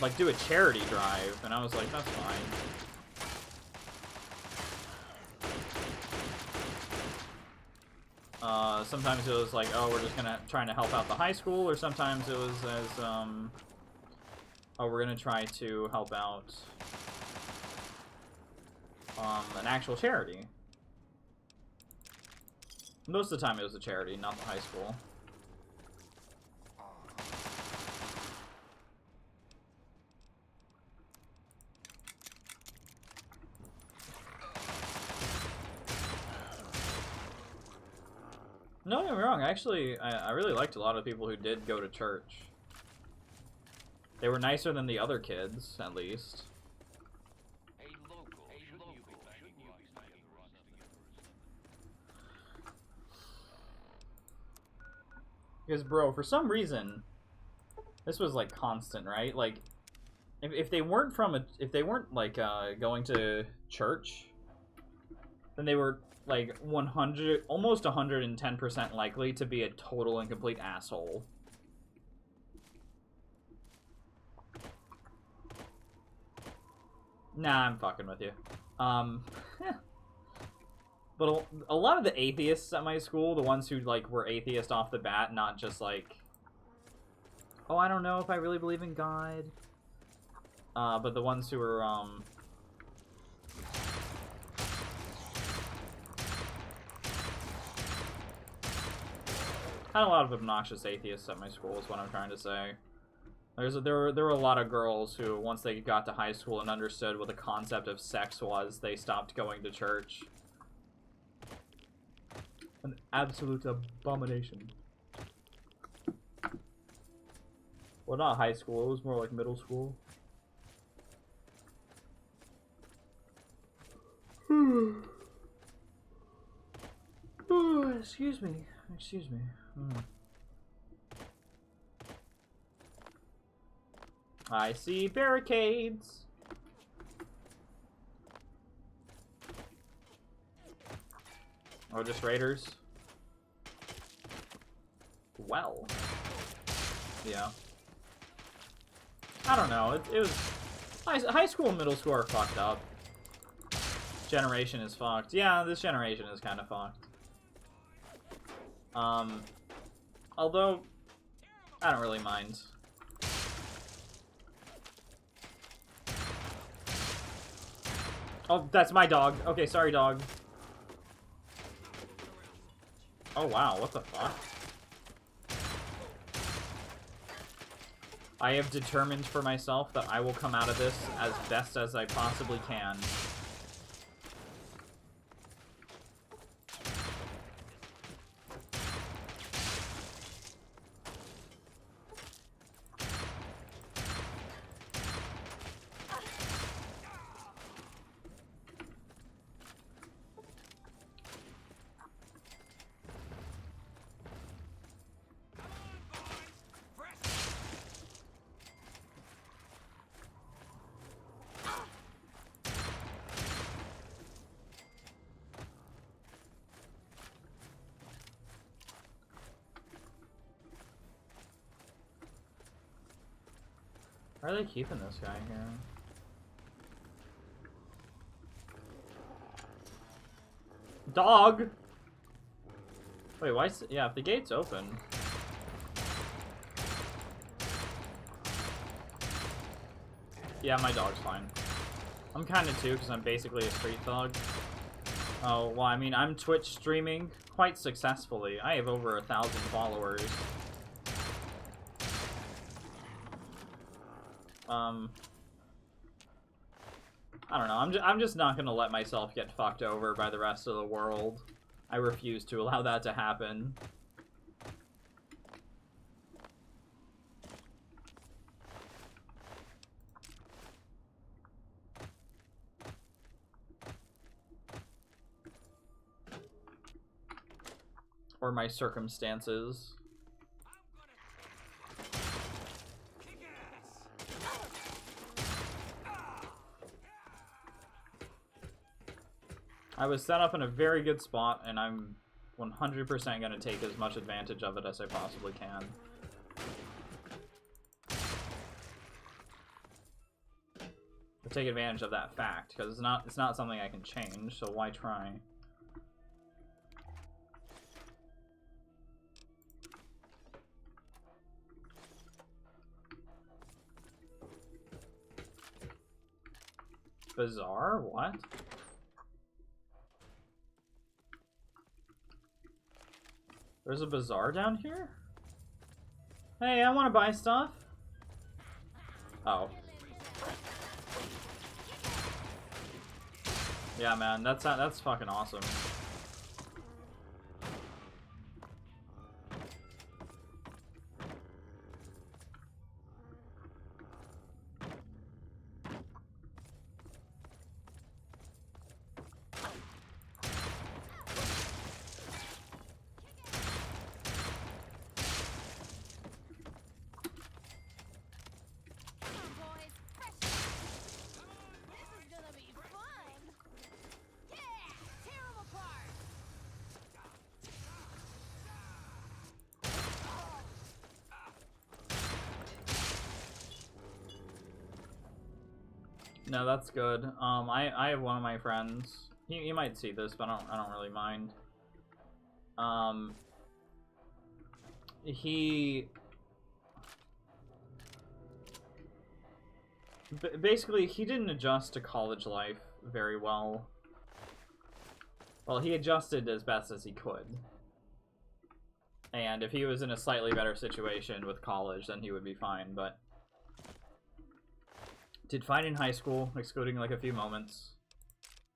like do a charity drive, and I was like, that's fine. Sometimes it was like, oh, we're just trying to help out the high school, or sometimes it was as oh, we're gonna try to help out an actual charity. Most of the time it was a charity, not the high school. No, don't get me wrong. Actually, I really liked a lot of people who did go to church. They were nicer than the other kids, at least. Because, bro, for some reason, this was like constant, right? Like, if they weren't like going to church, then they were like 100, almost 110% likely to be a total and complete asshole. Nah, I'm fucking with you. But a lot of the atheists at my school, the ones who like were atheist off the bat, not just like, oh, I don't know if I really believe in God. But the ones who were had a lot of obnoxious atheists at my school is what I'm trying to say. There were a lot of girls who, once they got to high school and understood what the concept of sex was, they stopped going to church. An absolute abomination. Well, not high school, it was more like middle school. Oh, excuse me. Excuse me. I see barricades. Or just raiders. Well. Yeah. I don't know. It was... High school and middle school are fucked up. Generation is fucked. Yeah, this generation is kind of fucked. Although, I don't really mind. Oh, that's my dog. Okay, sorry, dog. Oh, wow, what the fuck? I have determined for myself that I will come out of this as best as I possibly can. Why are they keeping this guy here? Dog! Wait, why is... Yeah, if the gate's open... Yeah, my dog's fine. I'm kind of too, because I'm basically a street thug. Oh, well, I mean, I'm Twitch streaming quite successfully. I have over 1,000 followers. I don't know. I'm just not gonna let myself get fucked over by the rest of the world. I refuse to allow that to happen. Or my circumstances. I was set up in a very good spot, and I'm 100% going to take as much advantage of it as I possibly can. To take advantage of that fact, because it's not something I can change, so why try? Bizarre? What? There's a bazaar down here? Hey, I want to buy stuff. Oh. Yeah, man, that's fucking awesome. No, that's good. I have one of my friends. He might see this, but I don't really mind. Basically, he didn't adjust to college life very well. Well, he adjusted as best as he could. And if he was in a slightly better situation with college, then he would be fine, but... Did fine in high school, excluding like a few moments.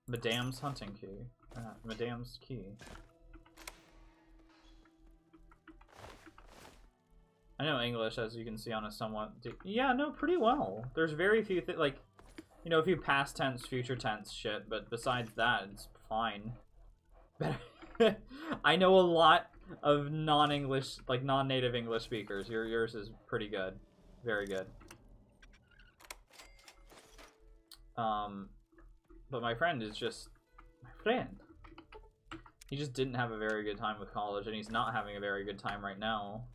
Madame's hunting key. Madame's key. I know English, as you can see, on a somewhat... Yeah, no, pretty well. There's very few like, you know, a few past tense, future tense shit, but besides that, it's fine. I know a lot of non-English, like non-native English speakers. Yours is pretty good. Very good. But my friend is just my friend. He just didn't have a very good time with college, and he's not having a very good time right now.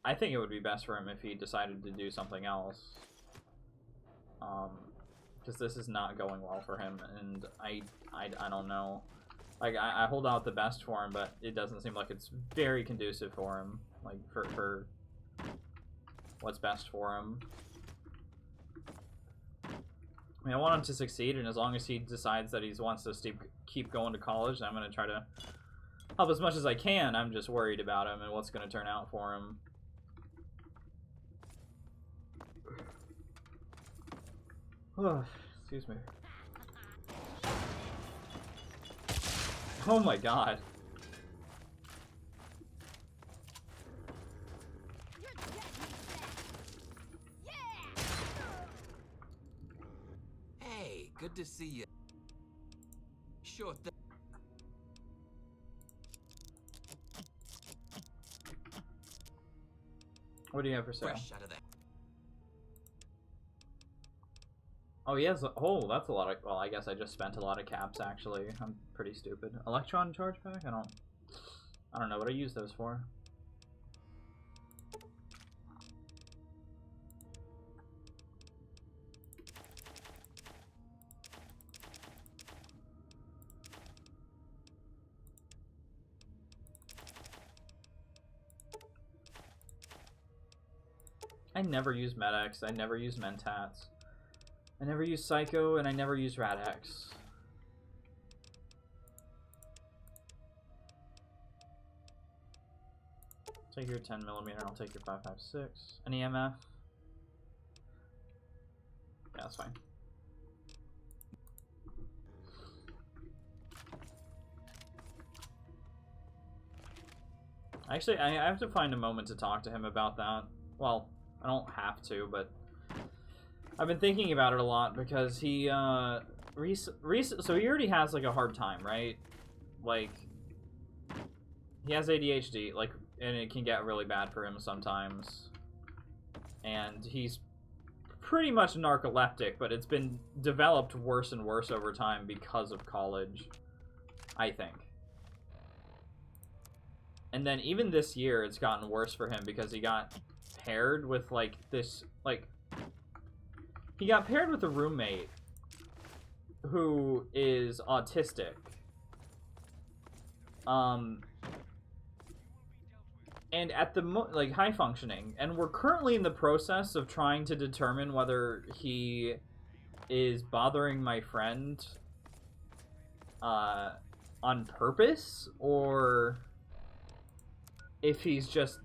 I think it would be best for him if he decided to do something else. Because this is not going well for him, and I don't know. Like, I hold out the best for him, but it doesn't seem like it's very conducive for him. Like, for what's best for him. I mean, I want him to succeed, and as long as he decides that he wants to keep going to college, I'm going to try to help as much as I can. I'm just worried about him and what's going to turn out for him. Excuse me. Oh my god. Hey, good to see you. Sure thing. What do you have for sale? Fresh out of that. Oh, he has. Oh, that's a lot of. Well, I guess I just spent a lot of caps. Actually, I'm pretty stupid. Electron charge pack? I don't know what I use those for. I never use Med-X, I never use Mentats. I never use Psycho, and I never use Rad-X. Take your 10mm, I'll take your 5.56. An EMF? Yeah, that's fine. Actually, I have to find a moment to talk to him about that. Well, I don't have to, but I've been thinking about it a lot because he, so he already has, like, a hard time, right? Like, he has ADHD, like, and it can get really bad for him sometimes. And he's pretty much narcoleptic, but it's been developed worse and worse over time because of college, I think. And then even this year, it's gotten worse for him because he got paired with, like, this, like... He got paired with a roommate who is autistic. And at the like, high functioning. And we're currently in the process of trying to determine whether he is bothering my friend on purpose, or if he's just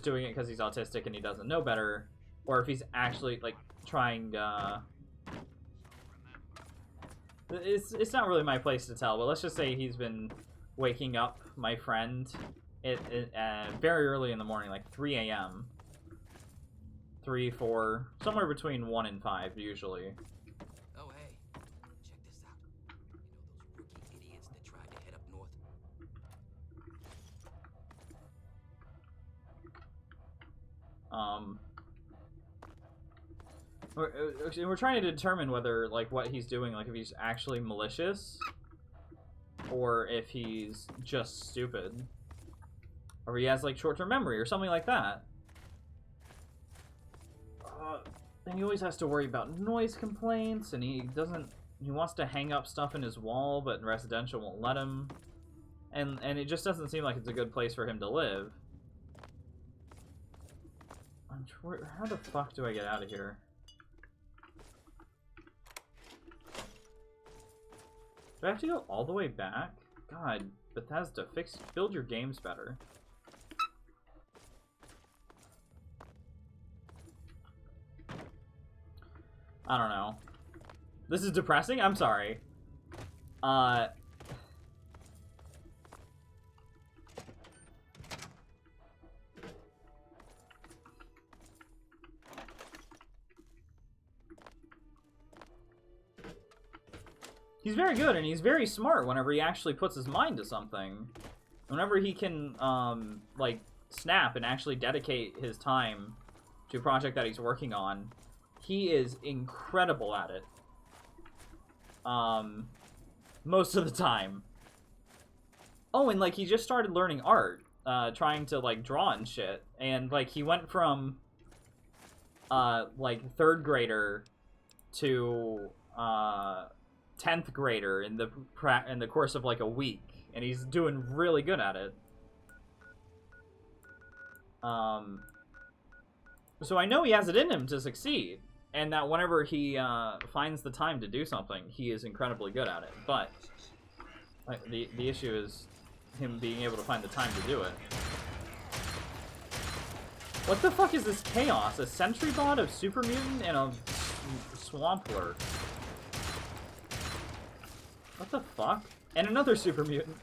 doing it because he's autistic and he doesn't know better, or if he's actually, like, trying it's not really my place to tell, but let's just say he's been waking up my friend very early in the morning, like 3 a.m. 3, 4, somewhere between 1 and 5 usually. Oh, hey, check this out. You know those rookie idiots that tried to head up north? We're trying to determine whether, like, what he's doing, like, if he's actually malicious, or if he's just stupid, or he has, like, short-term memory, or something like that. And he always has to worry about noise complaints, and he wants to hang up stuff in his wall, but residential won't let him, and it just doesn't seem like it's a good place for him to live. How the fuck do I get out of here? Do I have to go all the way back? God, Bethesda, build your games better. I don't know. This is depressing? I'm sorry. He's very good, and he's very smart whenever he actually puts his mind to something. Whenever he can, like, snap and actually dedicate his time to a project that he's working on, he is incredible at it. Most of the time. Oh, and, like, he just started learning art, trying to, like, draw and shit. And, like, he went from, like, 3rd grader to, 10th grader in the course of, like, a week, and he's doing really good at it. So I know he has it in him to succeed, and that whenever he finds the time to do something, he is incredibly good at it. But like, the issue is him being able to find the time to do it. What the fuck is this chaos? A sentry bot, of super mutant, and a swamp lurk. What the fuck? And another super mutant.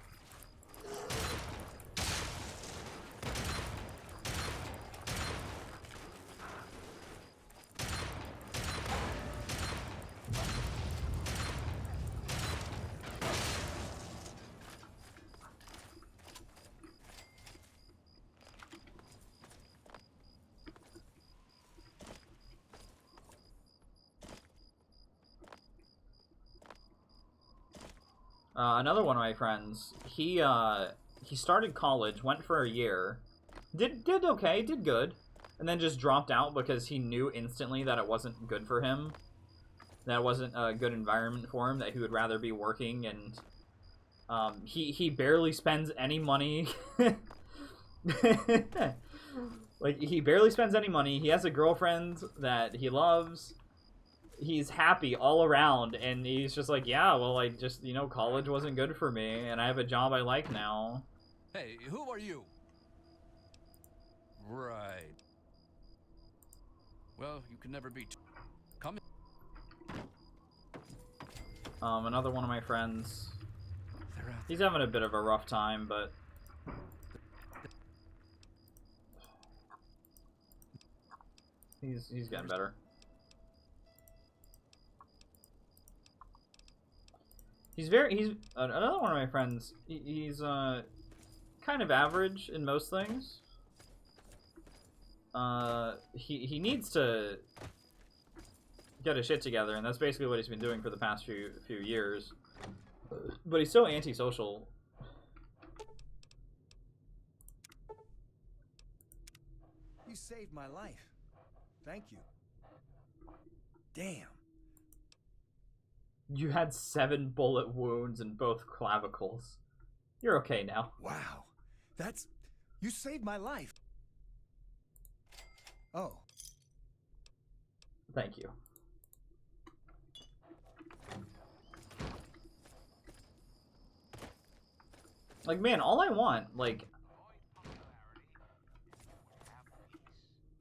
Another one of my friends, he started college, went for a year, did okay, did good, and then just dropped out because he knew instantly that it wasn't good for him, that it wasn't a good environment for him, that he would rather be working, and he barely spends any money. Like, he barely spends any money. He has a girlfriend that he loves. He's happy all around, and he's just like, yeah, well, I just, you know, college wasn't good for me, and I have a job I like now. Hey, who are you? Right. Well, you can never be. Come in. Another one of my friends. He's having a bit of a rough time, but he's getting better. He's another one of my friends. He's kind of average in most things. He needs to get his shit together, and that's basically what he's been doing for the past few years. But he's so antisocial. You saved my life. Thank you. Damn. You had 7 bullet wounds in both clavicles. You're okay now. Wow. You saved my life. Oh. Thank you. Like, man, all I want, like...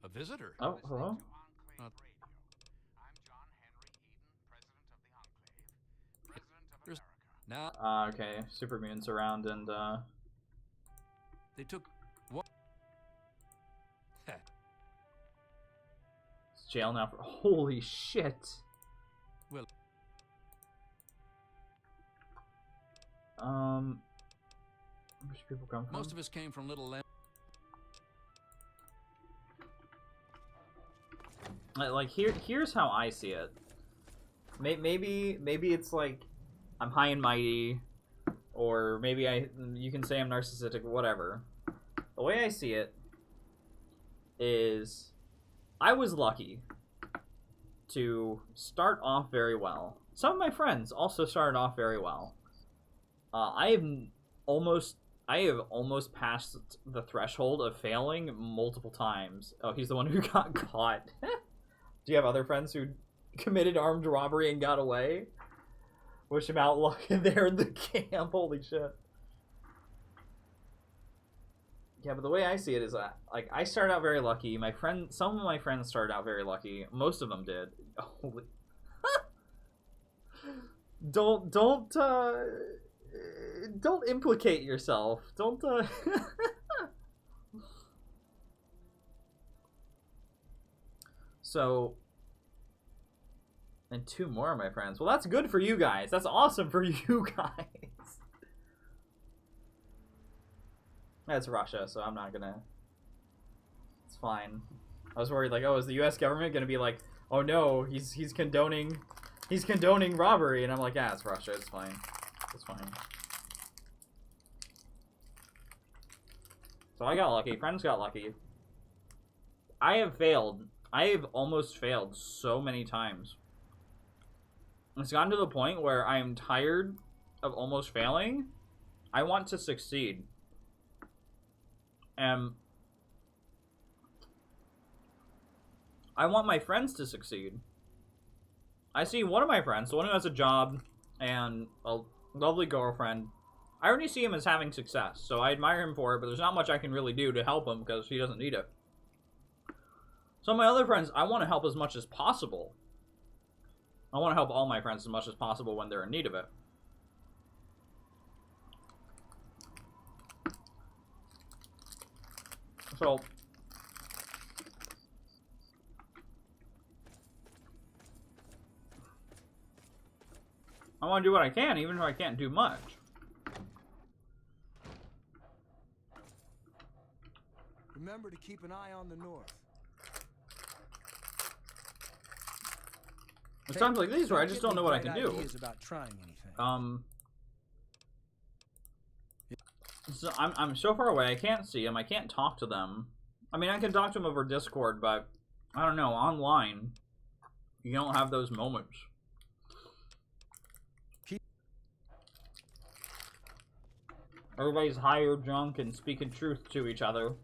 A visitor? Oh, hello? Now. Okay, super mutants around, and They took what? it's jail now for holy shit. Well. Where's people come from? Most of us came from Little Land. Like here's how I see it. Maybe it's like I'm high and mighty, or maybe you can say I'm narcissistic, whatever. The way I see it is I was lucky to start off very well. Some of my friends also started off very well. I have almost passed the threshold of failing multiple times. Oh, he's the one who got caught. Do you have other friends who committed armed robbery and got away? Wish him out luck there in the camp. Holy shit. Yeah, but the way I see it is that, like, I started out very lucky. Some of my friends started out very lucky. Most of them did. Holy. Don't implicate yourself. Don't, So, and 2 more of my friends. Well, that's good for you guys. That's awesome for you guys. That's Russia, so I'm not gonna... It's fine. I was worried, like, oh, is the U.S. government gonna be like, oh no, he's condoning robbery, and I'm like, yeah, it's Russia. It's fine. It's fine. So I got lucky. Friends got lucky. I have failed. I have almost failed so many times. It's gotten to the point where I am tired of almost failing. I want to succeed. And I want my friends to succeed. I see one of my friends, the one who has a job and a lovely girlfriend, I already see him as having success, so I admire him for it, but there's not much I can really do to help him because he doesn't need it. Some of my other friends, I want to help as much as possible. I want to help all my friends as much as possible when they're in need of it. So, I want to do what I can, even if I can't do much. Remember to keep an eye on the north. It's times like these where I just don't know what I can do. About trying anything. So I'm so far away, I can't see them, I can't talk to them. I mean, I can talk to them over Discord, but I don't know, online, you don't have those moments. Everybody's high or drunk and speaking truth to each other.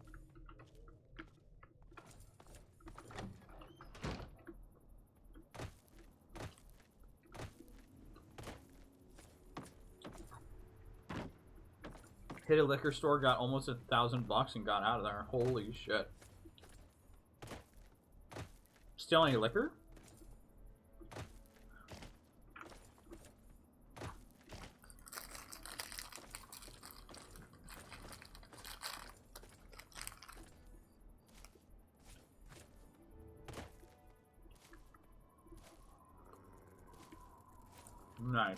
Hit a liquor store, got almost $1,000 and got out of there. Holy shit. Still any liquor? Nice.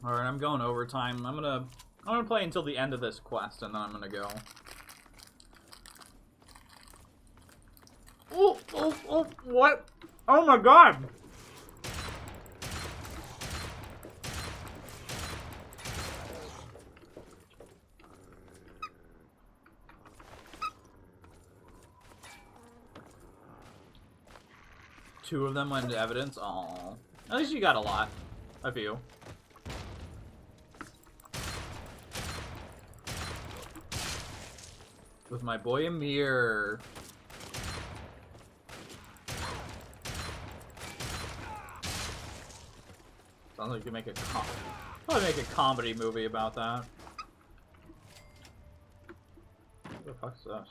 Alright, I'm going overtime. I'm gonna play until the end of this quest and then I'm gonna go. Oh, oh, oh, what? Oh my god! Two of them went into evidence. Aww. At least you got a lot. A few. With my boy Amir. Sounds like you make probably make a comedy movie about that. What the fuck's this?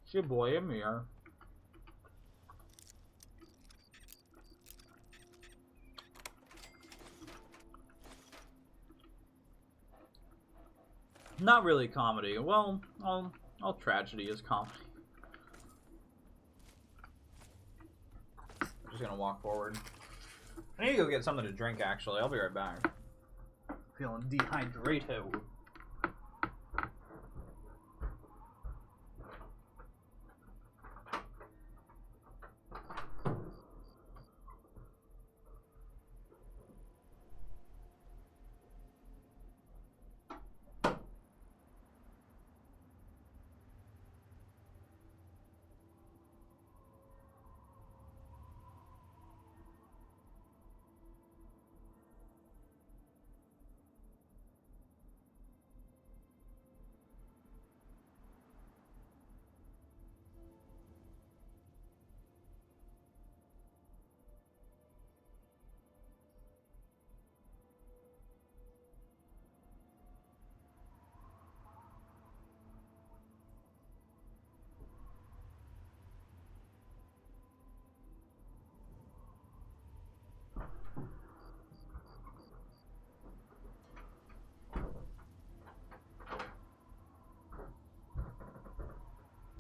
It's your boy Amir. Not really comedy. Well, all tragedy is comedy. I'm just gonna walk forward. I need to go get something to drink, actually. I'll be right back. Feeling dehydrated.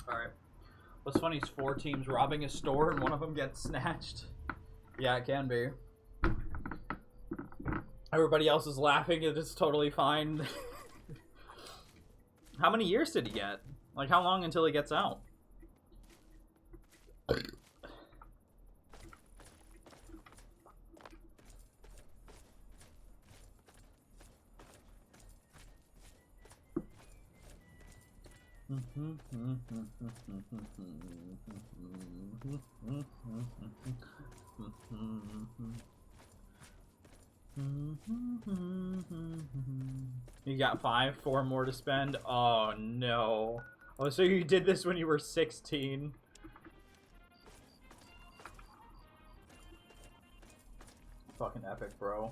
Alright. What's funny is 4 teams robbing a store and one of them gets snatched. Yeah, it can be. Everybody else is laughing and it's totally fine. How many years did he get? Like, how long until he gets out? You got 5, 4 more to spend. Oh no. Oh, so you did this when you were 16. Fucking epic, bro.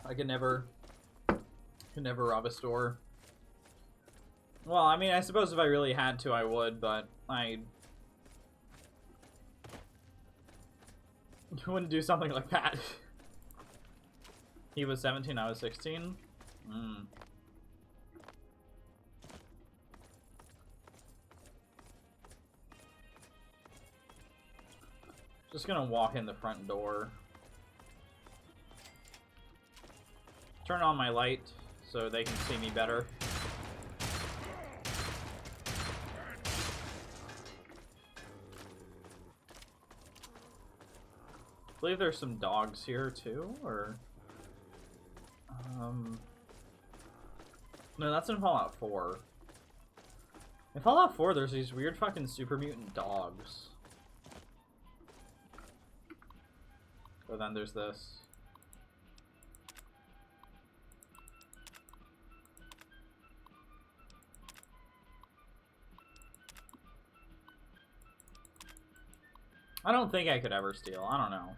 I could never rob a store. Well, I mean, I suppose if I really had to, I would, but I wouldn't do something like that. He was 17, I was 16. Just gonna walk in the front door. Turn on my light so they can see me better. I believe there's some dogs here too, or no, that's in Fallout 4. In Fallout 4, there's these weird fucking super mutant dogs. But then there's this. I don't think I could ever steal. I don't know.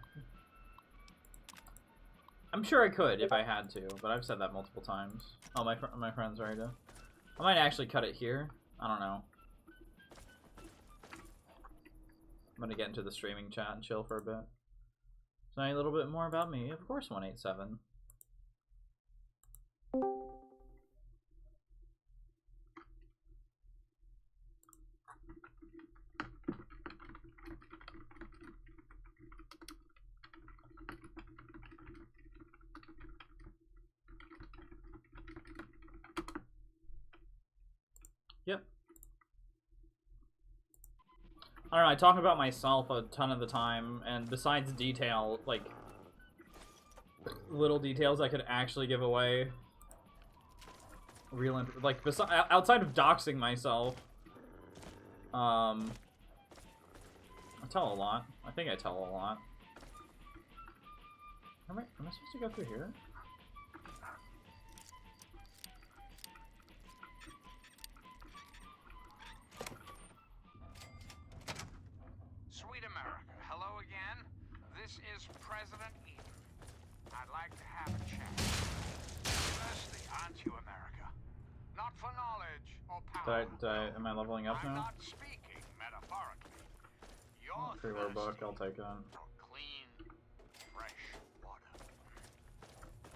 I'm sure I could if I had to, but I've said that multiple times. Oh, my friend's ready to. I might actually cut it here. I don't know. I'm gonna get into the streaming chat and chill for a bit. Tell me a little bit more about me. Of course, 187. Yep. I don't know, I talk about myself a ton of the time, and besides detail, like, little details I could actually give away. Like, outside of doxing myself, I tell a lot. I think I tell a lot. Am I supposed to go through here? Sweet America, hello again. This is President Eden. I'd like to have a chat. Firstly, aren't you America? Not for knowledge or power. Am I leveling up I'm now? not speaking metaphorically. You're Free-word book, I'll take it. clean, fresh water.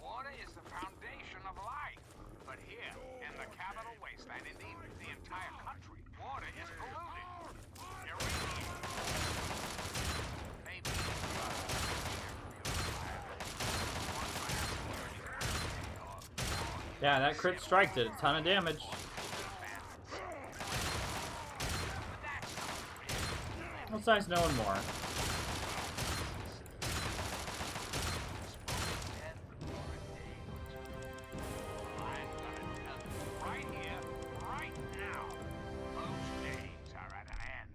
Water is the foundation of life. But here, in the capital wasteland, indeed the entire country, water is polluted. Yeah, that crit strike did a ton of damage. Well, it's nice knowing more. Right here, right now, those days are at an end.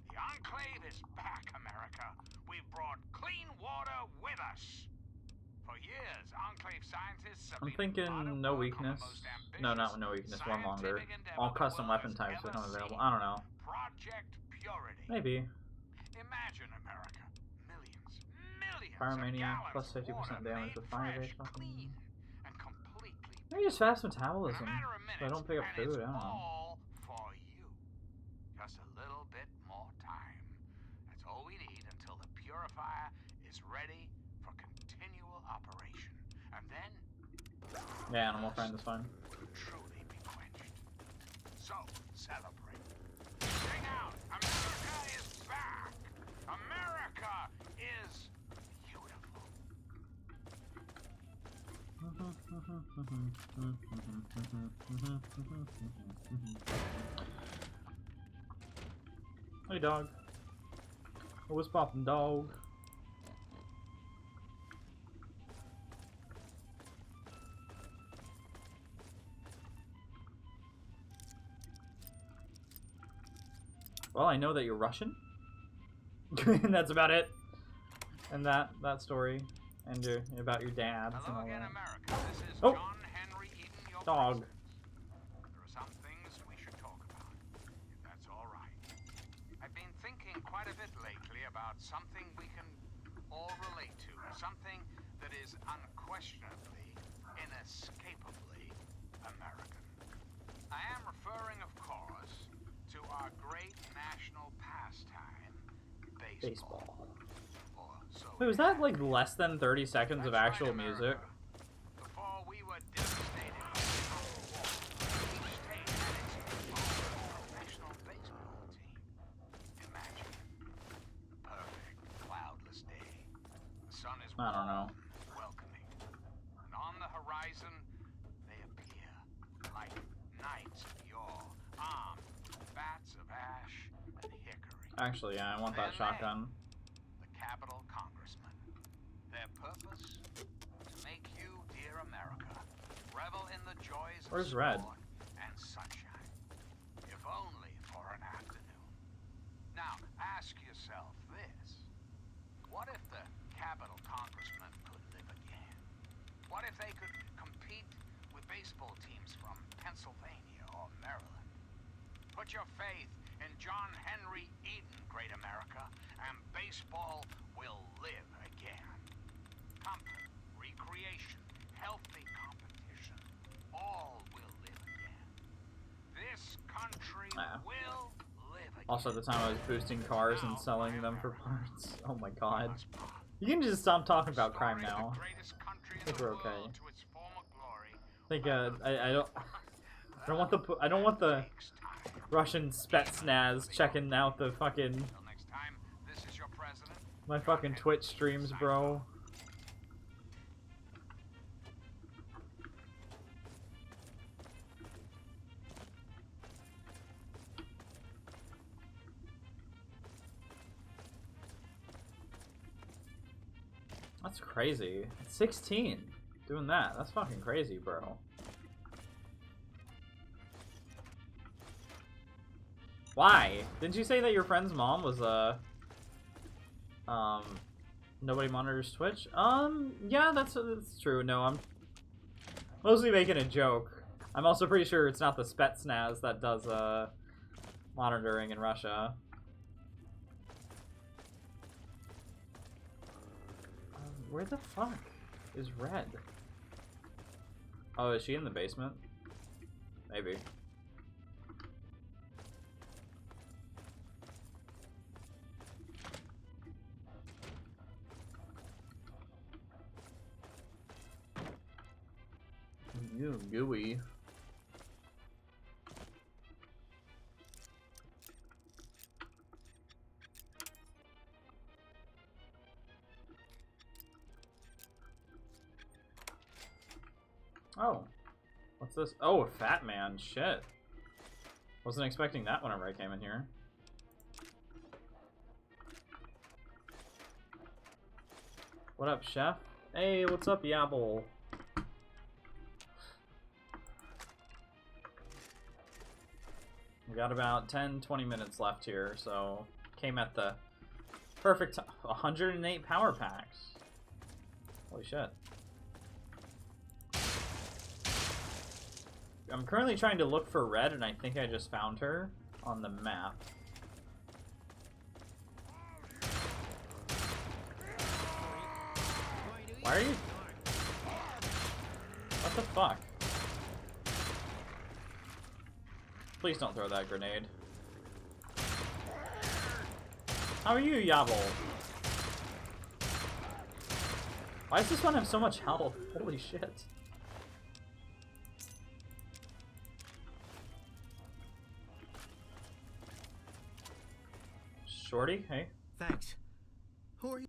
The Enclave is back, America. We've brought clean water with us. For years, Enclave scientists have I'm been thinking no weakness. No, not no weakness. One longer. All custom weapon types become available. I don't know. Project Purity. Maybe. Imagine, America. Millions of Pyromania gallons plus of 50% water damage made with fire fresh, base weapon. clean, and completely Maybe just fast metabolism. in a matter of So I don't pick up and food. it's I don't know. all for you. Just a little bit more time. That's all we need until the purifier is ready for continual operation. And then Yeah, animal friend is fine. could truly be quenched. So, celebrate. Sing out! America is back! America is beautiful. Hey, dog. What's poppin', dog? Well, I know that you're Russian. And that's about it. And that story. And about your dad and all that. Oh! Dog. There are some things we should talk about, if that's all right. I've been thinking quite a bit lately about something we can all relate to. Something that is unquestionably, inescapably American. I am referring, of course, to our great national pastime, baseball. Wait, was that like less than 30 seconds of actual music? Before we were devastated by each state had its own professional baseball team. Imagine a perfect cloudless day. The sun is I don't know. welcoming. And on the horizon they appear like knights of yore, armed with bats of ash and hickory. Actually, yeah, I want that shotgun. The Capitol Congressman. Their purpose? To make you, dear America, revel in the joys Where's of Red? sport and sunshine. If only for an afternoon. Now, ask yourself this. What if the Capitol What if they could compete with baseball teams from Pennsylvania or Maryland? Put your faith in John Henry Eden, great America, and baseball will live again. Comfort, recreation, healthy competition, all will live again. This country will live again. Also, at the time I was boosting cars and selling them for parts. Oh my god. You can just stop talking about crime now. I think we're okay. I think I don't want the Russian Spetsnaz checking out the fucking my fucking Twitch streams, bro. That's crazy. 16 doing that. That's fucking crazy, bro. Why? Didn't you say that your friend's mom was nobody monitors Twitch? Yeah, that's true. No, I'm mostly making a joke. I'm also pretty sure it's not the Spetsnaz that does monitoring in Russia. Where the fuck is Red? Oh, is she in the basement? Maybe. You gooey. Oh, what's this? Oh, a fat man. Shit. Wasn't expecting that whenever I came in here. What up, chef? Hey, what's up, Yabble? We got about 10-20 minutes left here, so came at the perfect time. 108 power packs. Holy shit. I'm currently trying to look for Red, and I think I just found her on the map. Why are you... What the fuck? Please don't throw that grenade. How are you, Yabble? Why does this one have so much health? Holy shit. Shorty, hey. Thanks. Who are you?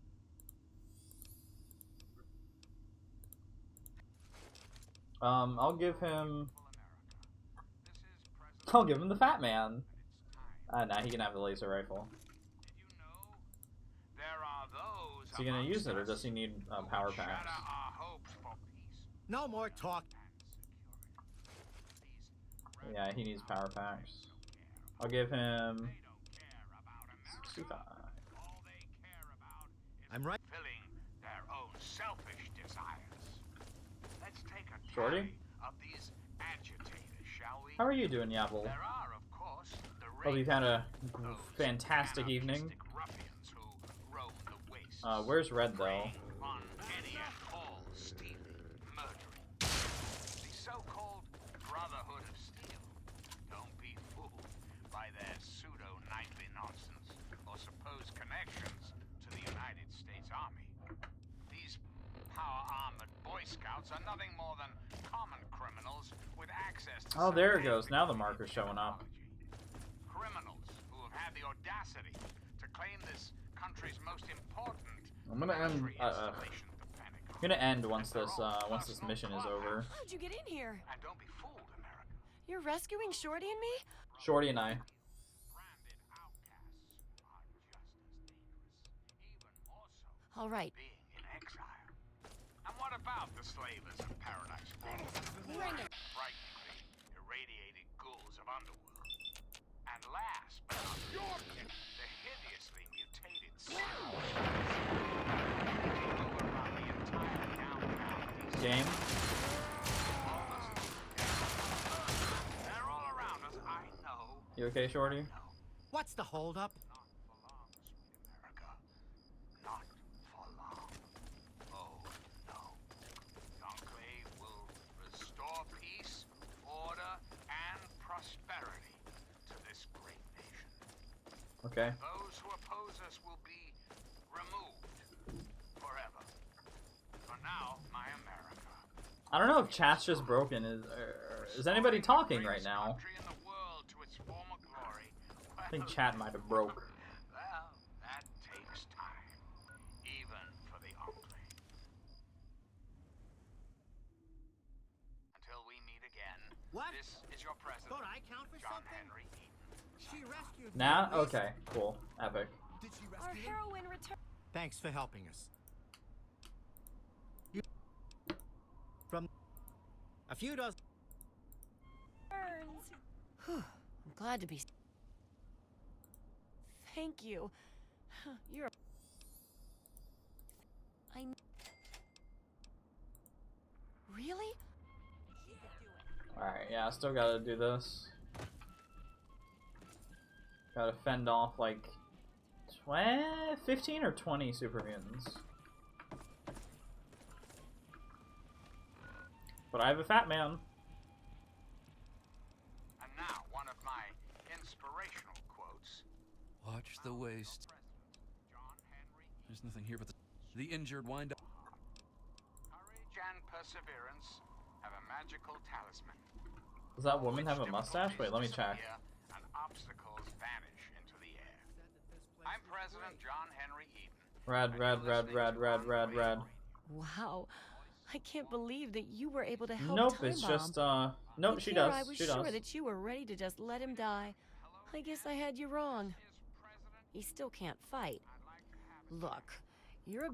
I'll give him the fat man. Nah, he can have the laser rifle. Is he gonna use it, or does he need power packs? No more talk. Yeah, he needs power packs. I'll give him 65. I'm right. Filling their own selfish desires. Let's take a Shorty? tally of these agitators, shall we? How are you doing, Yabble? There are, of course, the Hope you've had a fantastic evening. ruffians who roam the wastes. Where's Red, though? On any and all stealing, murdering. The so-called Brotherhood of Steel. Don't be fooled by their pseudo-knightly nonsense or supposed connections to the United States Army. These power-armored Boy Scouts are nothing more than common criminals with access to Oh, there it goes. Now the marker's showing up. criminals who have had the audacity to claim this country's most important I'm gonna end. I'm gonna end once this mission is over. How'd you get in here? And don't be fooled, America. You're rescuing Shorty and me? Shorty and I. All right. Being in exile. And what about the slavers of Paradise Falls? Bring it. Frighteningly irradiated ghouls of underworld. And last but not least, the hideously mutated game. They're all around us, I know. You okay, Shorty? What's the holdup? Not for long. Oh, no. The Enclave will restore peace, order, and prosperity to this great nation. Okay. Those who oppose us will be removed forever. For now, my America. I don't know if chat's just broken. Is anybody talking right now? I think chat might have broke. Well, that takes time, even for the Enclave. Until we meet again, What? this is your president, Don't I count for John something? Henry Eaton. She rescued me. Nah? at least. Okay, cool. Epic. Did she Our rescue him? heroine returned. Thanks for helping us. You from a few dozen. I'm glad to be. Thank you. You're. Really? Alright, yeah, I still gotta do this. Gotta fend off like 15 or 20 super mutants. But I have a fat man. And now, one of my inspirational quotes. Watch the waste. There's nothing here but the injured wind up. Courage and perseverance have a magical talisman. Does that woman have a mustache? Wait, let me check. And obstacles vanish into the air. I'm President John Henry Eaton. Red. Wow. I can't believe that you were able to help Nope, Time it's Bomb. just, nope, she Here does. I was She sure does. that you were ready to just let him die. I guess I had you wrong. He still can't fight. Look, you're a...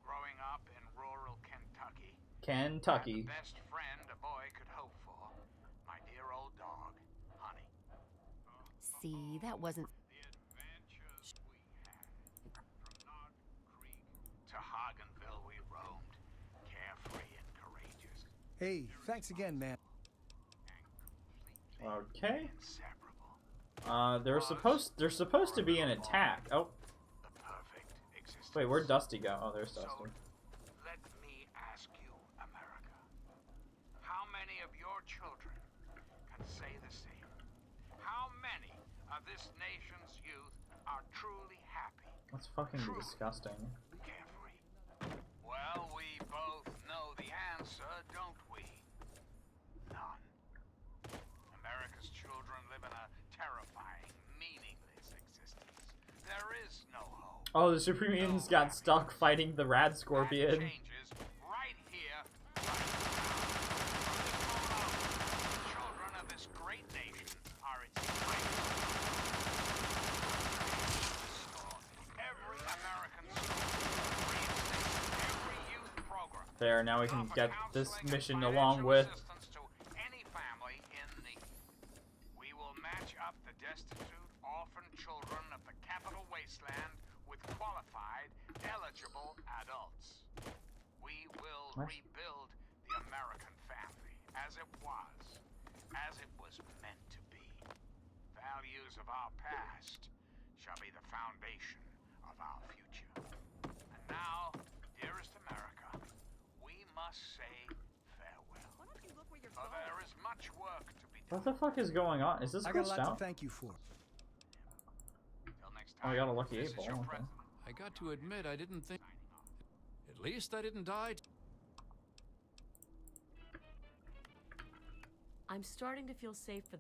Growing up in rural Kentucky. Kentucky. The best friend a boy could hope for. My dear old dog, Honey. See, that wasn't... To Hagenville we roamed, carefree and courageous. Hey, thanks again, man. Okay. There's supposed to be an attack. Oh. Wait, where'd Dusty go? Oh, there's Dusty. Let me ask you, America. How many of your children can say the same? How many of this nation's youth are truly happy? That's fucking disgusting. Well, we both know the answer, don't we? None. America's children live in a terrifying, meaningless existence. There is no hope. Oh, the Super Mutants got stuck fighting the Rad Scorpion. Changes right here, right now. Children of this great nation are its greatest. Every American school, every youth program. There, now we can get this mission along with. To any family in need. We will match up the destitute, orphan children of the capital wasteland with qualified, eligible adults. We will rebuild the American family as it was meant to be. Values of our past shall be the foundation of our future. And now, dearest America, we must say farewell. Why don't you look where you're going? There is much work to be done. What the fuck is going on? Is this I got a glitched lot out? to thank you for. Oh, I got a lucky 8 ball. Okay. I got to admit, I didn't think. At least I didn't die. I'm starting to feel safe for.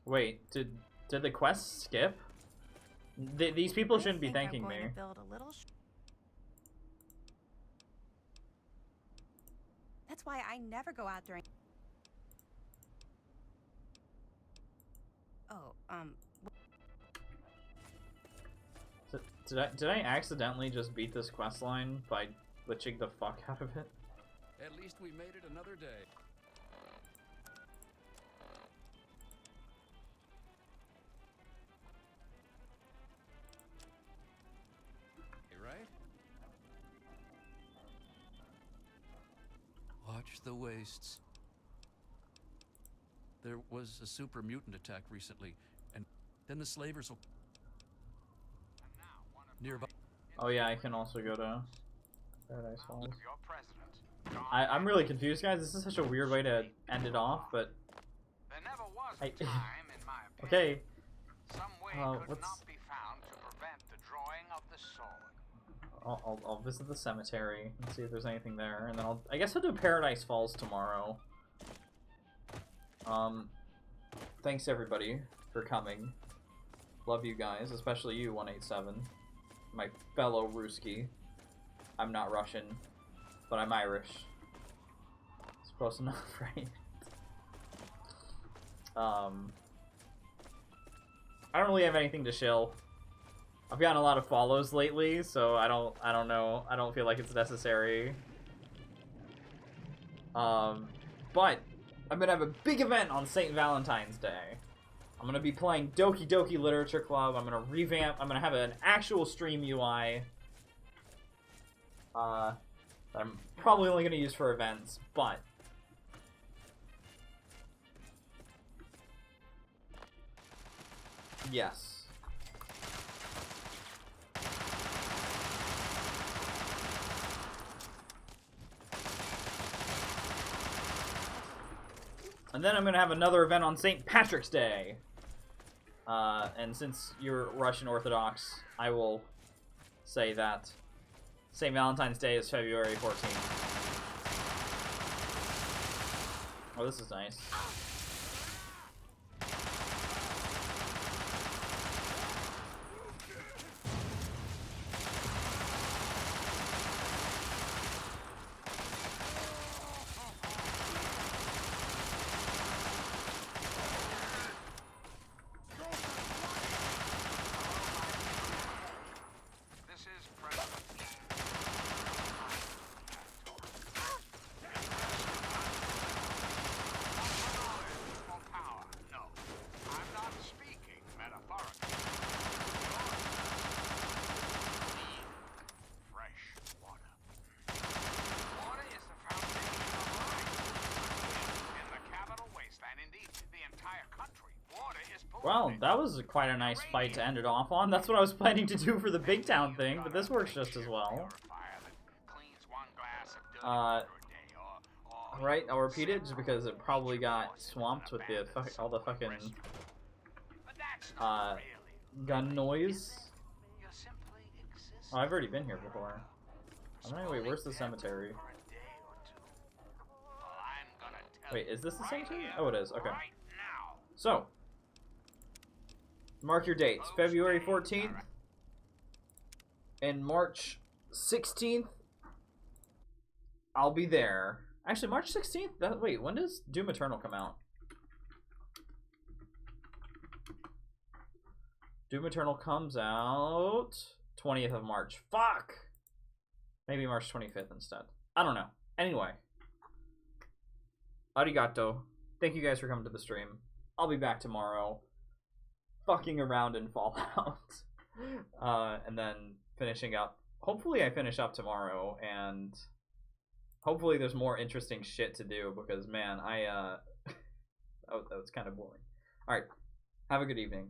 Wait, did the quest skip? These people shouldn't be thanking me. Build a little. That's why I never go out during. Oh, Did I accidentally just beat this quest line by glitching the fuck out of it? At least we made it another day. You right? wastes. There was a super mutant attack recently, and then the slavers will nearby. Oh yeah, I can also go to Paradise Falls. I'm really confused, guys. This is such a weird way to end it off, but I, okay. Let's. I'll visit the cemetery and see if there's anything there, and then I guess I'll do Paradise Falls tomorrow. Thanks everybody for coming. Love you guys, especially you, 187, my fellow Ruski. I'm not Russian, but I'm Irish. It's close enough, right? I don't really have anything to shill. I've gotten a lot of follows lately, so I don't know. I don't feel like it's necessary. But I'm gonna have a big event on St. Valentine's Day. I'm gonna be playing Doki Doki Literature Club. I'm gonna revamp. I'm gonna have an actual stream UI. That I'm probably only gonna use for events, but yes. And then I'm going to have another event on St. Patrick's Day. And since you're Russian Orthodox, I will say that St. Valentine's Day is February 14th. Oh, this is nice. Well, that was quite a nice fight to end it off on. That's what I was planning to do for the Big Town thing, but this works just as well. Right, I'll repeat it just because it probably got swamped with the all the fucking gun noise. Oh, I've already been here before. Wait, where's the cemetery? Wait, is this the cemetery? Oh, it is. Okay. So, mark your dates. February 14th and March 16th. I'll be there. Actually, March 16th? Wait, when does Doom Eternal come out? Doom Eternal comes out 20th of March. Fuck! Maybe March 25th instead. I don't know. Anyway. Arigato. Thank you guys for coming to the stream. I'll be back tomorrow. Fucking around in Fallout. And then finishing up. Hopefully I finish up tomorrow, and hopefully there's more interesting shit to do, because, man, that was kind of boring. Alright. Have a good evening.